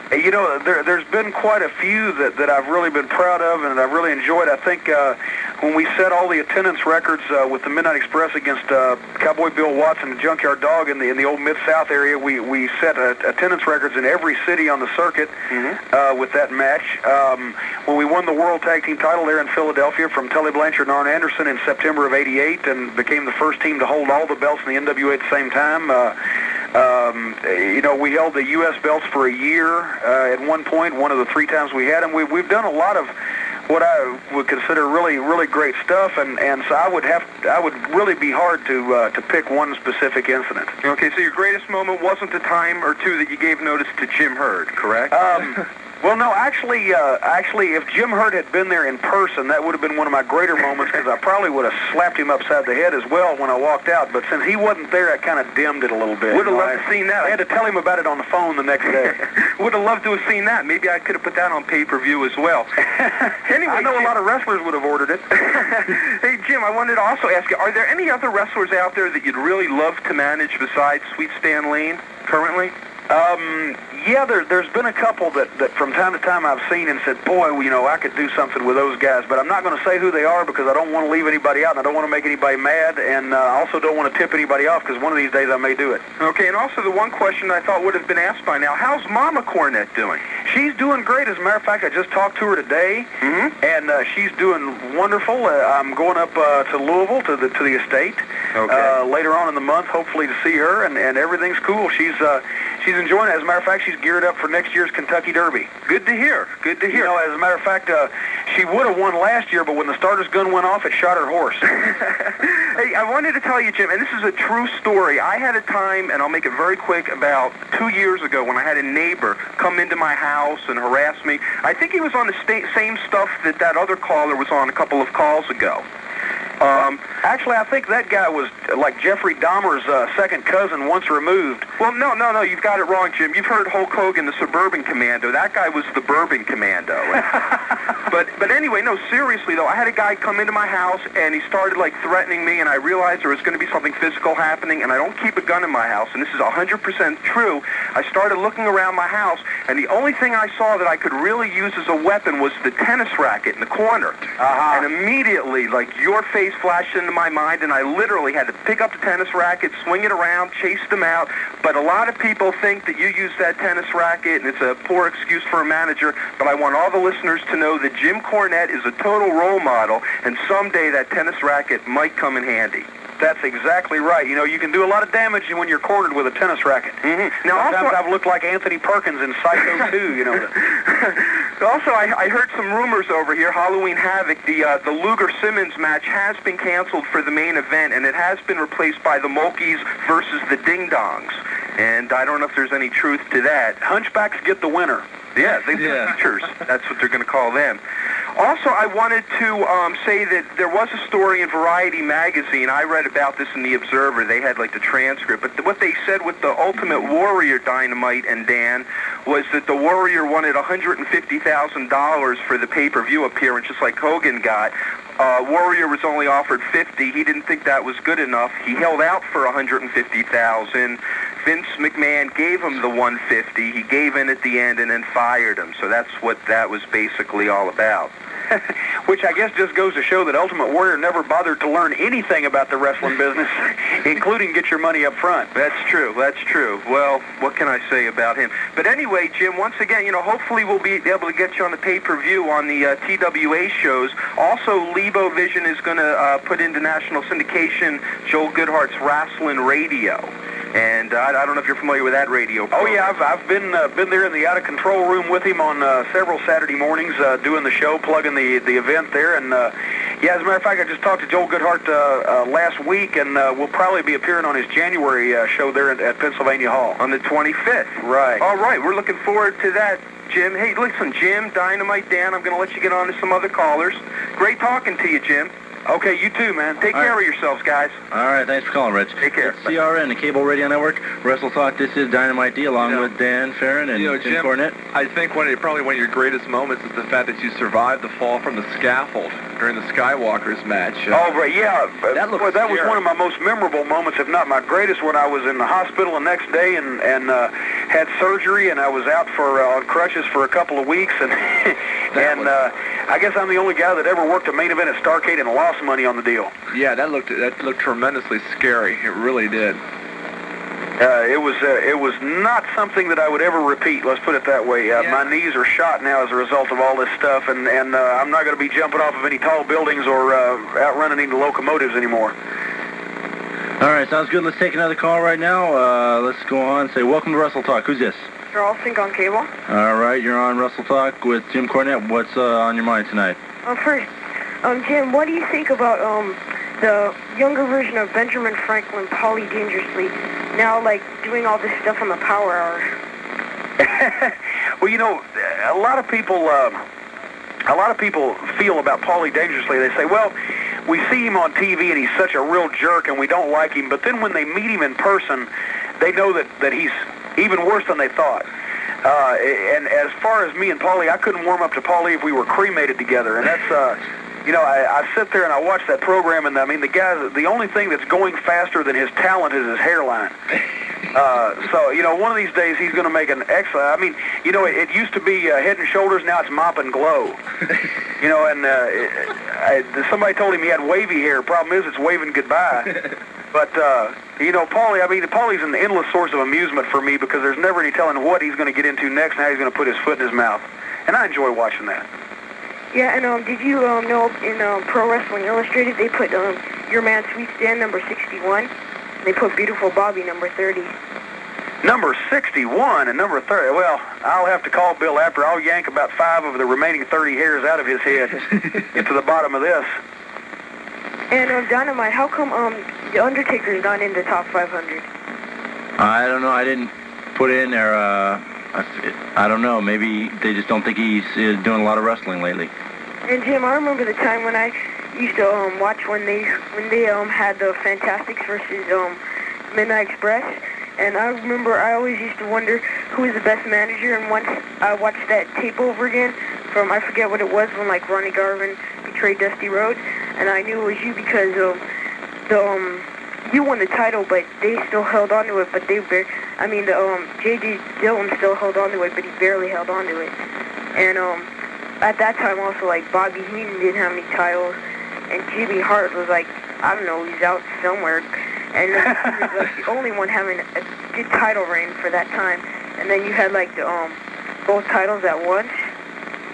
You know, there's been quite a few that I've really been proud of and I've really enjoyed. I think when we set all the attendance records with the Midnight Express against Cowboy Bill Watts and the Junkyard Dog in the old Mid-South area, we set attendance records in every city on the circuit with that match. When we won the World Tag Team title there in Philadelphia from Tully Blanchard and Arn Anderson in September of '88 and became the first team to hold all the belts in the NWA at the same time. You know, we held the U.S. belts for a year at one point, one of the 3 times we had them. We've done a lot of what I would consider really, really great stuff, and so I would really be hard to pick one specific incident. Okay, so your greatest moment wasn't the time or 2 that you gave notice to Jim Herd, correct? Well, no, actually, if Jim Herd had been there in person, that would have been one of my greater moments because I probably would have slapped him upside the head as well when I walked out. But since he wasn't there, I kind of dimmed it a little bit. Would have loved to have seen that. I had to tell him about it on the phone the next day. Would have loved to have seen that. Maybe I could have put that on pay-per-view as well. Anyway, I know a lot of wrestlers would have ordered it. Hey, Jim, I wanted to also ask you, are there any other wrestlers out there that you'd really love to manage besides Sweet Stan Lane currently? Yeah, there's been a couple that from time to time I've seen and said, boy, you know, I could do something with those guys, but I'm not going to say who they are because I don't want to leave anybody out and I don't want to make anybody mad, and I also don't want to tip anybody off because one of these days I may do it. Okay, and also the one question I thought would have been asked by now, how's Mama Cornette doing? She's doing great. As a matter of fact, I just talked to her today, and she's doing wonderful. I'm going up to Louisville to the estate later on in the month, hopefully to see her, and everything's cool. She's enjoying it. As a matter of fact, she's geared up for next year's Kentucky Derby. Good to hear. Good to hear. You know, as a matter of fact, she would have won last year, but when the starter's gun went off, it shot her horse. Hey, I wanted to tell you, Jim, and this is a true story. I had a time, and I'll make it very quick, about 2 years ago when I had a neighbor come into my house and harass me. I think he was on the same stuff that other caller was on a couple of calls ago. Actually, I think that guy was like Jeffrey Dahmer's second cousin once removed. Well, no, you've got it wrong, Jim. You've heard Hulk Hogan, the Suburban Commando. That guy was the Bourbon Commando. But anyway, no, seriously, though, I had a guy come into my house, and he started, like, threatening me, and I realized there was going to be something physical happening, and I don't keep a gun in my house, and this is 100% true. I started looking around my house, and the only thing I saw that I could really use as a weapon was the tennis racket in the corner. And immediately, like, your face flashed into my mind, and I literally had to pick up the tennis racket, swing it around, chase them out. But a lot of people think that you use that tennis racket, and it's a poor excuse for a manager. But I want all the listeners to know that Jim Cornette is a total role model, and someday that tennis racket might come in handy. That's exactly right. You know, you can do a lot of damage when you're cornered with a tennis racket. Now, sometimes I've looked like Anthony Perkins in Psycho 2, you know. Also, I heard some rumors over here. Halloween Havoc, the Luger-Simmons match has been canceled for the main event, and it has been replaced by the Mulkeys versus the Ding Dongs. And I don't know if there's any truth to that. Hunchbacks get the winner. Yeah, the teachers. That's what they're going to call them. Also, I wanted to say that there was a story in Variety magazine. I read about this in The Observer. They had, like, the transcript. But what they said with the Ultimate Warrior Dynamite and Dan was that the Warrior wanted $150,000 for the pay-per-view appearance, just like Hogan got. Warrior was only offered $50,000. He didn't think that was good enough. He held out for $150,000. Vince McMahon gave him the $150,000. He gave in at the end and then fired him. So that's what that was basically all about. Which I guess just goes to show that Ultimate Warrior never bothered to learn anything about the wrestling business, including get your money up front. That's true. That's true. Well, what can I say about him? But anyway, Jim, once again, you know, hopefully we'll be able to get you on the pay-per-view on the TWA shows. Also, Lebo Vision is going to put into national syndication Joel Goodhart's Wrestling Radio. And I don't know if you're familiar with that radio program. Oh, yeah, I've been there in the out-of-control room with him on several Saturday mornings doing the show, plugging the event there. And, yeah, as a matter of fact, I just talked to Joel Goodhart last week, and we'll probably be appearing on his January show there at Pennsylvania Hall. On the 25th. Right. All right, we're looking forward to that, Jim. Hey, listen, Jim, Dynamite, Dan, I'm going to let you get on to some other callers. Great talking to you, Jim. Okay, you too, man. Take care of yourselves, guys. All right, thanks for calling, Rich. Take care. It's CRN, the Cable Radio Network, WrestleTalk. This is Dynamite D, along with Dan Farren and Jim Cornette. I think probably one of your greatest moments is the fact that you survived the fall from the scaffold during the Skywalkers match. Oh, right, yeah. That was one of my most memorable moments, if not my greatest, when I was in the hospital the next day and had surgery, and I was out for on crutches for a couple of weeks, and I guess I'm the only guy that ever worked a main event at Starrcade and lost money on the deal. Yeah, that looked tremendously scary. It really did. It was not something that I would ever repeat. Let's put it that way. My knees are shot now as a result of all this stuff, and I'm not going to be jumping off of any tall buildings or outrunning any locomotives anymore. All right, sounds good. Let's take another call right now. Let's go on and say, welcome to WrestleTalk. Who's this? Charles Fink on cable. All right, you're on WrestleTalk with Jim Cornette. What's on your mind tonight? First, Jim, what do you think about the younger version of Benjamin Franklin, Paulie Dangerously, now like doing all this stuff on the Power Hour? Well, you know, a lot of people feel about Paulie Dangerously. They say, well, we see him on TV and he's such a real jerk and we don't like him. But then when they meet him in person, they know that he's even worse than they thought. And as far as me and Paulie, I couldn't warm up to Paulie if we were cremated together. And that's, you know, I sit there and I watch that program, and I mean, the only thing that's going faster than his talent is his hairline. So, you know, one of these days he's going to make an excellent, I mean, you know, it used to be Head and Shoulders, now it's Mop and Glow. You know, and somebody told him he had wavy hair. Problem is, it's waving goodbye. But, you know, Paulie's an endless source of amusement for me because there's never any telling what he's going to get into next and how he's going to put his foot in his mouth. And I enjoy watching that. Yeah, and did you know in Pro Wrestling Illustrated they put Your Man Sweet Stan number 61? They put Beautiful Bobby number 30. Number 61 and number 30. Well, I'll have to call Bill after. I'll yank about 5 of the remaining 30 hairs out of his head. Get to the bottom of this. And Dynamite, how come the Undertaker's not in the top 500? I don't know. I didn't put it in there. I don't know. Maybe they just don't think he's doing a lot of wrestling lately. And Jim, I remember the time when I used to watch when they had the Fantastics versus Midnight Express, and I remember I always used to wonder who was the best manager. And once I watched that tape over again from I forget what it was when like Ronnie Garvin betrayed Dusty Rhodes, and I knew it was you because you won the title, but they still held on to it. But I mean, J.J. Dillon still held on to it, but he barely held on to it. And at that time also, like, Bobby Heenan didn't have any titles, and Jimmy Hart was like, I don't know, he's out somewhere. And he was like the only one having a good title reign for that time. And then you had like the both titles at once.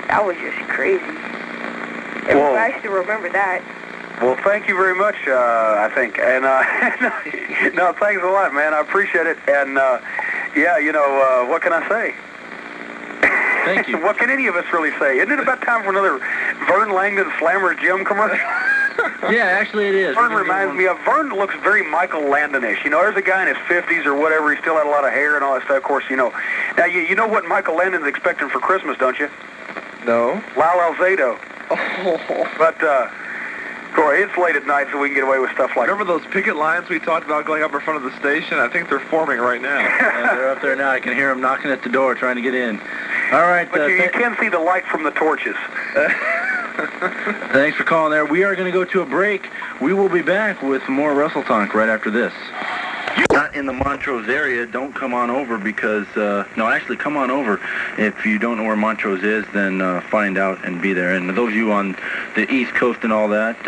That was just crazy. And I still remember that. Well, thank you very much, I think. And, no, thanks a lot, man. I appreciate it. And, yeah, you know, what can I say? Thank you. What can any of us really say? Isn't it about time for another Vern Langdon Slammer's Gym commercial? Yeah, actually it is. Vern reminds me of, Vern looks very Michael Landon-ish. You know, there's a guy in his 50s or whatever, he still had a lot of hair and all that stuff, of course, you know. Now, you know what Michael Landon's expecting for Christmas, don't you? No. Lyle Alzado. But, Corey, it's late at night, so we can get away with stuff like that. Remember those picket lines we talked about going up in front of the station? I think they're forming right now. Yeah, they're up there now. I can hear them knocking at the door trying to get in. All right. But you can see the light from the torches. Thanks for calling there. We are going to go to a break. We will be back with more Wrestletalk right after this. Not in the Montrose area, don't come on over because, no, actually come on over. If you don't know where Montrose is, then find out and be there. And those of you on the East Coast and all that,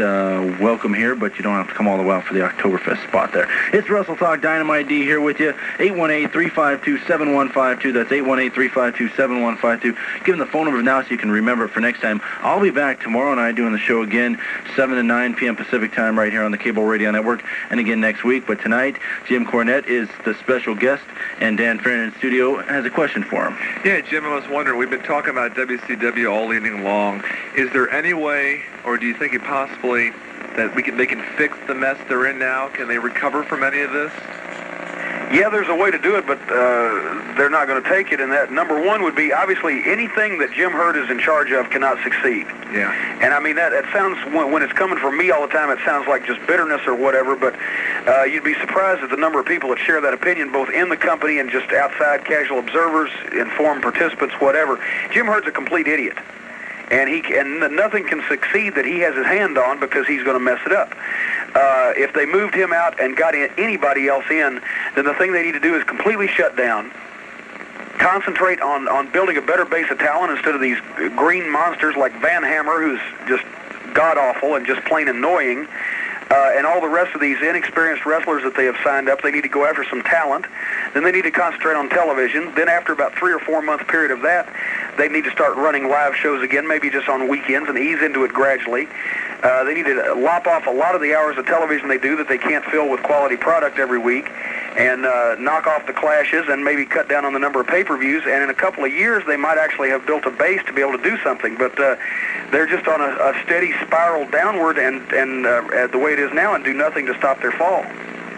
welcome here, but you don't have to come all the way out for the Oktoberfest spot there. It's Wrestletalk, Dynamite D here with you, 818-352-7152. That's 818-352-7152. Give them the phone number now so you can remember it for next time. I'll be back tomorrow night doing the show again, 7 to 9 p.m. Pacific time right here on the Cable Radio Network, and again next week. But tonight, Jim Cornette is the special guest, and Dan Farren in studio has a question for him. Yeah, Jim, I was wondering, we've been talking about WCW all evening long. Is there any way, or do you think it possibly, that they can fix the mess they're in now? Can they recover from any of this? Yeah, there's a way to do it, but they're not going to take it. And that number one would be, obviously, anything that Jim Herd is in charge of cannot succeed. Yeah. And I mean, that sounds, when it's coming from me all the time, it sounds like just bitterness or whatever, but you'd be surprised at the number of people that share that opinion, both in the company and just outside casual observers, informed participants, whatever. Jim Herd's a complete idiot. And nothing can succeed that he has his hand on because he's going to mess it up. If they moved him out and got anybody else in, then the thing they need to do is completely shut down, concentrate on building a better base of talent instead of these green monsters like Van Hammer, who's just god-awful and just plain annoying, and all the rest of these inexperienced wrestlers that they have signed up. They need to go after some talent. Then they need to concentrate on television. Then after about 3 or 4 month period of that, they need to start running live shows again, maybe just on weekends, and ease into it gradually. They need to lop off a lot of the hours of television they do that they can't fill with quality product every week, and knock off the clashes and maybe cut down on the number of pay-per-views. And in a couple of years, they might actually have built a base to be able to do something. But they're just on a steady spiral downward, and the way it is now, and do nothing to stop their fall.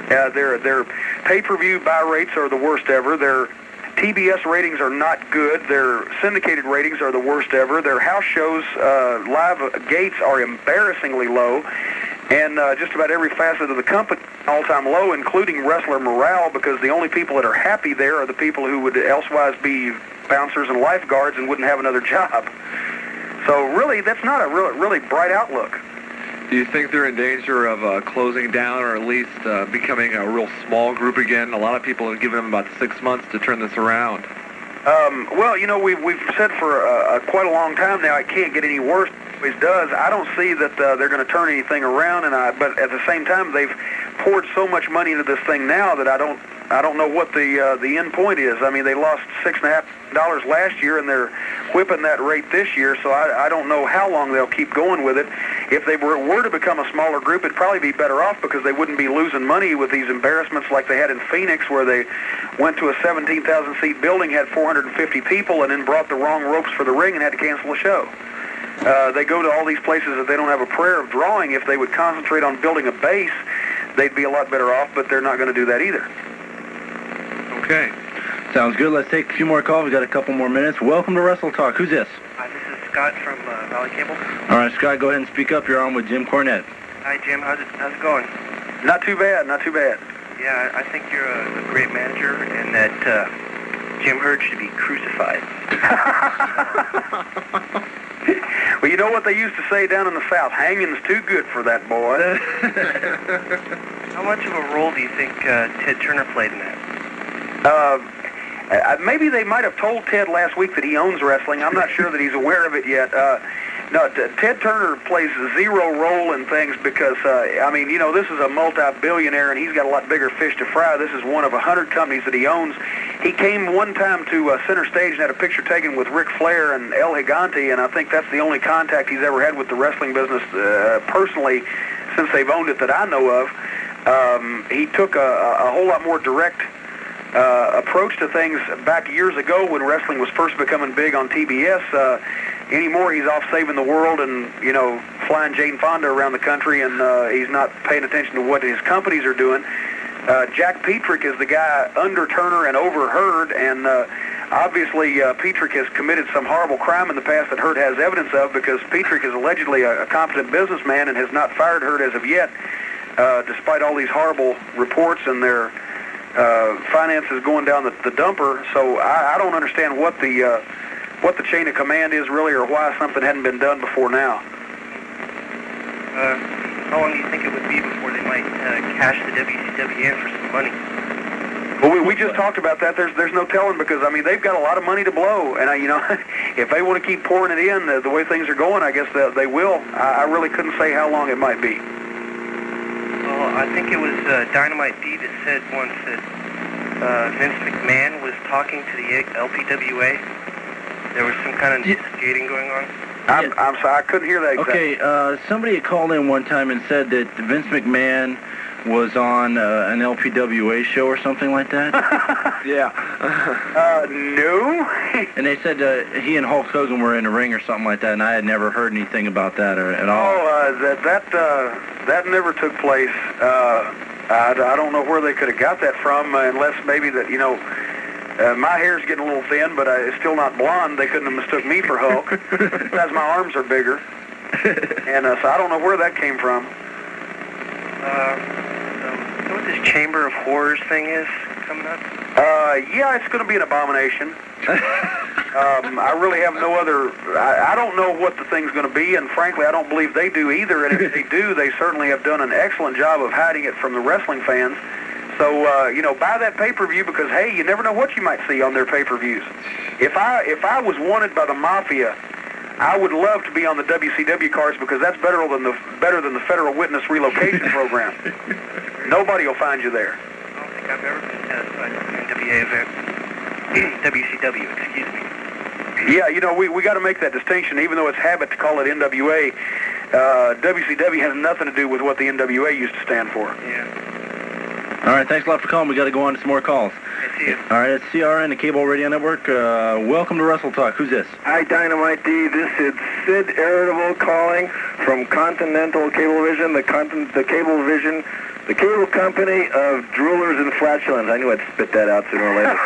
Their pay-per-view buy rates are the worst ever. Their TBS ratings are not good. Their syndicated ratings are the worst ever. Their house shows, live gates are embarrassingly low. And just about every facet of the company, all-time low, including wrestler morale, because the only people that are happy there are the people who would elsewise be bouncers and lifeguards and wouldn't have another job. So really, that's not a really bright outlook. Do you think they're in danger of closing down, or at least becoming a real small group again? A lot of people have given them about 6 months to turn this around. Well, you know, we've said for quite a long time now it can't get any worse. It always does. I don't see that they're going to turn anything around, but at the same time, they've poured so much money into this thing now that I don't know what the end point is. I mean, they lost $6.5 last year, and they're whipping that rate this year, so I don't know how long they'll keep going with it. If they were to become a smaller group, it'd probably be better off because they wouldn't be losing money with these embarrassments like they had in Phoenix, where they went to a 17,000-seat building, had 450 people, and then brought the wrong ropes for the ring and had to cancel the show. They go to all these places that they don't have a prayer of drawing. If they would concentrate on building a base, they'd be a lot better off, but they're not going to do that either. Okay. Sounds good. Let's take a few more calls. We've got a couple more minutes. Welcome to Wrestletalk. Who's this? Hi, this is Scott from Valley Cable. All right, Scott, go ahead and speak up. You're on with Jim Cornette. Hi, Jim. How's it going? Not too bad, not too bad. Yeah, I think you're a great manager, and that Jim Herd should be crucified. Well, you know what they used to say down in the South? Hanging's too good for that boy. How much of a role do you think Ted Turner played in that? Maybe they might have told Ted last week that he owns wrestling. I'm not sure that he's aware of it yet. No, Ted Turner plays zero role in things because, I mean, you know, this is a multi-billionaire and he's got a lot bigger fish to fry. This is one of 100 companies that he owns. He came one time to Center Stage and had a picture taken with Ric Flair and El Gigante, and I think that's the only contact he's ever had with the wrestling business personally since they've owned it that I know of. He took a whole lot more direct approach to things back years ago when wrestling was first becoming big on TBS. Anymore, he's off saving the world and, you know, flying Jane Fonda around the country, and he's not paying attention to what his companies are doing. Jack Petrick is the guy under Turner and overheard, and obviously Petrick has committed some horrible crime in the past that Hurt has evidence of, because Petrick is allegedly a competent businessman and has not fired Hurt as of yet, despite all these horrible reports and their finances going down the dumper. So I don't understand what the chain of command is really, or why something hadn't been done before now. How long do you think it would be before they might cash the WCW in for some money? Well, we just talked about that. There's no telling, because I mean they've got a lot of money to blow, and you know, if they want to keep pouring it in the way things are going, I guess they will. I really couldn't say how long it might be. Well, I think it was Dynamite D that said once that Vince McMahon was talking to the LPWA. There was some kind of skating going on. I'm sorry, I couldn't hear that exactly. Okay, somebody had called in one time and said that Vince McMahon was on an LPWA show or something like that. Yeah. No. And they said he and Hulk Hogan were in a ring or something like that, and I had never heard anything about that at all. Oh, that never took place. I don't know where they could have got that from, unless maybe that, you know, my hair's getting a little thin, but it's still not blonde. They couldn't have mistook me for Hulk, as my arms are bigger. And so I don't know where that came from. You know what this Chamber of Horrors thing is coming up? Yeah, it's going to be an abomination. I really have no other... I don't know what the thing's going to be, and frankly, I don't believe they do either. And if they do, they certainly have done an excellent job of hiding it from the wrestling fans. So, you know, buy that pay-per-view, because, hey, you never know what you might see on their pay-per-views. If I was wanted by the Mafia, I would love to be on the WCW cards, because that's better than the Federal Witness Relocation Program. Nobody will find you there. I don't think I've ever been satisfied with an NWA event. WCW, excuse me. Yeah, you know, we got to make that distinction, even though it's habit to call it NWA. WCW has nothing to do with what the NWA used to stand for. Yeah. All right, thanks a lot for calling. We got to go on to some more calls. I see you. All right, it's CRN, the Cable Radio Network. Welcome to Wrestletalk. Who's this? Hi, Dynamite D. This is Sid Irritable calling from Continental Cablevision, the Cablevision, the cable company of droolers and flatulence. I knew I'd spit that out sooner or later.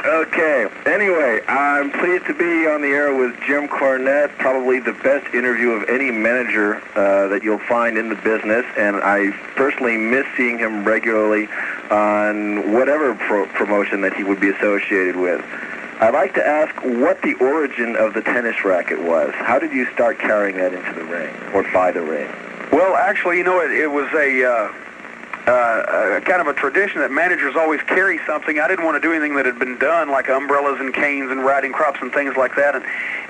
Okay. Anyway, I'm pleased to be on the air with Jim Cornette, probably the best interview of any manager that you'll find in the business, and I personally miss seeing him regularly on whatever promotion that he would be associated with. I'd like to ask what the origin of the tennis racket was. How did you start carrying that into the ring, or by the ring? Well, actually, you know, it was a kind of a tradition that managers always carry something. I didn't want to do anything that had been done, like umbrellas and canes and riding crops and things like that.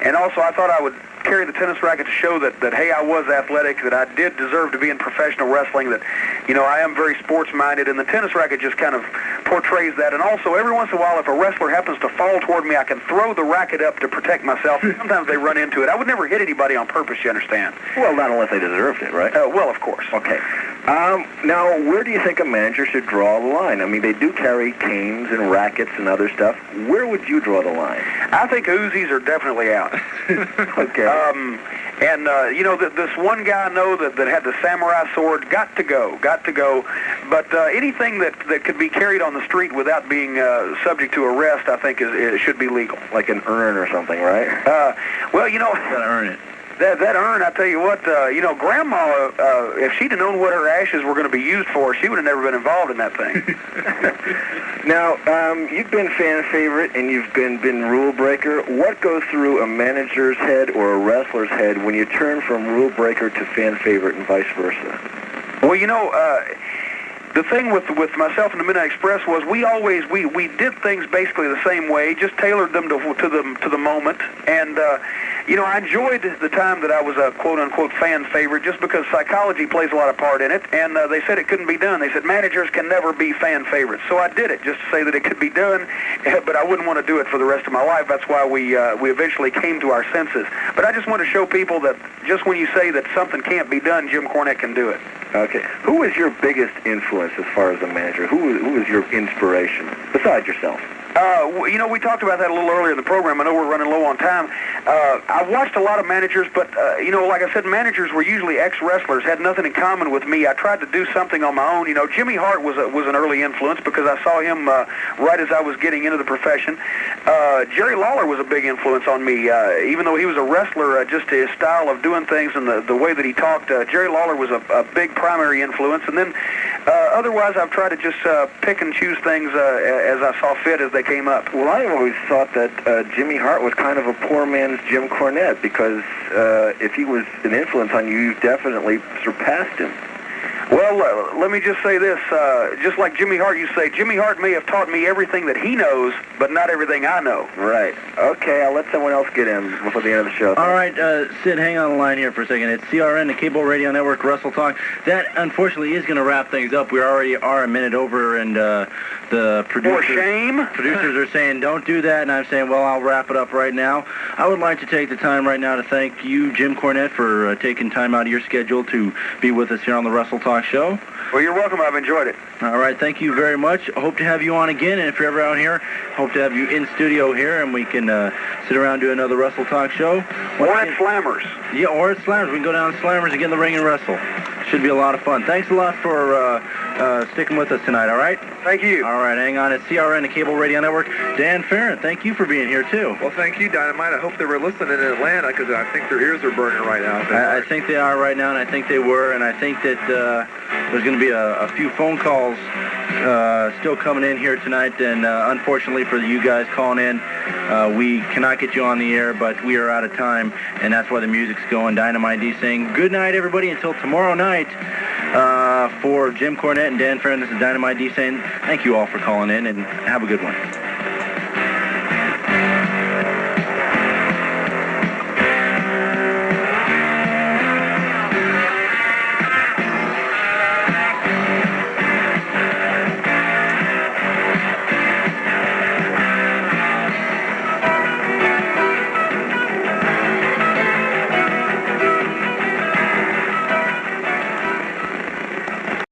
And also, I thought I would carry the tennis racket to show that, hey, I was athletic, that I did deserve to be in professional wrestling, that, you know, I am very sports-minded, and the tennis racket just kind of portrays that. And also, every once in a while, if a wrestler happens to fall toward me, I can throw the racket up to protect myself. Sometimes they run into it. I would never hit anybody on purpose, you understand? Well, not unless they deserved it, right? Well, of course. Okay. Now, where do you think a manager should draw the line? I mean, they do carry canes and rackets and other stuff. Where would you draw the line? I think Uzis are definitely out. Okay. You know, this one guy I know that had the samurai sword, got to go. But anything that could be carried on the street without being subject to arrest, I think it should be legal. Like an urn or something, right? Well, you know... You gotta earn it. That urn, I tell you what, you know, Grandma, if she'd have known what her ashes were going to be used for, she would have never been involved in that thing. Now, you've been fan favorite and you've been rule breaker. What goes through a manager's head or a wrestler's head when you turn from rule breaker to fan favorite and vice versa? Well, you know, the thing with myself and the Midnight Express was we did things basically the same way, just tailored them to the moment. And I enjoyed the time that I was a quote-unquote fan favorite just because psychology plays a lot of part in it, and they said it couldn't be done. They said managers can never be fan favorites. So I did it just to say that it could be done, but I wouldn't want to do it for the rest of my life. That's why we eventually came to our senses. But I just want to show people that just when you say that something can't be done, Jim Cornette can do it. Okay. Who was your biggest influence as far as a manager? Who was your inspiration, besides yourself? We talked about that a little earlier in the program. I know we're running low on time. I watched a lot of managers, but, like I said, managers were usually ex-wrestlers, had nothing in common with me. I tried to do something on my own. Jimmy Hart was an early influence because I saw him right as I was getting into the profession. Jerry Lawler was a big influence on me. Even though he was a wrestler, just his style of doing things and the way that he talked, Jerry Lawler was a big primary influence. And then otherwise, I've tried to just pick and choose things as I saw fit as they came up. Well, I always thought that Jimmy Hart was kind of a poor man's Jim Cornette because if he was an influence on you, you definitely surpassed him. Well, let me just say this. Just like Jimmy Hart, you say, Jimmy Hart may have taught me everything that he knows, but not everything I know. Right. Okay, I'll let someone else get in before the end of the show. All right, Sid, hang on the line here for a second. It's CRN, the Cable Radio Network, Wrestletalk. That, unfortunately, is going to wrap things up. We already are a minute over, and the producers are saying, don't do that, and I'm saying, well, I'll wrap it up right now. I would like to take the time right now to thank you, Jim Cornette, for taking time out of your schedule to be with us here on the Wrestletalk show. Well, you're welcome. I've enjoyed it. All right, thank you very much. Hope to have you on again, and if you're ever out here, hope to have you in studio here, and we can sit around and do another Wrestletalk show. Or at Slammers. Yeah, or at Slammers. We can go down to Slammers and get in the ring and wrestle. Should be a lot of fun. Thanks a lot for sticking with us tonight, all right? Thank you. All right, hang on. It's CRN, the Cable Radio Network. Dan Farren, thank you for being here, too. Well, thank you, Dynamite. I hope they were listening in Atlanta because I think their ears are burning right now. I think they are right now, and I think they were, and I think that there's going to be a few phone calls still coming in here tonight, and unfortunately for you guys calling in, we cannot get you on the air, but we are out of time, and that's why the music's going. Dynamite D saying good night, everybody, until tomorrow night. For Jim Cornette and Dan Farren, this is Dynamite D saying thank you all for calling in, and have a good one.